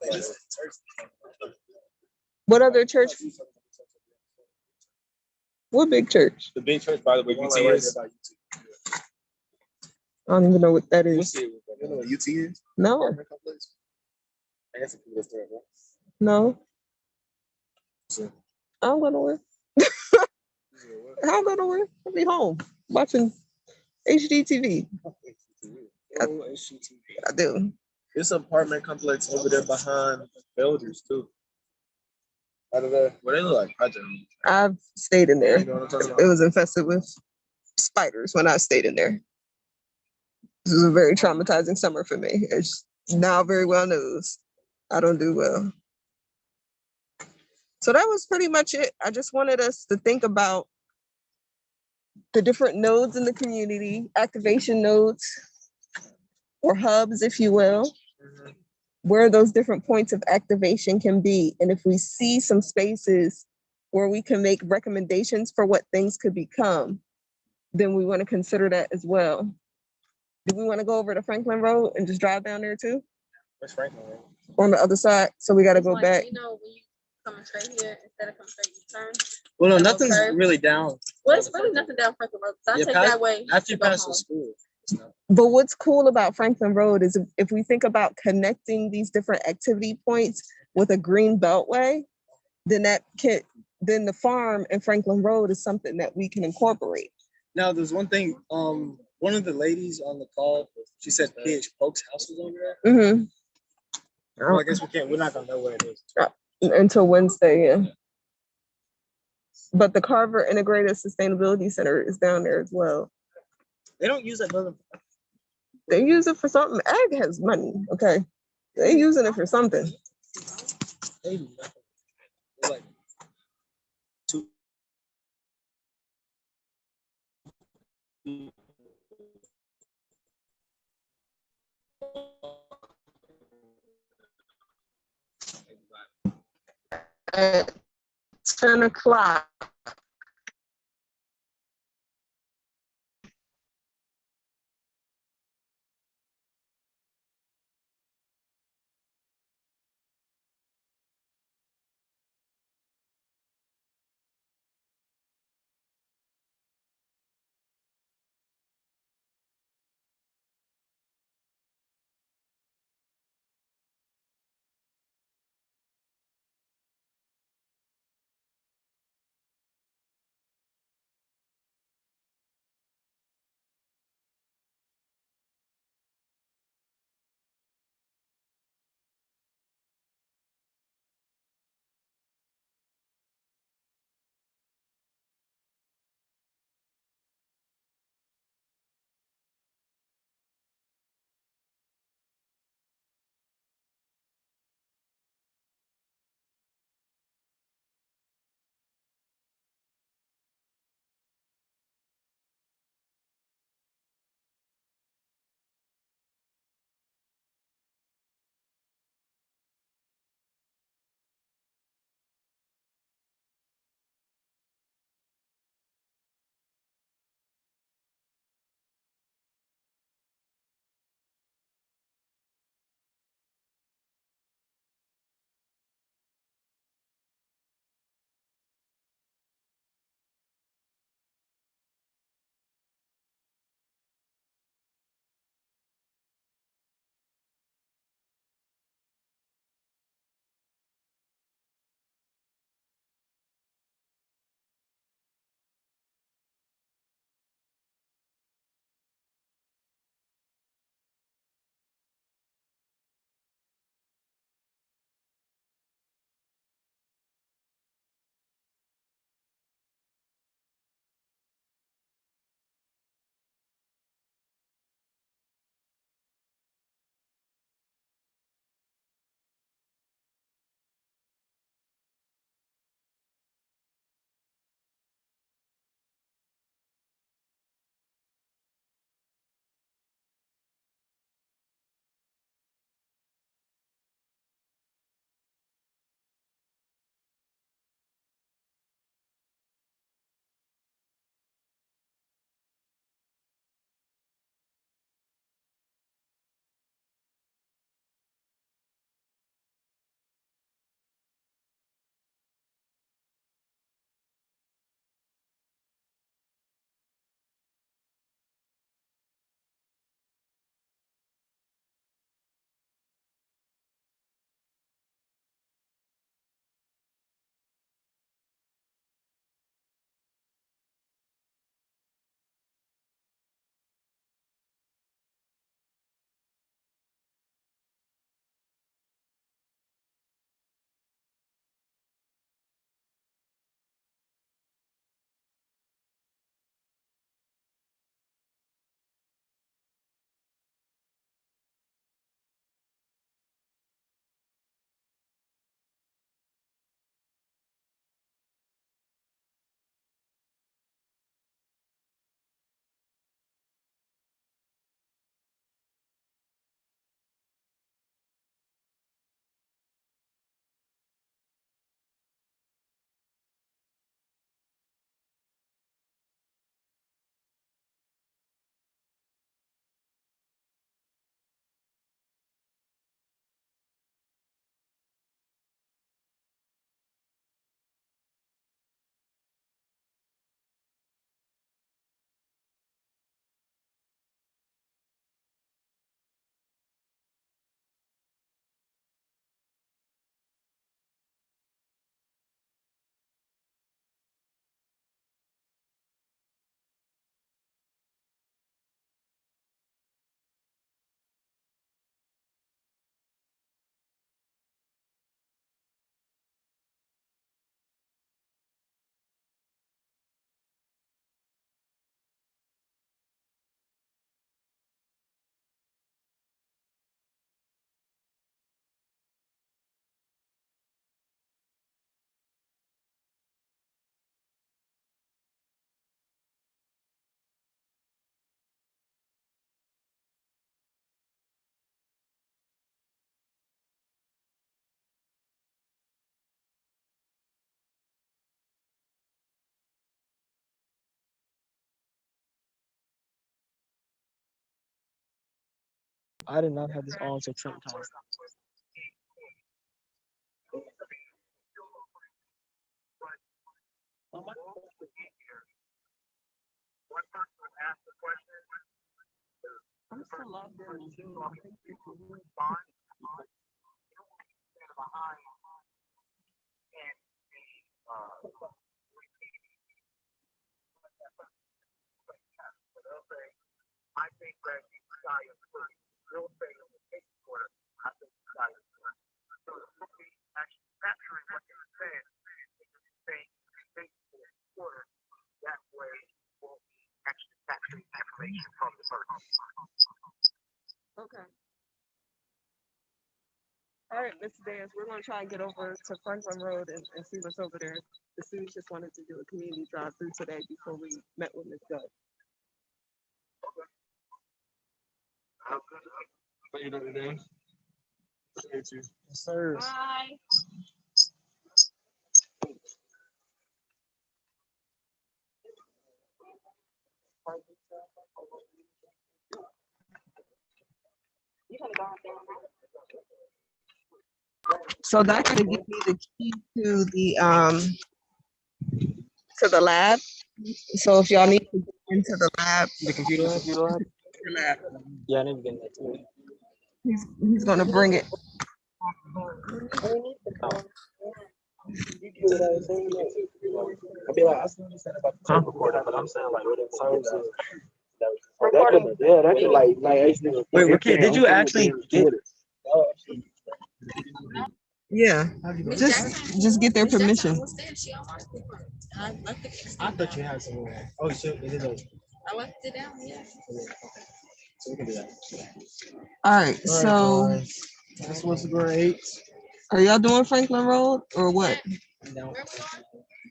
Speaker 1: What other church? What big church?
Speaker 10: The big church, by the way, UT is.
Speaker 1: I don't even know what that
Speaker 10: You'll
Speaker 1: is.
Speaker 10: see it. You know what UT is?
Speaker 1: No,
Speaker 10: Apartment complex? I guess it's a store, right?
Speaker 1: no.
Speaker 10: So,
Speaker 1: I'm going to work. I'm going to work. I'll be home watching HGTV.
Speaker 10: oh, HGTV.
Speaker 1: I do.
Speaker 10: This apartment complex over there behind Builders too. Out of there, what they look like project.
Speaker 1: I've stayed in there.
Speaker 10: You know what I'm talking
Speaker 1: It
Speaker 10: about?
Speaker 1: was infested with spiders when I stayed in there. This was a very traumatizing summer for me. It's now very well knows I don't do well. So that was pretty much it. I just wanted us to think about the different nodes in the community, activation nodes or hubs, if you will, where those different points of activation can be. And if we see some spaces where we can make recommendations for what things could become, then we want to consider that as well. Do we want to go over to Franklin Road and just drive down there too?
Speaker 10: Where's Franklin Road?
Speaker 1: On the other side? So we got to
Speaker 12: It's
Speaker 1: go
Speaker 12: like,
Speaker 1: back.
Speaker 12: you know, when you coming straight here, instead of coming straight, you turn.
Speaker 14: Well, no,
Speaker 12: That
Speaker 14: nothing's
Speaker 12: little curve.
Speaker 14: really down.
Speaker 12: Well, it's really nothing down Franklin Road. So I
Speaker 14: Yeah,
Speaker 12: take
Speaker 14: past-
Speaker 12: that way
Speaker 14: after
Speaker 12: to
Speaker 14: you
Speaker 12: go
Speaker 14: pass the
Speaker 12: home.
Speaker 14: school.
Speaker 1: But what's cool about Franklin Road is if we think about connecting these different activity points with a green beltway, then then the farm and Franklin Road is something that we can incorporate.
Speaker 14: Now, there's one thing. One of the ladies on the call, she said PH Polk's house was over there.
Speaker 1: Mm-hmm.
Speaker 10: Well, I guess we can't. We're not gonna know where it is.
Speaker 1: Until Wednesday, yeah. But the Carver Integrated Sustainability Center is down there as well.
Speaker 14: They don't use that building.
Speaker 1: They use it for something. Ag has money, okay? They're using it for something.
Speaker 14: They do nothing. They're like two.
Speaker 1: At 10 o'clock.
Speaker 14: I did not have this on until Trent time.
Speaker 1: I'm still logged in. Okay. All right, Mr. Dance, we're gonna try and get over to Franklin Road and see what's over there. The students just wanted to do a community drive through today before we met with Ms. Gunn.
Speaker 10: Thank you, Dr. Dan. Appreciate you.
Speaker 14: Yes, sir.
Speaker 12: Bye.
Speaker 1: So that's gonna give me the key to the lab. So if y'all need to get into the lab,
Speaker 14: The computer lab? Yeah, I need to get that too.
Speaker 1: he's gonna bring it.
Speaker 14: I'd be like, I still said about the tape recorder, but I'm saying like, what it services. Yeah, that could like wait, Rakia, did you actually get it?
Speaker 1: Yeah, just get their permission.
Speaker 14: I thought you had some. Oh, shit, it is.
Speaker 12: I left it down, yeah.
Speaker 14: So we can do that.
Speaker 1: All right, so
Speaker 14: Guys. This was great.
Speaker 1: are y'all doing Franklin Road or what?
Speaker 14: No.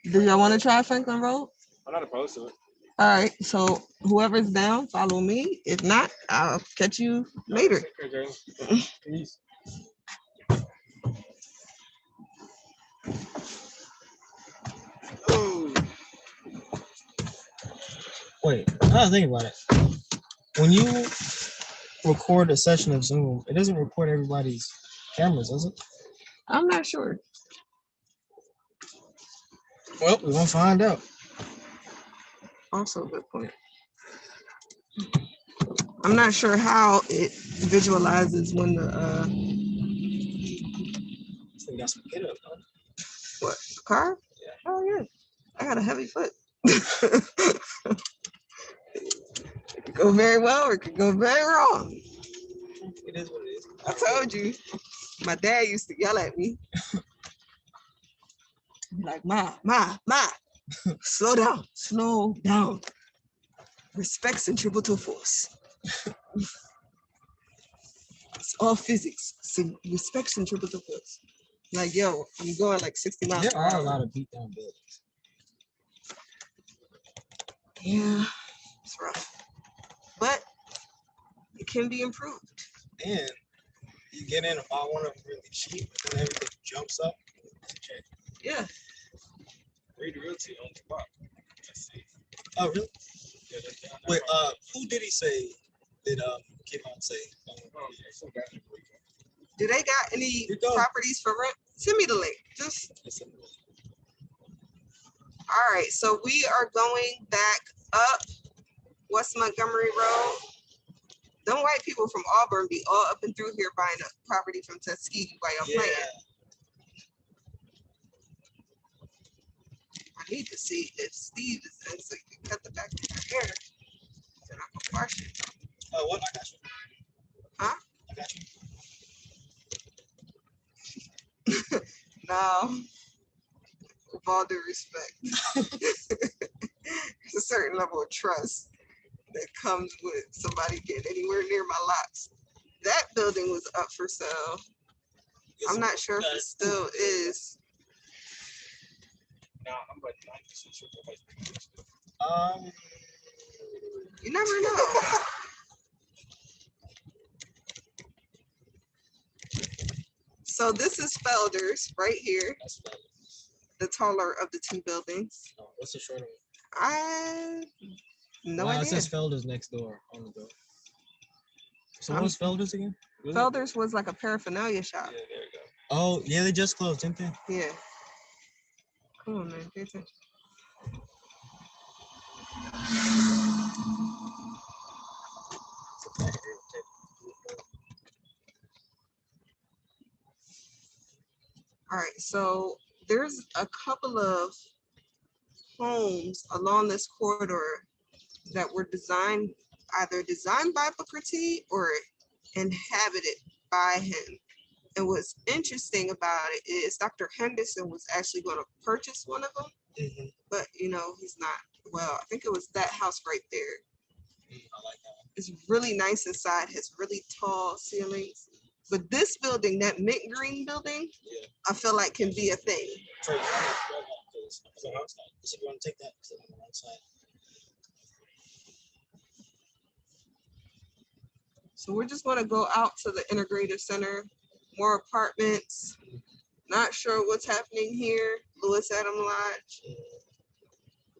Speaker 1: Do y'all want to try Franklin Road?
Speaker 10: I'm not opposed to it.
Speaker 1: All right, so whoever's down, follow me. If not, I'll catch you later.
Speaker 10: Okay, peace.
Speaker 14: Wait, now think about it. When you record a session of Zoom, it doesn't record everybody's cameras, does it?
Speaker 1: I'm not sure.
Speaker 14: Well, we're gonna find out.
Speaker 1: Also a good point. I'm not sure how it visualizes when the
Speaker 14: So we got some get up, huh?
Speaker 1: what, the car?
Speaker 14: Yeah.
Speaker 1: Oh yeah. I got a heavy foot. It could go very well or it could go very wrong.
Speaker 14: It is what it is.
Speaker 1: I told you. My dad used to yell at me. Like, Ma, slow down. Respect centripetal force. It's all physics. So respect centripetal force. Like, yo, I'm going like 60 miles
Speaker 14: There
Speaker 1: per
Speaker 14: are a
Speaker 1: hour.
Speaker 14: lot of beat down buildings.
Speaker 1: Yeah, it's rough. But it can be improved.
Speaker 14: And you get in and buy one of them really cheap, and then everything jumps up. Okay.
Speaker 1: Yeah.
Speaker 14: Read Realty owns the block. Let's see. Oh, really? Yeah, wait, who did he say that came out and say?
Speaker 1: Do they got any properties for rent? Send me the link. Just. All right, so we are going back up West Montgomery Road. Them white people from Auburn be all up and through here buying a property from Tuskegee while y'all playing. I need to see if Steve is in so you can cut the back of your hair. So I can wash it.
Speaker 14: Oh, what? I got you.
Speaker 1: Huh?
Speaker 14: I got you.
Speaker 1: No. With all due respect. There's a certain level of trust that comes with somebody getting anywhere near my locks. That building was up for sale. I'm not sure if it still is.
Speaker 10: Nah, I'm like 90% sure.
Speaker 1: You never know. So this is Felder's right here. The taller of the two buildings.
Speaker 14: Oh, what's the shorter one?
Speaker 1: I no
Speaker 14: It
Speaker 1: idea.
Speaker 14: says Felder's next door on the door.
Speaker 15: So what was Felder's again?
Speaker 1: Felder's was like a paraphernalia shop.
Speaker 15: Yeah, there you go. Oh, yeah, they just closed, didn't they?
Speaker 1: Yeah. Come on, man. Pay attention. All right, so there's a couple of homes along this corridor that were either designed by Booker T or inhabited by him. And what's interesting about it is Dr. Henderson was actually going to purchase one of them, but you know, he's not. Well, I think it was that house right there.
Speaker 15: I like that.
Speaker 1: It's really nice inside, has really tall ceilings. But this building, that mint green building, I feel like can be a thing.
Speaker 15: So you want to take that on the right side.
Speaker 1: So we're just going to go out to the Integrative Center, more apartments. Not sure what's happening here, Lewis Adam Lodge.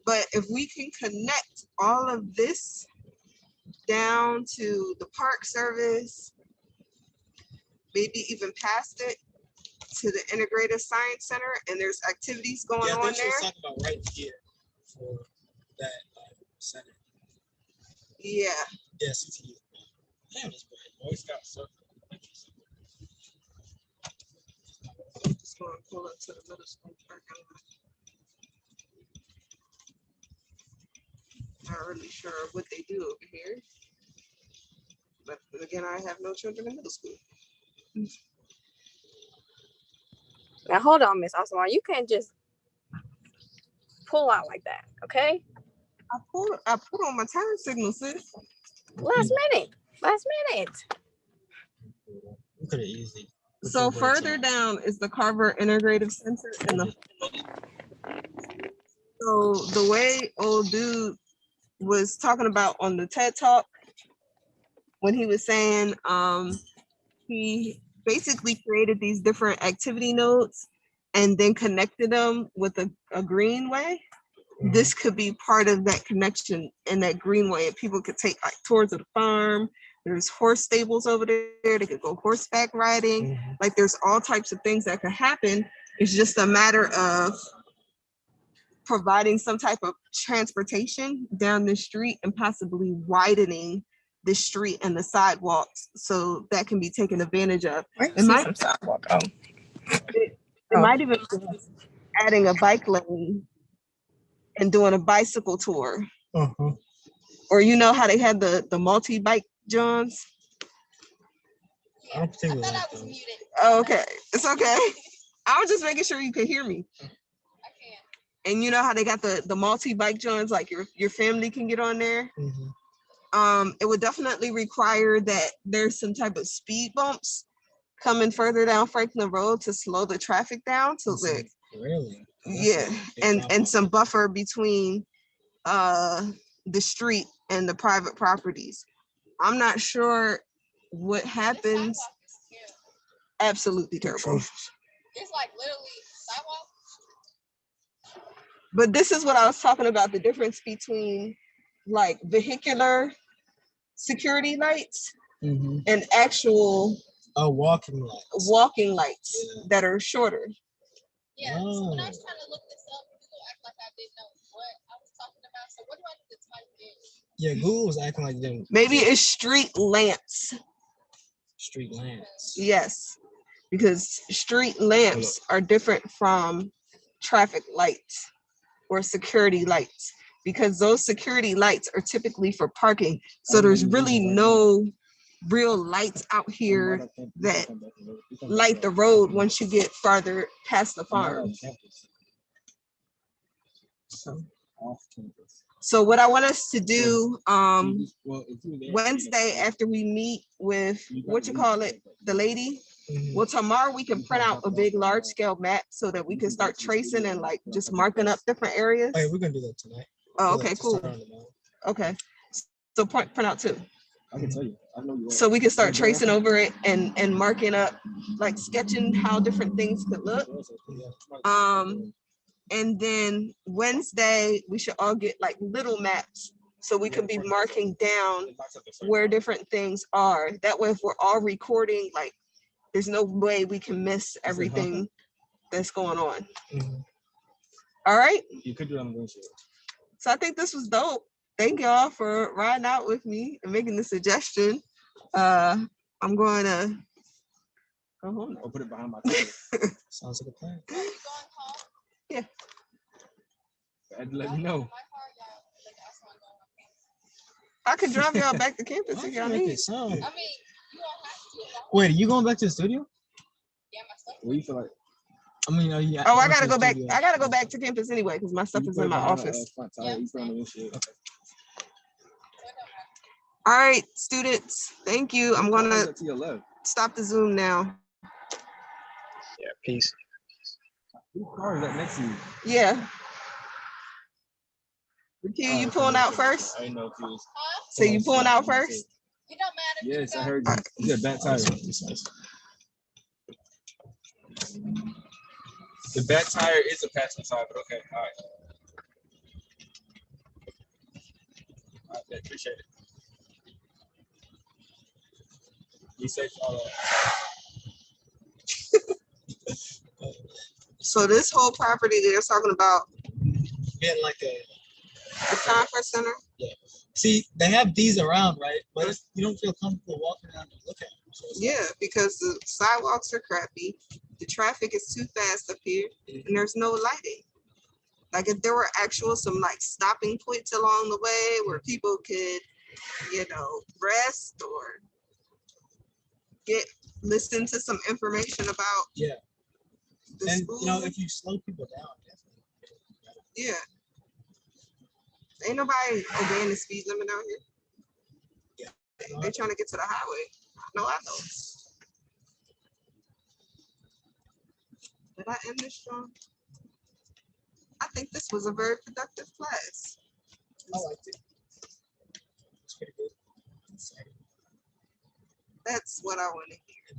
Speaker 1: But if we can connect all of this down to the Park Service, maybe even past it to the Integrative Science Center, and there's activities going on there.
Speaker 15: I think she was talking about right here for that center.
Speaker 1: Yeah.
Speaker 15: Yeah, CTU. Damn, this boy always got stuff.
Speaker 1: Just going to pull up to the middle school parking lot. Not really sure what they do over here. But again, I have no children in middle school.
Speaker 12: Now hold on, Miss Osman. You can't just pull out like that, okay?
Speaker 1: I put on my turn signal, sis.
Speaker 12: Last minute.
Speaker 15: You could have easily.
Speaker 1: So further down is the Carver Integrative Center, and so the way old dude was talking about on the TED Talk when he was saying he basically created these different activity nodes and then connected them with a greenway. This could be part of that connection in that greenway, and people could take like tours of the farm. There's horse stables over there. They could go horseback riding. Like there's all types of things that could happen. It's just a matter of providing some type of transportation down the street and possibly widening the street and the sidewalks so that can be taken advantage of. It might,
Speaker 12: sidewalk.
Speaker 1: it might even be adding a bike lane and doing a bicycle tour. Or you know how they had the multi-bike Johns?
Speaker 15: I don't particularly like those.
Speaker 1: Oh, okay. It's okay. I was just making sure you could hear me. And you know how they got the multi-bike Johns, like your family can get on there? It would definitely require that there's some type of speed bumps coming further down Franklin Road to slow the traffic down. So that,
Speaker 15: Really?
Speaker 1: yeah, and some buffer between the street and the private properties. I'm not sure what happens. Absolutely terrible.
Speaker 12: It's like literally sidewalk.
Speaker 1: But this is what I was talking about, the difference between like vehicular security lights and actual
Speaker 15: walking lights
Speaker 1: that are shorter.
Speaker 12: Yeah, so when I was trying to look this up, Google act like I didn't know what I was talking about. So what do I need to type in?
Speaker 15: Yeah, Google was acting like them.
Speaker 1: Maybe it's street lamps.
Speaker 15: Street lamps.
Speaker 1: Yes, because street lamps are different from traffic lights or security lights, because those security lights are typically for parking. So there's really no real lights out here that light the road once you get farther past the farm. So what I want us to do Wednesday after we meet with the lady, well, tomorrow we can print out a big large scale map so that we can start tracing and like just marking up different areas.
Speaker 15: Hey, we're gonna do that tonight.
Speaker 1: Oh, okay, cool. Okay, so print out two.
Speaker 15: I can tell you. I know you are.
Speaker 1: So we can start tracing over it and marking up, like sketching how different things could look. And then Wednesday we should all get like little maps So we could be marking down where different things are. That way, if we're all recording, like, there's no way we can miss everything that's going on. All right.
Speaker 10: You could do it on the windshield.
Speaker 1: So I think this was dope. Thank y'all for riding out with me and making the suggestion. I'm going to go home.
Speaker 10: I'll put it behind my car. Sounds like a plan.
Speaker 1: Yeah.
Speaker 10: Let me know.
Speaker 1: I could drive y'all back to campus if y'all need.
Speaker 15: Wait, are you going back to the studio?
Speaker 10: What do you feel like?
Speaker 15: I mean, yeah.
Speaker 1: Oh, I gotta go back. I gotta go back to campus anyway because my stuff is in my office. All right, students. Thank you. I'm gonna stop the Zoom now.
Speaker 14: Yeah, peace.
Speaker 10: Whose car is that next to you?
Speaker 1: Yeah. Q, you pulling out first?
Speaker 10: I didn't know if you was.
Speaker 1: So you pulling out first?
Speaker 12: It don't matter.
Speaker 10: Yes, I heard you. You said back tire. The back tire is a passenger side, but okay, all right. All right, appreciate it. Be safe, all that.
Speaker 1: So this whole property they're talking about,
Speaker 15: Getting like
Speaker 1: the conference center.
Speaker 15: Yeah. See, they have these around, right? But it's, you don't feel comfortable walking around and looking at them. So
Speaker 1: Yeah, because the sidewalks are crappy, the traffic is too fast up here, and there's no lighting. Like if there were some like stopping points along the way where people could, rest or listen to some information about
Speaker 15: yeah.
Speaker 1: the
Speaker 15: And
Speaker 1: school.
Speaker 15: if you slow people down, definitely.
Speaker 1: Yeah. Ain't nobody obeying the speed limit out here.
Speaker 15: Yeah.
Speaker 1: They're trying to get to the highway. No, I know. Did I end this strong? I think this was a very productive class.
Speaker 15: I liked it. It's pretty good.
Speaker 1: That's what I want to hear.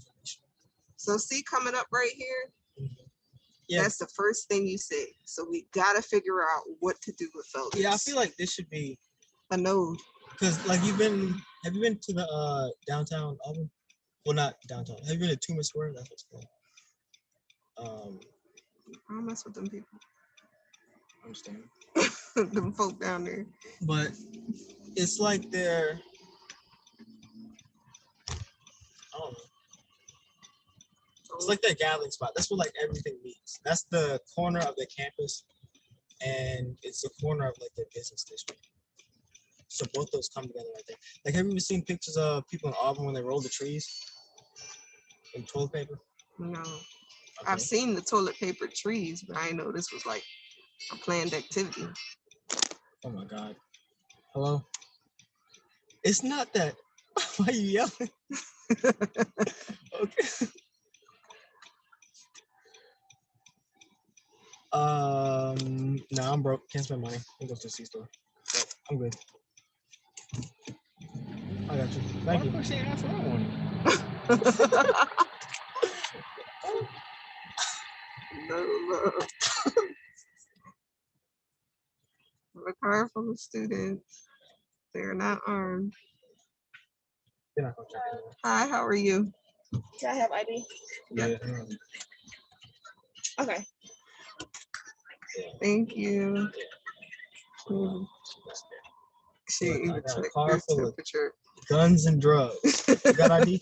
Speaker 1: So see, coming up right here,
Speaker 15: Yeah.
Speaker 1: that's the first thing you say. So we gotta figure out what to do with those.
Speaker 15: Yeah, I feel like this should be
Speaker 1: a node.
Speaker 15: Because like have you been to the downtown Auburn? Well, not downtown. Have you been to Toomas Square? That's what's called.
Speaker 1: I don't mess with them people.
Speaker 15: I understand.
Speaker 1: Them folk down there.
Speaker 15: But it's like they're, I don't know. It's like their gathering spot. That's where like everything meets. That's the corner of the campus, and it's the corner of like their business district. So both those come together right there. Like, have you ever seen pictures of people in Auburn when they roll the trees in toilet paper?
Speaker 1: No.
Speaker 15: Okay.
Speaker 1: I've seen the toilet paper trees, but I didn't know this was like a planned activity.
Speaker 15: Oh my God. Hello? It's not that. Why are you yelling? Okay. No, I'm broke. Can't spend money. I'm going to the C-store. So I'm good. I got you. Thank you.
Speaker 1: No. A car full of students. They're not armed.
Speaker 15: You're not gonna check it out.
Speaker 1: Hi, how are you?
Speaker 12: Can I have ID?
Speaker 15: Yeah.
Speaker 12: Okay.
Speaker 1: Thank you. She
Speaker 15: Look, I
Speaker 1: even
Speaker 15: got a
Speaker 1: checked
Speaker 15: car
Speaker 1: their
Speaker 15: full of
Speaker 1: temperature.
Speaker 15: guns and drugs. You got ID?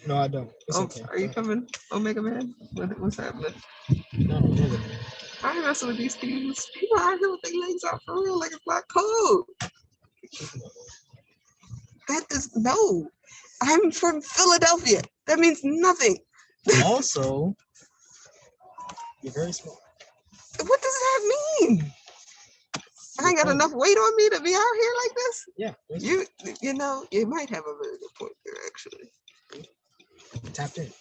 Speaker 15: No, I don't. It's okay.
Speaker 1: Are you coming, Omega Man? What's happening?
Speaker 15: No, Omega Man.
Speaker 1: I ain't messing with these people. People out here with their legs out for real, like it's not cold. That is no. I'm from Philadelphia. That means nothing.
Speaker 15: Also, you're very smart.
Speaker 1: What does that mean? I ain't got enough weight on me to be out here like this.
Speaker 15: Yeah.
Speaker 1: You might have a very good point there, actually.
Speaker 15: Tapped in.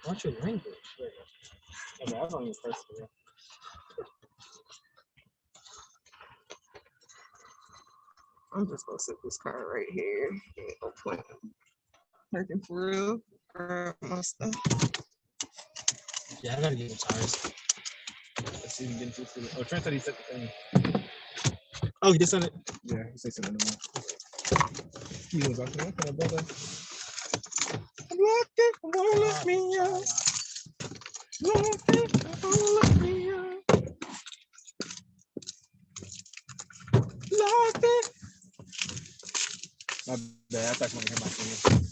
Speaker 15: What's your language? Okay, I was on your first video.
Speaker 1: I'm just gonna sit this car right here. Ain't no point in working for real. Grab my stuff.
Speaker 15: Yeah, I gotta get the tires. It's just even getting to it. Oh, Trent said he sent the thing. Oh, he just sent it? Yeah, he said something to me. He was like, okay, brother. I'm locked in, won't let me out. Locked in, won't let me out. Locked in. My bad, I thought you wanted to hear my singing.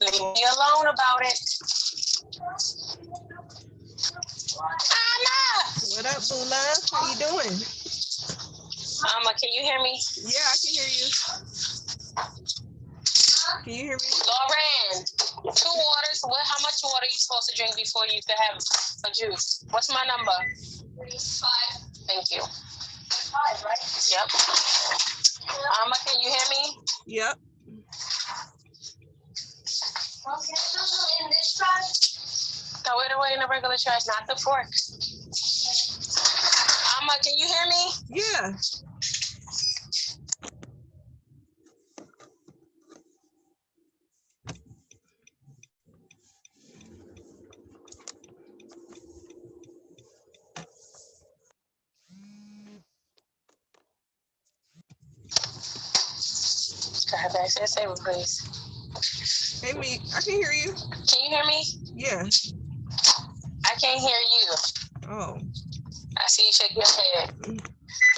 Speaker 8: Leave me alone about it.
Speaker 1: What up, Bula? How you doing?
Speaker 8: Can you hear me?
Speaker 1: Yeah, I can hear you. Can you hear me?
Speaker 8: Lauren, 2 waters. How much water are you supposed to drink before you can have a juice? What's my number? 5. Thank you. 5, right? Yep. Can you hear me?
Speaker 1: Yep.
Speaker 8: In this trash? Throw it away in the regular trash, not the fork. Can you hear me?
Speaker 1: Yeah.
Speaker 8: Can I have access table, please?
Speaker 1: Hey, me. I can hear you.
Speaker 8: Can you hear me?
Speaker 1: Yeah.
Speaker 8: I can't hear you.
Speaker 1: Oh.
Speaker 8: I see you shake your head.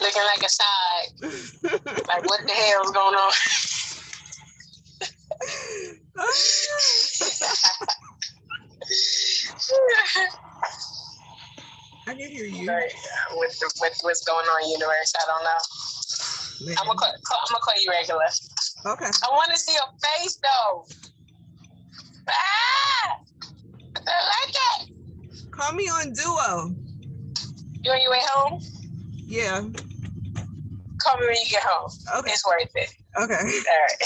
Speaker 8: Looking like a side. Like, what the hell's going on?
Speaker 1: I can hear you.
Speaker 8: Right. With what's going on, universe, I don't know. I'm gonna call you regular.
Speaker 1: Okay.
Speaker 8: I want to see your face though. Ah! I like it.
Speaker 1: Call me on Duo.
Speaker 8: You on your way home?
Speaker 1: Yeah.
Speaker 8: Call me when you get home.
Speaker 1: Okay.
Speaker 8: It's worth it.
Speaker 1: Okay.
Speaker 8: All right.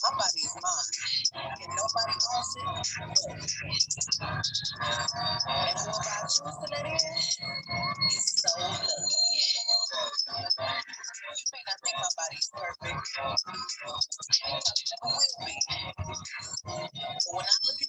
Speaker 16: My body is mine, and nobody owns it. And whoever I choose to let in is so lucky. You may not think my body's perfect, but it will be. But when I look in